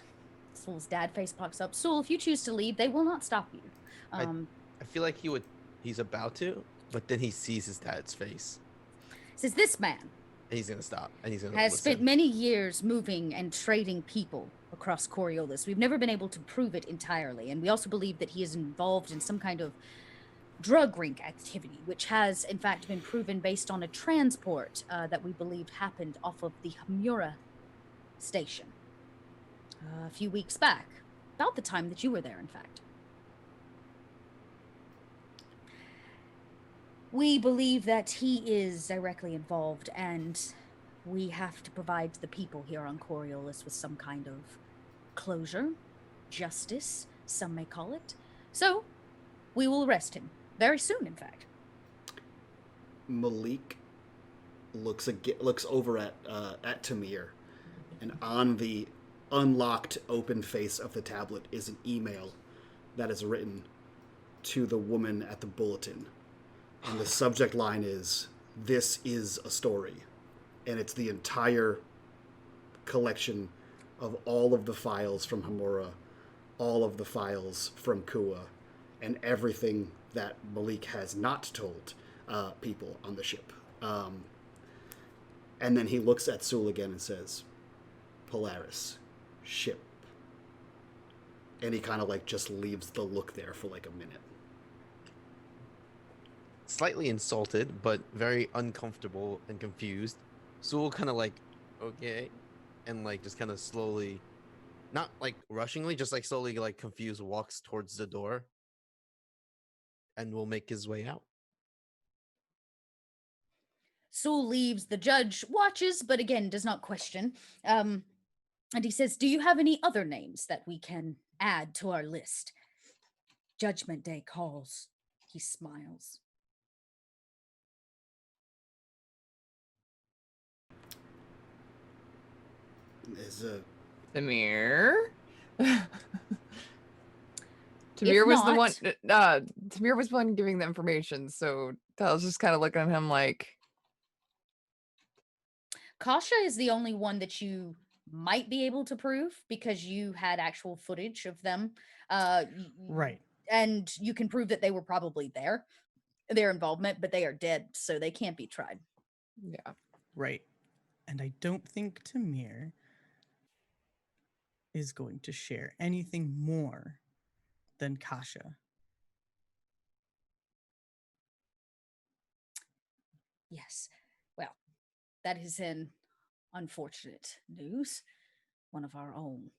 Sewell's dad face pops up. Sewell, if you choose to leave, they will not stop you. I feel like he's about to, but then he sees his dad's face. Says this man And he's gonna stop, and he's gonna has listen. spent many years moving and trading people across Coriolis. We've never been able to prove it entirely, and we also believe that he is involved in some kind of drug ring activity, which has in fact been proven based on a transport that we believed happened off of the Hamura station a few weeks back, about the time that you were there, in fact. We believe that he is directly involved, and we have to provide the people here on Coriolis with some kind of closure, justice, some may call it. So, we will arrest him. Very soon, in fact. Malik looks over at Tamir, and on the unlocked open face of the tablet is an email that is written to the woman at the bulletin. And the subject line is, "This is a story." And it's the entire collection of all of the files from Hamura, all of the files from Kua, and everything that Malik has not told people on the ship. And then he looks at Sewell again and says, "Polaris, ship." And he kind of like just leaves the look there for like a minute. Slightly insulted, but very uncomfortable and confused. Sewell kind of like, okay, and like just kind of slowly, not like rushingly, just like slowly like confused, walks towards the door, and will make his way out. Sewell leaves. The judge watches, but again does not question. And he says, "Do you have any other names that we can add to our list?" Judgment Day calls. He smiles. Is a Tamir. Tamir If was the one. not- Tamir was the one giving the information, so I was just kind of looking at him like, Kasha is the only one that you might be able to prove because you had actual footage of them. Right. And you can prove that they were probably there, their involvement, but they are dead, so they can't be tried. yeah. Right. And I don't think Tamir is going to share anything more than Kasha. Yes. Well, that is an unfortunate news. One of our own.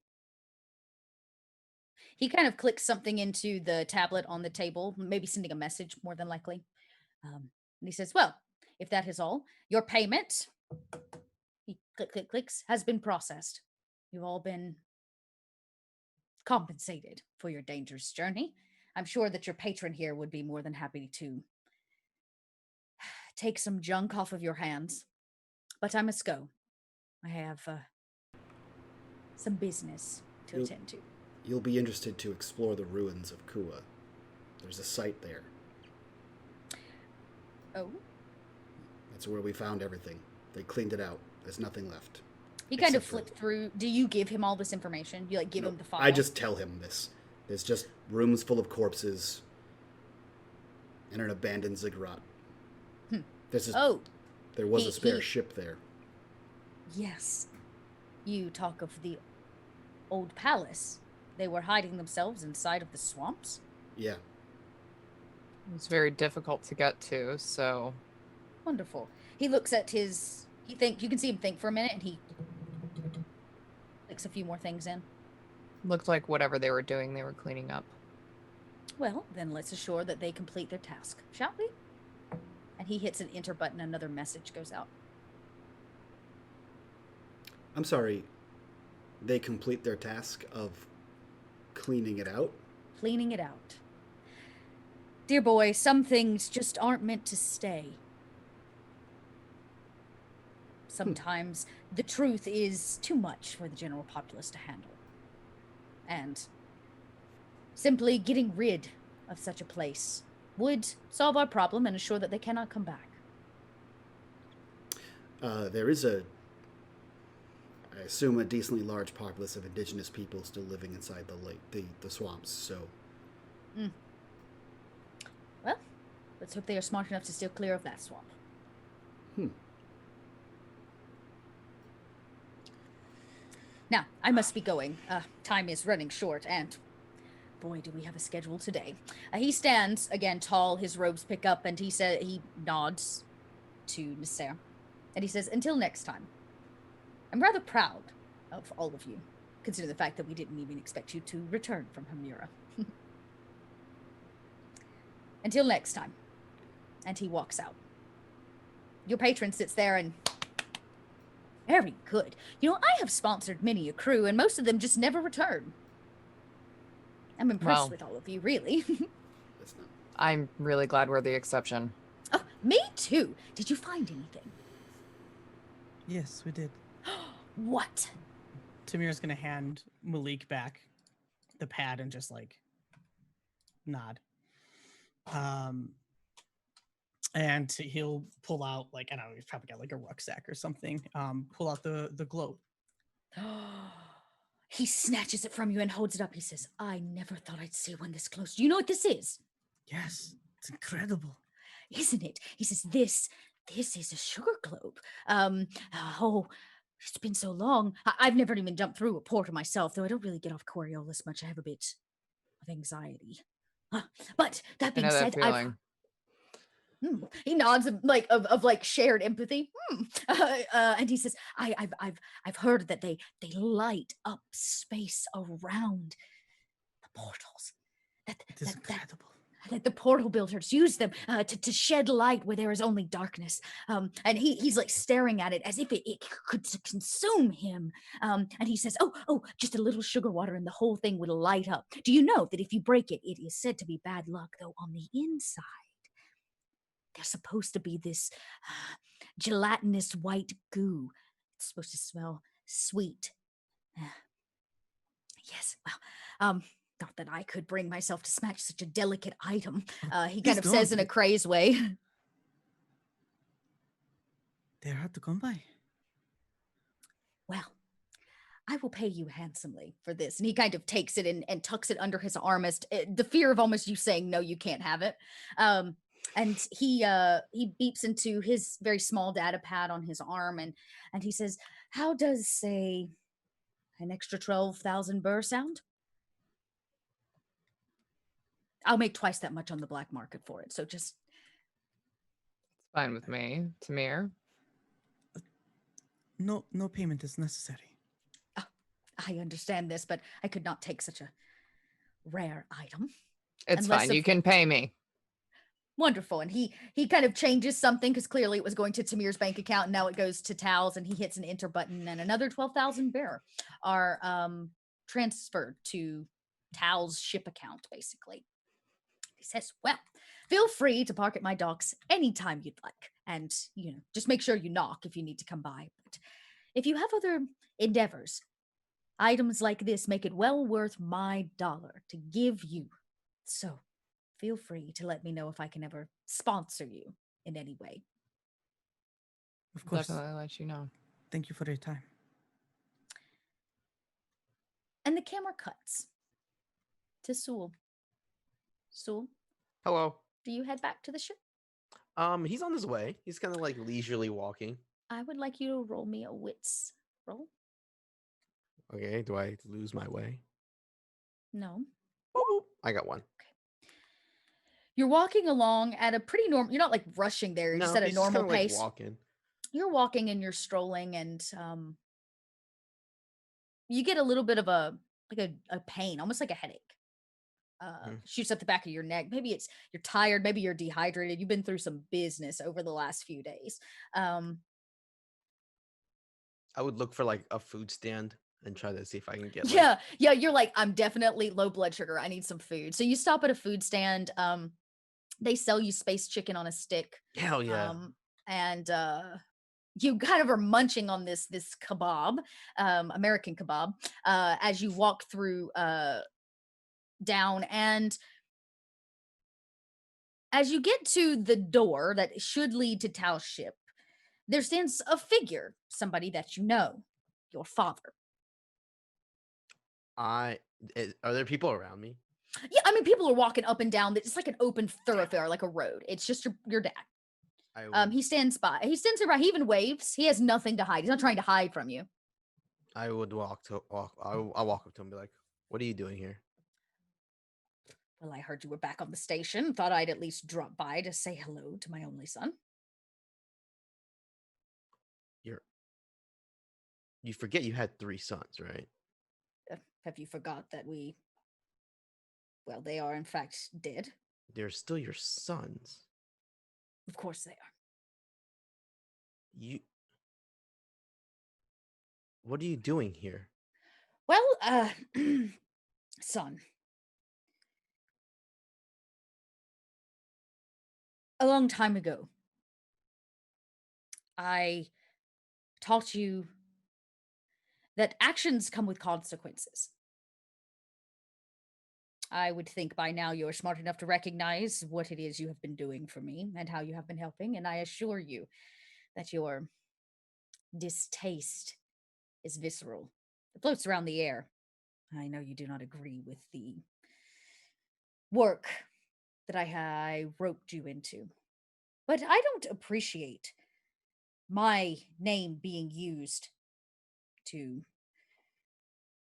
He kind of clicks something into the tablet on the table, maybe sending a message more than likely. And he says, "Well, if that is all, your payment," he clicks, "has been processed. You've all been compensated for your dangerous journey. I'm sure that your patron here would be more than happy to take some junk off of your hands. But I must go. I have some business to You'll- attend to." you'll be interested to explore the ruins of Kua. There's a site there. Oh. That's where we found everything. They cleaned it out. There's nothing left. He kind of Except for- flipped through. Do you give him all this information? You like give No, him the file? I just tell him this. There's just rooms full of corpses and an abandoned ziggurat. Oh, There was he- a spare he- ship there. yes. You talk of the old palace. They were hiding themselves inside of the swamps. Yeah. It's very difficult to get to, so Wonderful. He looks at his. You can see him think for a minute, and he clicks a few more things in. looked like whatever they were doing, they were cleaning up. Well, then let's assure that they complete their task, shall we? And he hits an enter button. Another message goes out. I'm sorry. They complete their task of cleaning it out? Cleaning it out. Dear boy, some things just aren't meant to stay. Sometimes the truth is too much for the general populace to handle. And simply getting rid of such a place would solve our problem and assure that they cannot come back. There is I assume, a decently large populace of indigenous people still living inside the lake, the swamps, so... Well, let's hope they are smart enough to steer clear of that swamp. Now, I must be going. Time is running short, and boy, do we have a schedule today. He stands, again, tall, his robes pick up, and he nods to Nasser. And he says, until next time. I'm rather proud of all of you, considering the fact that we didn't even expect you to return from Hamira. Until next time. And he walks out. Your patron sits there and... Very good. You know, I have sponsored many a crew, and most of them just never return. I'm impressed Wow. with all of you, really. That's not... I'm really glad we're the exception. Oh, me too. Did you find anything? Yes, we did. What? Tamir's gonna hand Malik back the pad and just like nod. And he'll pull out like, I don't know, he's probably got like a rucksack or something. Pull out the globe. He snatches it from you and holds it up. He says, I never thought I'd see one this close. Do you know what this is? Yes, it's incredible. Isn't it? He says, this is a sugar globe. It's been so long. I've never even jumped through a portal myself, though I don't really get off Coriolis much. I have a bit of anxiety. But that I being know that said, feeling. he nods of like shared empathy. And he says, I've heard that they light up space around the portals. It is incredible. That the portal builders use them to shed light where there is only darkness. And he's like staring at it as if it could consume him. And he says, oh, just a little sugar water and the whole thing would light up. Do you know that if you break it, it is said to be bad luck, though on the inside, there's supposed to be this gelatinous white goo. It's supposed to smell sweet. Yes, well, not that I could bring myself to smash such a delicate item. He kind of Please says in a don't. crazed way. They're hard to come by. Well, I will pay you handsomely for this. And he kind of takes it and tucks it under his arm as the fear of almost you saying, no, you can't have it. And he beeps into his very small data pad on his arm and he says, how does, say, an extra 12,000 burr sound? I'll make twice that much on the black market for it. So just... It's fine with me. Tamir. No payment is necessary. I understand this, but I could not take such a rare item. It's Unless fine. of- You can pay me. Wonderful. And he kind of changes something because clearly it was going to Tamir's bank account and now it goes to Tal's and he hits an enter button and another 12,000 bearer are transferred to Tal's ship account, basically. He says, well, feel free to park at my docks anytime you'd like. And, you know, just make sure you knock if you need to come by. But if you have other endeavors, Items like this make it well worth my dollar to give you. So feel free to let me know if I can ever sponsor you in any way. Of course. Definitely let you know. Thank you for your time. And the camera cuts to Sewell. Sewell, Hello. do you head back to the ship? He's on his way. He's kind of like leisurely walking. I would like you to roll me a wits roll. Okay, do I lose my way? No. Boop, boop. I got one. You're walking along at a pretty normal, you're not like rushing there, you're No, just at a he's just normal kinda, like, pace. walking. You're walking and you're strolling, and you get a little bit of a pain, almost like a headache. Shoots up the back of your neck. Maybe it's you're tired, maybe you're dehydrated. You've been through some business over the last few days. I would look for like a food stand and try to see if I can get. Like, yeah, you're like, I'm definitely low blood sugar. I need some food. So you stop at a food stand. They sell you space chicken on a stick. hell yeah. And you kind of are munching on this kebab, American kebab, as you walk through down, and as you get to the door that should lead to Tao's ship, there stands a figure, somebody that you know, your father. Are there people around me? Yeah, I mean, people are walking up and down. It's like an open thoroughfare, like a road. It's just your dad. He stands by. He stands around. He even waves. He has nothing to hide. He's not trying to hide from you. I would I'll walk up to him and be like, "What are you doing here?" Well, I heard you were back on the station. Thought I'd at least drop by to say hello to my only son. You forget you had 3 sons, right? Have you forgot that they are in fact dead? They're still your sons. Of course they are. What are you doing here? Well, son. A long time ago, I taught you that actions come with consequences. I would think by now you're smart enough to recognize what it is you have been doing for me and how you have been helping, and I assure you that your distaste is visceral. It floats around the air. I know you do not agree with the work that I roped you into, but I don't appreciate my name being used to,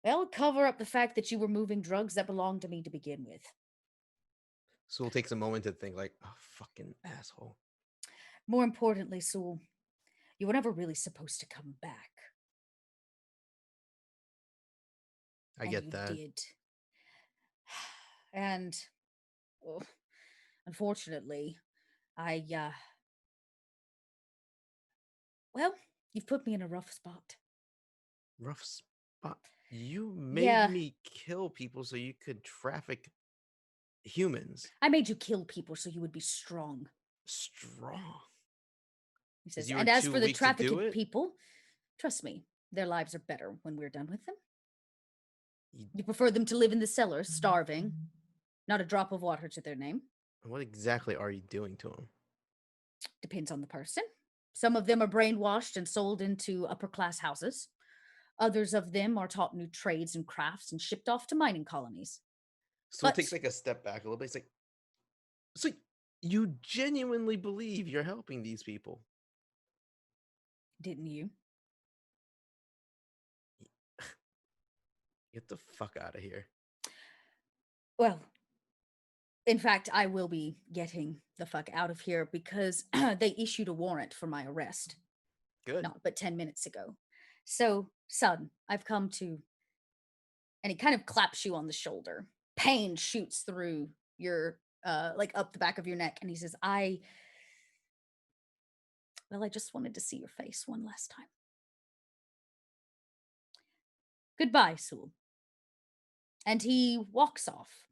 well, cover up the fact that you were moving drugs that belonged to me to begin with. Sewell takes a moment to think like, "Oh, fucking asshole." More importantly, Sewell, you were never really supposed to come back. I And get you that. did. And well, unfortunately, well, you've put me in a rough spot. Rough spot. You Yeah. made me kill people so you could traffic humans. I made you kill people so you would be strong. Strong. He says, You were and as too for the weak to do trafficked it? people, trust me, their lives are better when we're done with them. You- You prefer them to live in the cellars, starving, not a drop of water to their name. What exactly are you doing to them? Depends on the person. Some of them are brainwashed and sold into upper class houses. Others of them are taught new trades and crafts and shipped off to mining colonies. So it But- takes like a step back a little bit. It's like, so you genuinely believe you're helping these people? Didn't you? Get the fuck out of here. Well, in fact, I will be getting the fuck out of here because they issued a warrant for my arrest. Good. Not but 10 minutes ago. So, son, I've come to... And he kind of claps you on the shoulder. Pain shoots through your, like up the back of your neck. And he says, I just wanted to see your face one last time. Goodbye, Sewell. And he walks off.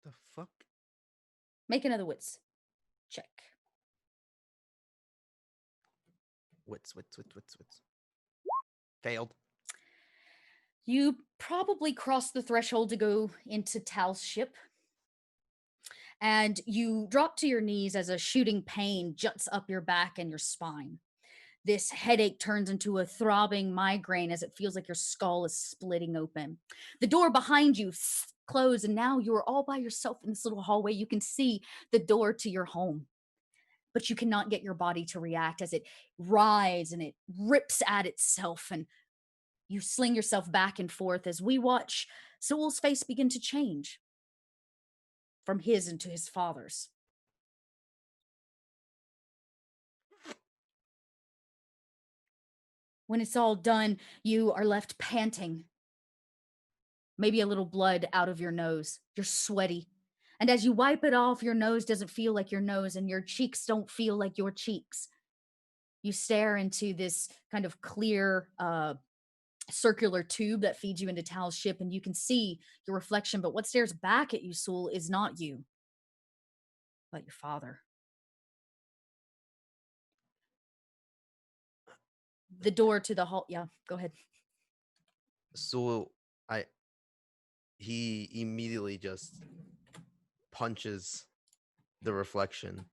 The fuck? Make another wits check. Wits. Failed. You probably cross the threshold to go into Tal's ship. And you drop to your knees as a shooting pain juts up your back and your spine. This headache turns into a throbbing migraine as it feels like your skull is splitting open. The door behind you closed, and now you are all by yourself in this little hallway. You can see the door to your home, but you cannot get your body to react as it writhes and it rips at itself, and you sling yourself back and forth as we watch Sewell's face begin to change from his into his father's. When it's all done, you are left panting. Maybe a little blood out of your nose. You're sweaty. And as you wipe it off, your nose doesn't feel like your nose and your cheeks don't feel like your cheeks. You stare into this kind of clear circular tube that feeds you into Tal's ship, and you can see your reflection. But what stares back at you, Sewell, is not you, but your father. The door to the hall. Yeah, go ahead. So he immediately just punches the reflection.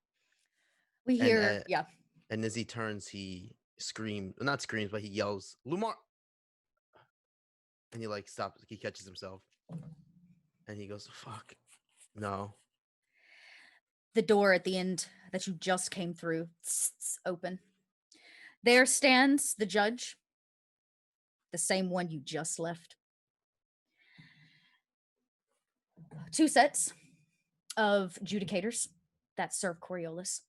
We hear, yeah. And as he turns, he screams, not screams, but he yells, "Lumar!" And he like stops, he catches himself. And he goes, "Fuck. No." The door at the end that you just came through, open. There stands the judge, the same one you just left. 2 sets of judicators that serve Coriolis.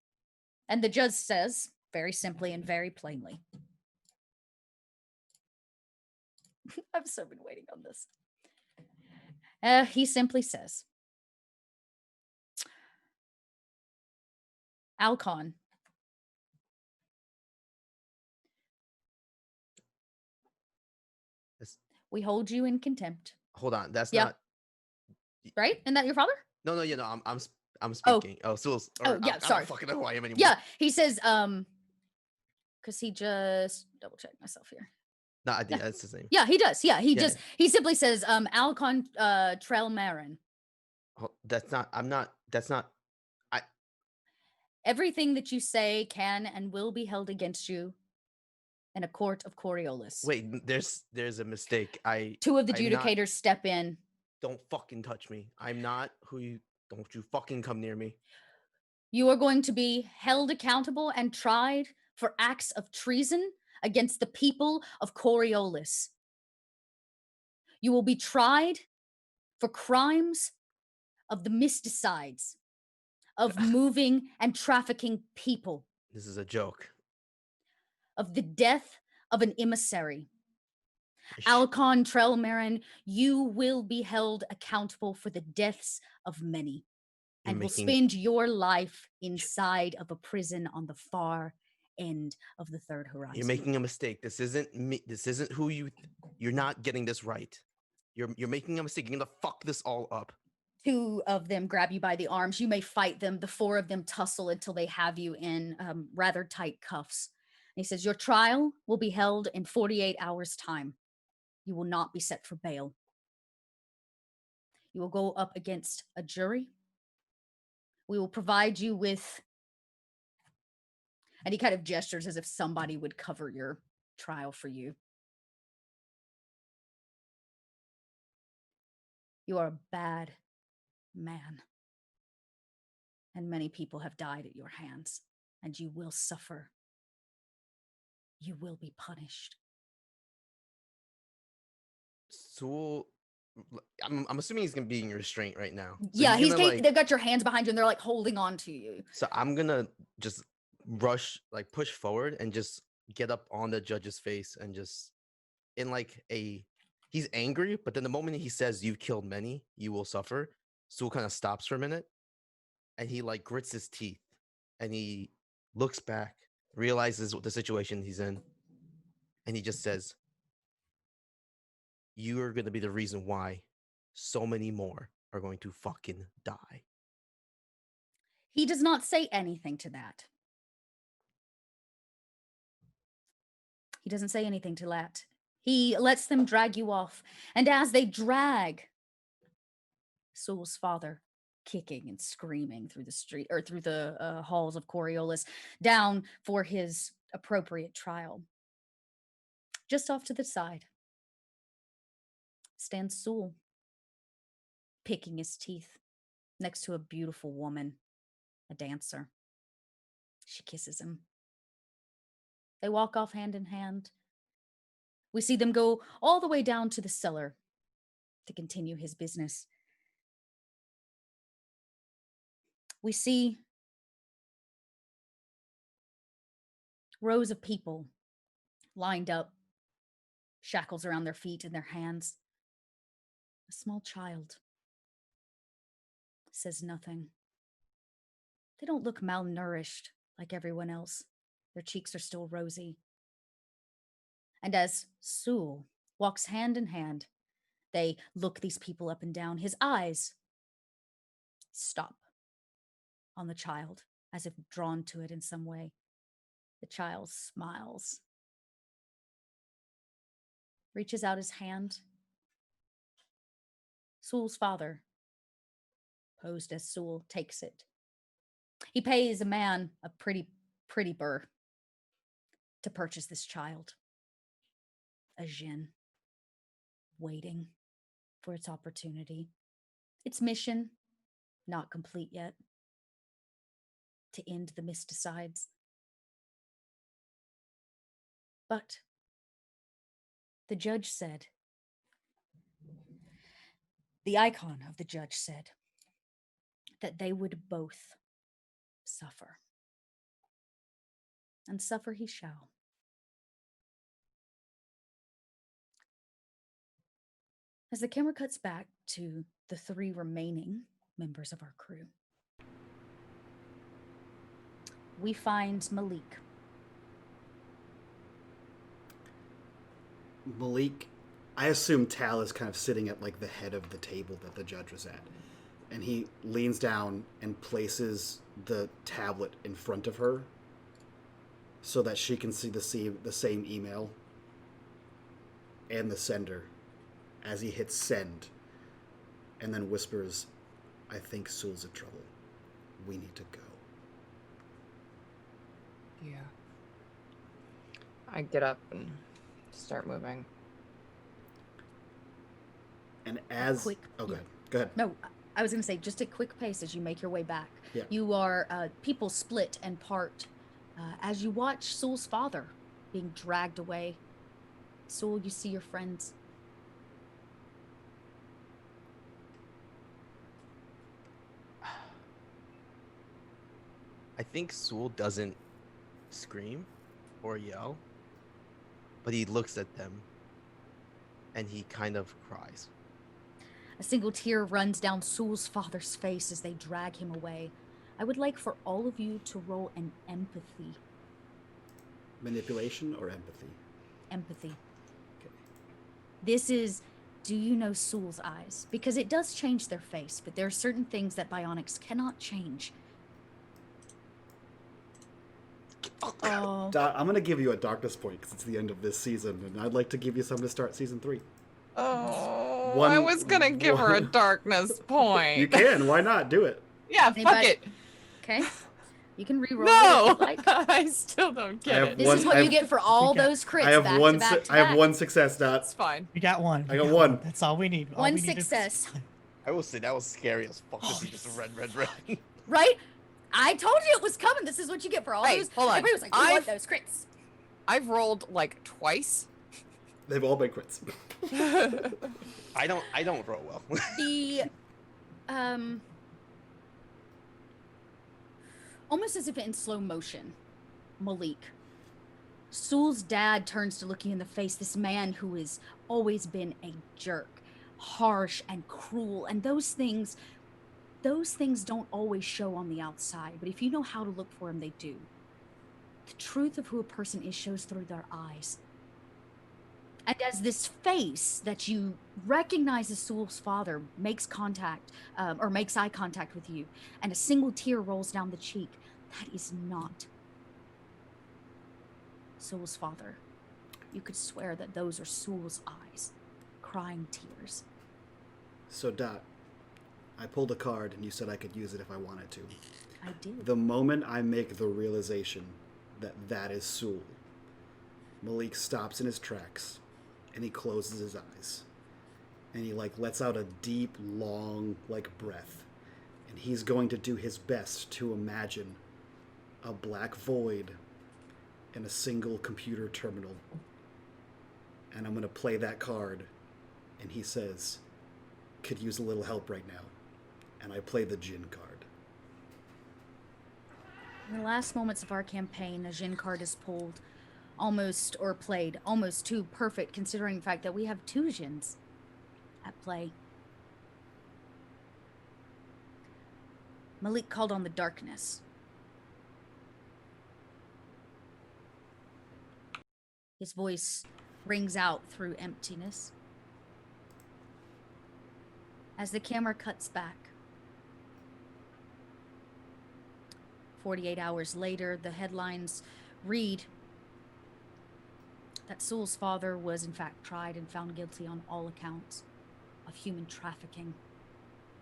And the judge says, very simply and very plainly, I've so been waiting on this. He simply says, Alcon, we hold you in contempt. Hold on, that's Yeah. not right. Isn't that your father? No, I'm speaking. Oh, so yeah. I Sorry. don't fucking know who I am anymore. Yeah, he says, because he just double check myself here. No, I think that's his name. Yeah, he does. Yeah, he simply says, Alcon Trelmarin. That's not. Everything that you say can and will be held against you in a court of Coriolis. Wait, there's a mistake. 2 of the judicators step in. Don't fucking touch me. I'm not who you. Don't you fucking come near me. You are going to be held accountable and tried for acts of treason against the people of Coriolis. You will be tried for crimes of the mysticides, of moving and trafficking people. This is a joke. Of the death of an emissary. Alcon Trelmarin, you will be held accountable for the deaths of many and will spend your life inside of a prison on the far end of the third horizon. You're making a mistake. This isn't me. This isn't who you're not getting this right. You're making a mistake. You're gonna fuck this all up. 2 of them grab you by the arms. You may fight them. The 4 of them tussle until they have you in rather tight cuffs. And he says, your trial will be held in 48 hours' time. You will not be set for bail. You will go up against a jury. We will provide you with, and he kind of gestures as if somebody would cover your trial for you. You are a bad man. And many people have died at your hands, and you will suffer. You will be punished. So I'm assuming he's gonna be in restraint right now. So yeah, they've got your hands behind you and they're like holding on to you. So I'm gonna just push forward and just get up on the judge's face and just he's angry, but then the moment he says you've killed many, you will suffer, Sewell kind of stops for a minute and he grits his teeth and he looks back, realizes what the situation he's in, and he just says, you are going to be the reason why so many more are going to fucking die. He does not say anything to that. He doesn't say anything to that. He lets them drag you off. And as they drag Sewell's father, kicking and screaming through the street or through the halls of Coriolis, down for his appropriate trial, just off to the side stands Sewell, picking his teeth next to a beautiful woman, a dancer. She kisses him. They walk off hand in hand. We see them go all the way down to the cellar to continue his business. We see rows of people lined up, shackles around their feet and their hands. A small child says nothing. They don't look malnourished like everyone else. Their cheeks are still rosy. And as Sewell walks hand in hand, they look these people up and down. His eyes stop on the child, as if drawn to it in some way. The child smiles, reaches out his hand. Sewell's father, posed as Sewell, takes it. He pays a man a pretty burr to purchase this child. A Xene, waiting for its opportunity. Its mission, not complete yet. To end the mysticides. But the judge said, the icon of the judge said, that they would both suffer. And suffer he shall. As the camera cuts back to the 3 remaining members of our crew, we find Malik. Malik, I assume Tal is kind of sitting at like the head of the table that the judge was at. And he leans down and places the tablet in front of her so that she can see the same email and the sender as he hits send, and then whispers, I think Sewell's in trouble. We need to go. Yeah. I get up and start moving. And as... Quick. Oh, go ahead. No, I was going to say, just a quick pace as you make your way back. Yeah. You are, people split and part as you watch Sewell's father being dragged away. Sewell, you see your friends. I think Sewell doesn't scream or yell, but he looks at them and he kind of cries. A single tear runs down Sewell's father's face as they drag him away. I would like for all of you to roll an empathy. Manipulation or empathy? Empathy. Okay. This is, do you know Sewell's eyes? Because it does change their face, but there are certain things that bionics cannot change. Oh. I'm going to give you a darkness point because it's the end of this season, and I'd like to give you some to start season 3. Oh, I was going to give her a darkness point. You can. Why not? Do it. Yeah, fuck it. Okay. You can re-roll No, it if you like. I still don't get it. This is what you get for all those crits. I have back one. to back to I have back. one success, Dot. That's fine. We got one. I got one. That's all we need. All One we need is- success. I will say that was scary as fuck to see just red. Right? I told you it was coming. This is what you get for all Wait, those. hold on. Everybody was like, "You want those crits?" I've rolled like twice. They've all been crits. I don't roll well. The almost as if in slow motion, Malik. Sewell's dad turns to look you in the face, this man who has always been a jerk, harsh and cruel, and those things don't always show on the outside, but if you know how to look for them, they do. The truth of who a person is shows through their eyes. And as this face that you recognize as Sewell's father makes contact, or makes eye contact with you, and a single tear rolls down the cheek, that is not Sewell's father. You could swear that those are Soul's eyes, crying tears. So, Dot, I pulled a card and you said I could use it if I wanted to. I did. The moment I make the realization that that is Soul, Malik stops in his tracks and he closes his eyes. And he lets out a deep, long breath. And he's going to do his best to imagine a black void in a single computer terminal. And I'm going to play that card. And he says, could use a little help right now. And I play the Jinn card. In the last moments of our campaign, a Jinn card is pulled, played almost too perfect, considering the fact that we have 2 Jinns at play. Malik called on the darkness. His voice rings out through emptiness. As the camera cuts back, 48 hours later, the headlines read that Soul's father was in fact tried and found guilty on all accounts of human trafficking,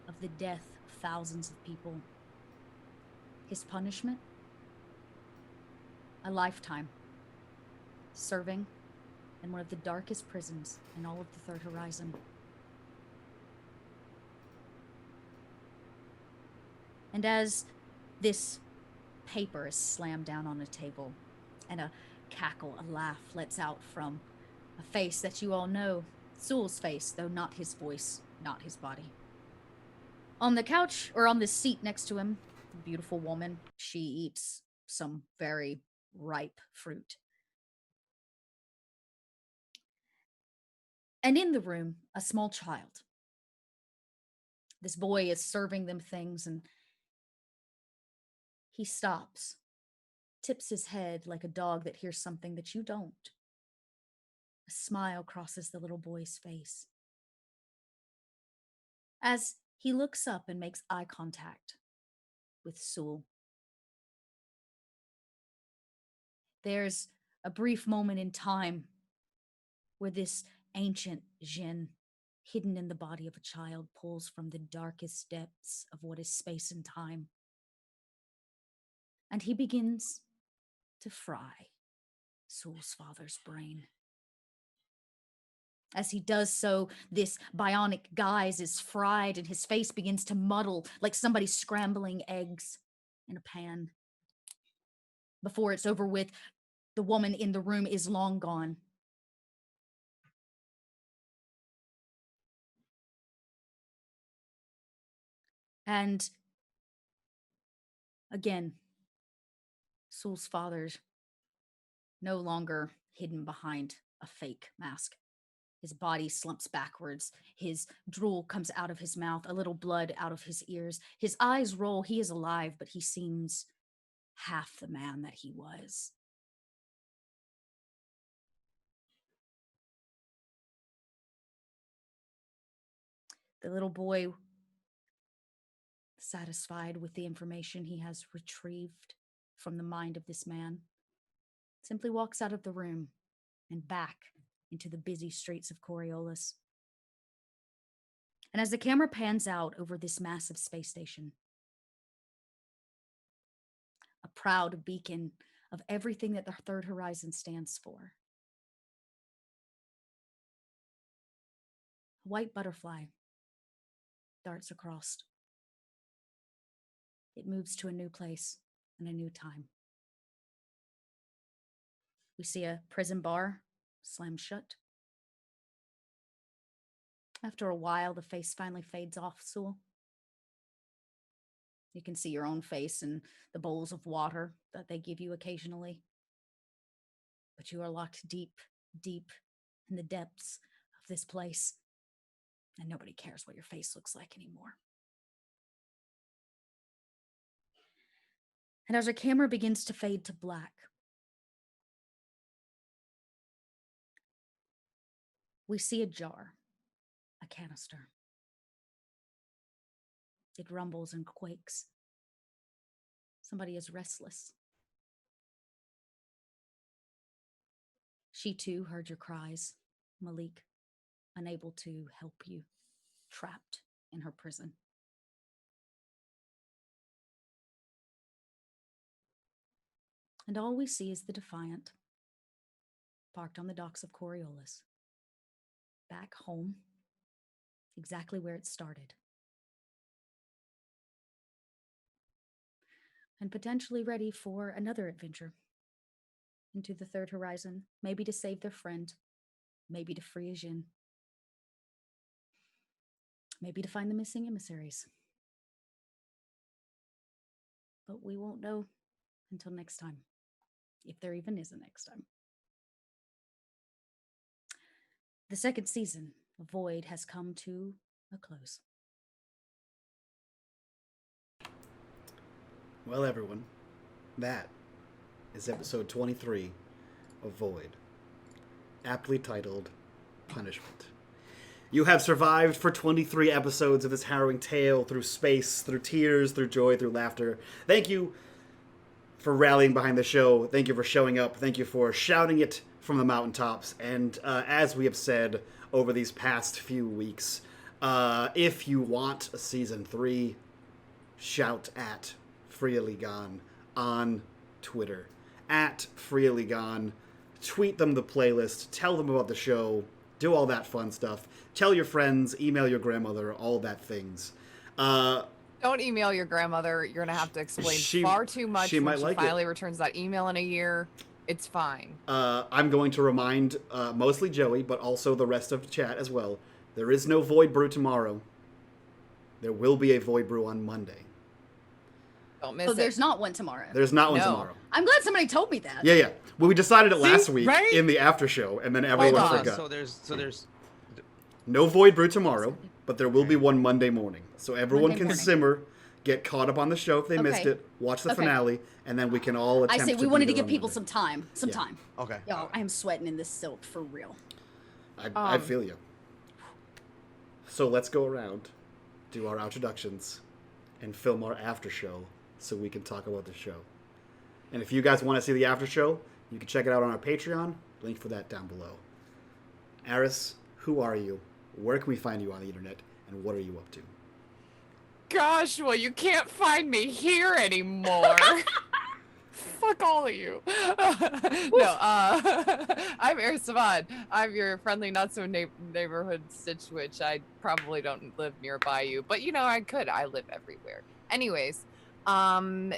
of the death of thousands of people. His punishment? A lifetime serving in one of the darkest prisons in all of the Third Horizon. And as this paper is slammed down on a table and a cackle, a laugh lets out from a face that you all know, Soul's face, though not his voice, not his body. On the couch, or on the seat next to him, a beautiful woman. She eats some very ripe fruit. And in the room, a small child. This boy is serving them things, and he stops, tips his head like a dog that hears something that you don't. A smile crosses the little boy's face as he looks up and makes eye contact with Soul. There's a brief moment in time where this ancient Jinn, hidden in the body of a child, pulls from the darkest depths of what is space and time. And he begins to fry Soul's father's brain. As he does so, this bionic guise is fried and his face begins to muddle like somebody scrambling eggs in a pan. Before it's over with, the woman in the room is long gone. And again, Soul's father's no longer hidden behind a fake mask. His body slumps backwards. His drool comes out of his mouth, a little blood out of his ears. His eyes roll. He is alive, but he seems half the man that he was. The little boy, satisfied with the information he has retrieved from the mind of this man, simply walks out of the room and back into the busy streets of Coriolis. And as the camera pans out over this massive space station, a proud beacon of everything that the Third Horizon stands for, a white butterfly darts across. It moves to a new place and a new time. We see a prison bar slam shut. After a while, the face finally fades off, Soul. You can see your own face in the bowls of water that they give you occasionally. But you are locked deep, deep in the depths of this place. And nobody cares what your face looks like anymore. And as our camera begins to fade to black, we see a jar, a canister. It rumbles and quakes. Somebody is restless. She too heard your cries, Malik, unable to help you, trapped in her prison. And all we see is the Defiant, parked on the docks of Coriolis, back home, exactly where it started. And potentially ready for another adventure into the third horizon, maybe to save their friend, maybe to free Xene, maybe to find the missing emissaries. But we won't know until next time, if there even is a next time. The second season of Void has come to a close. Well, everyone, that is episode 23 of Void, aptly titled Punishment. You have survived for 23 episodes of this harrowing tale through space, through tears, through joy, through laughter. Thank you for rallying behind the show. Thank you for showing up. Thank you for shouting it from the mountaintops. And as we have said over these past few weeks, if you want a season 3, shout at Freely Gone on Twitter. At Freely Gone. Tweet them the playlist. Tell them about the show. Do all that fun stuff. Tell your friends. Email your grandmother. All that things. Don't email your grandmother. You're going to have to explain far too much when she finally returns that email in a year. It's fine. I'm going to remind mostly Joey, but also the rest of the chat as well. There is no Void Brew tomorrow. There will be a Void Brew on Monday. Don't miss it. There's not one tomorrow. There's not one tomorrow. I'm glad somebody told me that. Yeah. Well, we decided it last week in the after show, and then everyone forgot. So there's no Void Brew tomorrow, but there will be one Monday morning. So everyone can simmer, get caught up on the show if they missed it, watch the finale, and then we can all attempt I say we to wanted to be there give on people Monday. some time. Okay. Yo, I am sweating in this silk for real. I feel you. So let's go around, do our introductions, and film our after show so we can talk about the show. And if you guys want to see the after show, you can check it out on our Patreon. Link for that down below. Aris, who are you? Where can we find you on the internet? And what are you up to? Gosh, well, you can't find me here anymore. Fuck all of you. No, I'm Aristavad. I'm your friendly, not so neighborhood Stitch Witch. I probably don't live nearby you, but you know, I could. I live everywhere. Anyways,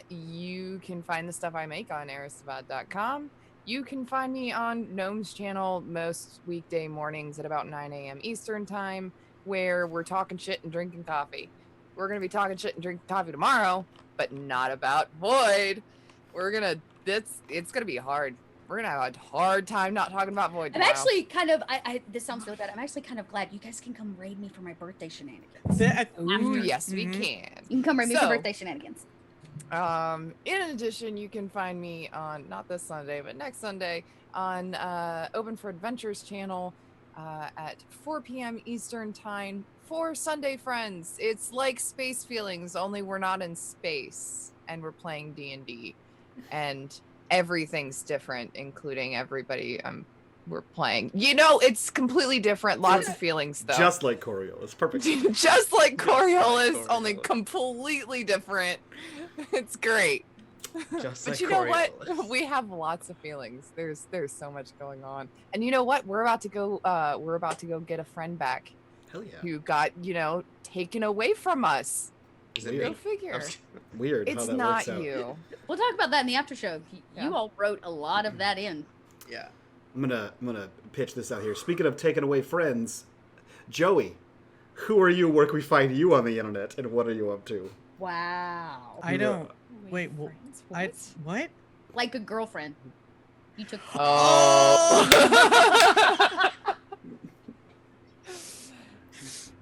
you can find the stuff I make on aristavad.com. You can find me on Gnome's channel most weekday mornings at about 9 a.m. Eastern time, where we're talking shit and drinking coffee. We're going to be talking shit and drinking coffee tomorrow, but not about Void. It's going to be hard. We're going to have a hard time not talking about Void tomorrow. I'm actually kind of, this sounds so bad. I'm actually kind of glad you guys can come raid me for my birthday shenanigans. Ooh, yes, we can. You can come raid me for birthday shenanigans. In addition, you can find me on, not this Sunday, but next Sunday on Open for Adventures channel at 4 p.m. Eastern time for Sunday Friends. It's like Space Feelings, only we're not in space and we're playing D&D and everything's different, including everybody we're playing. You know, it's completely different. Lots of feelings, though. Just like Coriolis. Perfect. Just like Coriolis, only completely different. It's great. Just But like you know Coriolis. what? We have lots of feelings. There's so much going on. And you know what? We're about to go get a friend back. Hell yeah. Who got, taken away from us. Is it Weird. Go me? figure. Weird how It's that not works out. you. We'll talk about that in the after show. Yeah. You all wrote a lot of that in. Yeah. I'm gonna pitch this out here. Speaking of taking away friends, Joey, who are you? Where can we find you on the internet? And what are you up to? Wow. I don't. Wait, Friends? what? Like a girlfriend. You took. Oh.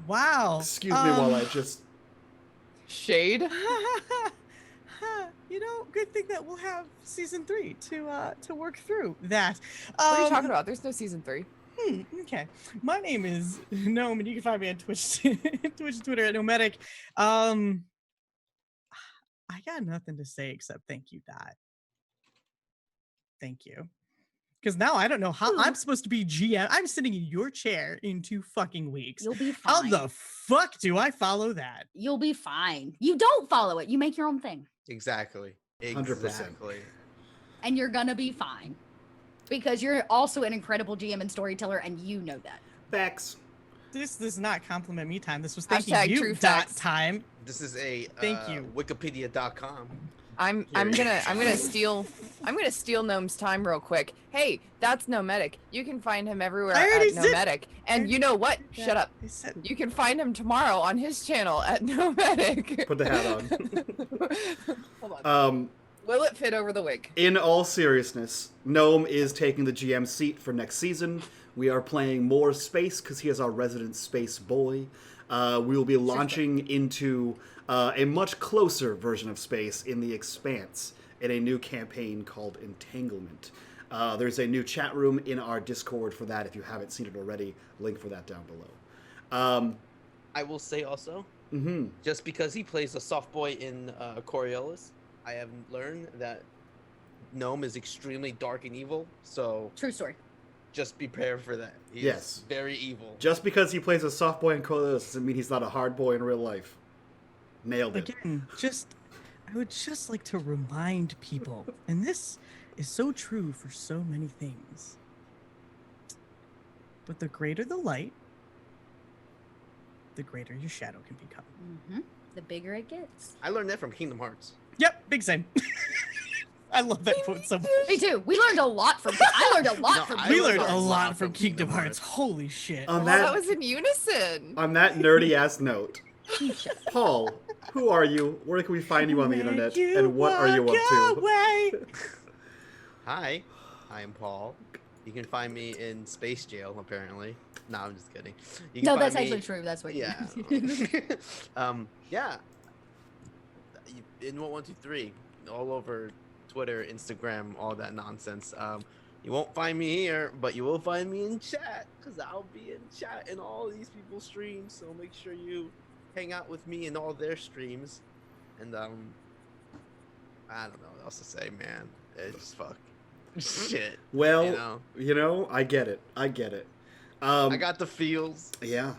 Wow. Excuse me while I just... Shade. Good thing that we'll have season 3 to work through that. What are you talking about? There's no season 3. Okay. My name is Gnome, and you can find me on Twitch, and Twitter at Nomadic. I got nothing to say except thank you, Dot. Thank you. Because now I don't know how I'm supposed to be GM. I'm sitting in your chair in 2 fucking weeks. You'll be How fine. the fuck do I follow that? You'll be fine. You don't follow it. You make your own thing. Exactly. 100%. Exactly. And you're gonna be fine. Because you're also an incredible GM and storyteller, and you know that. Facts. This is not compliment me time. This was Hashtag thanking you true dot facts. time. This is a Thank you. Wikipedia.com. I'm gonna steal Gnome's time real quick. Hey, that's Nomadic. You can find him everywhere I at already said- Nomadic. And you know what? Yeah, Shut up. I said- You can find him tomorrow on his channel at Nomadic. Put the hat on. Hold on. Um, Will it fit over the wig? in all seriousness, Gnome is taking the GM seat for next season. We are playing more space because he is our resident space boy. We will be launching into a much closer version of space in the Expanse in a new campaign called Entanglement. There's a new chat room in our Discord for that if you haven't seen it already. Link for that down below. I will say also, Mm-hmm. just because he plays a soft boy in Coriolis, I have learned that Gnome is extremely dark and evil, so True story. just be prepared for that. He's Yes. very evil. Just because he plays a soft boy in Coriolis doesn't mean he's not a hard boy in real life. Nailed it. Again, I would just like to remind people, and this is so true for so many things. But the greater the light, the greater your shadow can become. Mm-hmm. The bigger it gets. I learned that from Kingdom Hearts. Yep, big same. I love that quote so much. Me too. We learned a lot from. I learned a lot No, from. I We Kingdom learned a Hearts. lot from Kingdom Hearts. Holy shit. On Oh, that, that was in unison. on that nerdy ass note, Shut up. Paul, who are you? Where can we find you on the Where'd internet? you And what are you walk up to? away? Hi, I am Paul. You can find me in Space Jail, apparently. No, I'm just kidding. You can No, find that's me- actually true. That's what. Yeah. Yeah. In what 123, all over Twitter, Instagram, all that nonsense. You won't find me here, but you will find me in chat, because I'll be in chat in all these people's streams. So make sure you hang out with me in all their streams. And I don't know what else to say, man. It's fuck shit. Well, you know, I get it. I get it. I got the feels. Yeah.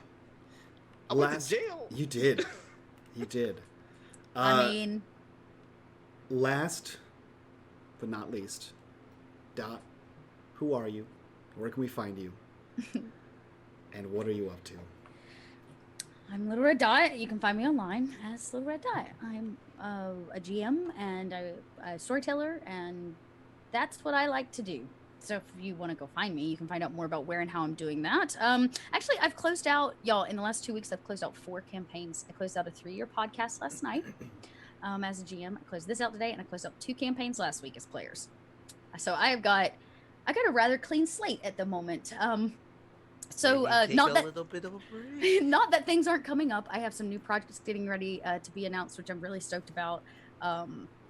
I went to jail. You did. You did. I mean, Last but not least, Dot, who are you? Where can we find you? And what are you up to? I'm Little Red Dot. You can find me online as Little Red Dot. I'm a GM and a storyteller, and that's what I like to do. So if you want to go find me, you can find out more about where and how I'm doing that. Actually, I've closed out, y'all, in the last 2 weeks, I've closed out 4 campaigns. I closed out a 3-year podcast last night as a GM. I closed this out today, and I closed out 2 campaigns last week as players. So I got a rather clean slate at the moment. So Maybe not take that a little bit of a break. not that things aren't coming up. I have some new projects getting ready to be announced, which I'm really stoked about.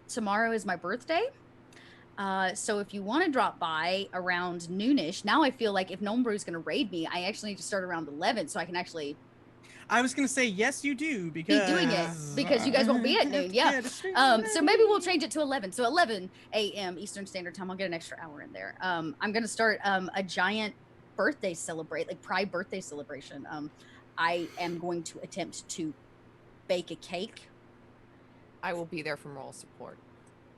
Tomorrow is my birthday. So if you want to drop by around noonish, now I feel like if Gnome Brew is going to raid me, I actually need to start around 11 so I can actually I was gonna say yes, you do because be doing it because you guys won't be at noon. Yeah. So maybe we'll change it to 11. So 11 a.m. Eastern Standard Time. I'll get an extra hour in there. I'm going to start a giant birthday Pride birthday celebration. I am going to attempt to bake a cake I will be there for moral support.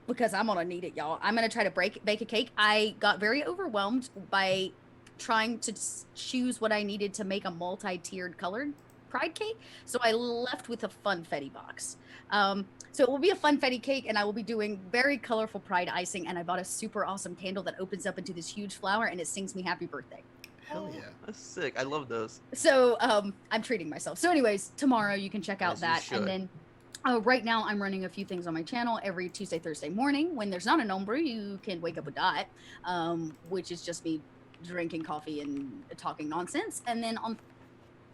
because I'm gonna need it, y'all. I'm gonna try to bake a cake. I got very overwhelmed by trying to choose what I needed to make a multi-tiered colored pride cake, so I left with a funfetti box. So it will be a funfetti cake, and I will be doing very colorful pride icing. And I bought a super awesome candle that opens up into this huge flower, and it sings me happy birthday. Hell yeah. That's sick. I love those. So I'm treating myself. So anyways, tomorrow you can check out As you that, should. and then. Right now, I'm running a few things on my channel every Tuesday, Thursday morning. When there's not a Gnome Brew, you can wake up with Dot, which is just me drinking coffee and talking nonsense. And then on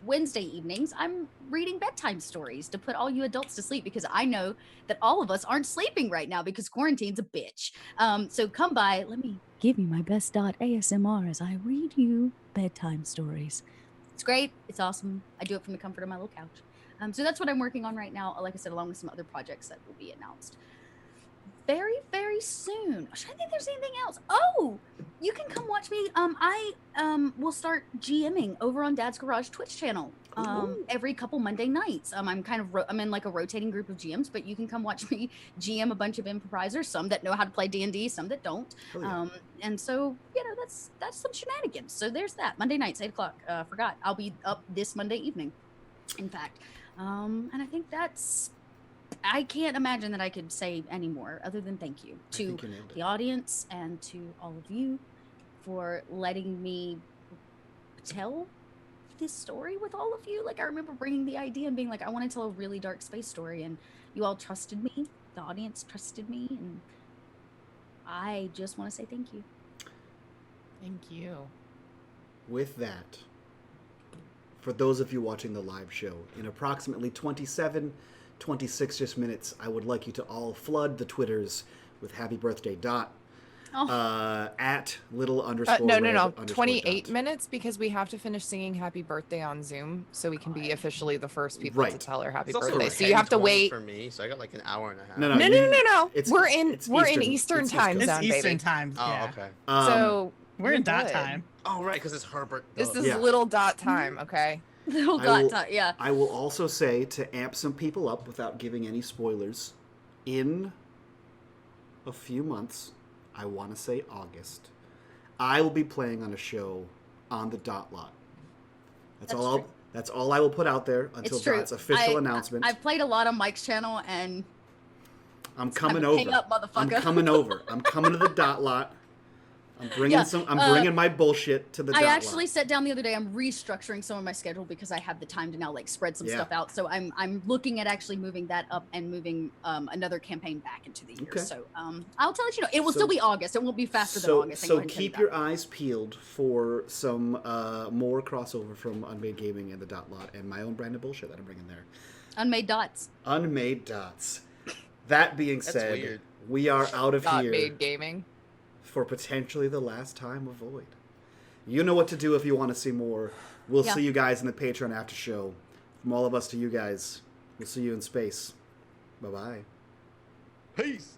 Wednesday evenings, I'm reading bedtime stories to put all you adults to sleep because I know that all of us aren't sleeping right now because quarantine's a bitch. So come by. Let me give you my best Dot ASMR as I read you bedtime stories. It's great. It's awesome. I do it from the comfort of my little couch. So that's what I'm working on right now, like I said, along with some other projects that will be announced very, very soon. I think there's anything else. Oh, You can come watch me. I will start GMing over on Dad's Garage Twitch channel. Ooh. Every couple Monday nights. I'm kind of I'm in like a rotating group of GMs, but you can come watch me GM a bunch of improvisers, some that know how to play D&D, some that don't. Hell yeah. And so that's some shenanigans. So there's that. Monday nights, 8:00. Forgot. I'll be up this Monday evening, in fact. And I think that's. I can't imagine that I could say any more other than thank you I to think you nailed it. the audience and to all of you for letting me tell this story with all of you. Like, I remember bringing the idea and being like, I want to tell a really dark space story, and you all trusted me. The audience trusted me, and I just want to say thank you. Thank you. With that, for those of you watching the live show, in approximately 26 minutes, I would like you to all flood the Twitters with happy birthday Dot. At little underscore No. red underscore 28 Dot. minutes, because we have to finish singing happy birthday on Zoom so we can be officially the first people to Right. tell her happy It's also birthday. So you have to 10:20 wait. for me, so I got like an hour and a half. No, No. It's- We're in it's Eastern It's time It's zone, Eastern baby. time. Oh, Yeah. okay. So We're in you're dot good. time. Oh, right, because it's Herbert. This Duh. is Yeah. little Dot time, okay? Oh I God, will- yeah. I will also say, to amp some people up without giving any spoilers, in a few months, I want to say August, I will be playing on a show on the Dot lot. That's That's all. true. That's all I will put out there until It's true. Dot's official announcement. I've played a lot on Mike's channel, and I'm it's time coming to over. pay up, I'm motherfucker. coming over. I'm coming to the Dot lot. I'm bringing Yeah, I'm bringing my bullshit to the I Dot actually lot. sat down the other day. I'm restructuring some of my schedule because I have the time to now like spread some Yeah. stuff out. So I'm looking at actually moving that up and moving another campaign back into the year. Okay. So I'll tell you know it will So- still be August. It won't be faster than August. I can So go ahead and tell you keep that. your eyes peeled for some more crossover from unMadeGaming and the Dot lot and my own brand of bullshit that I'm bringing there. Unmade dots. Unmade Dots. That being That's said, weird. we are out of Dot here made gaming. for potentially the last time of Void. You know what to do if you want to see more. We'll Yeah. see you guys in the Patreon after show. From all of us to you guys, we'll see you in space. Bye-bye. Peace.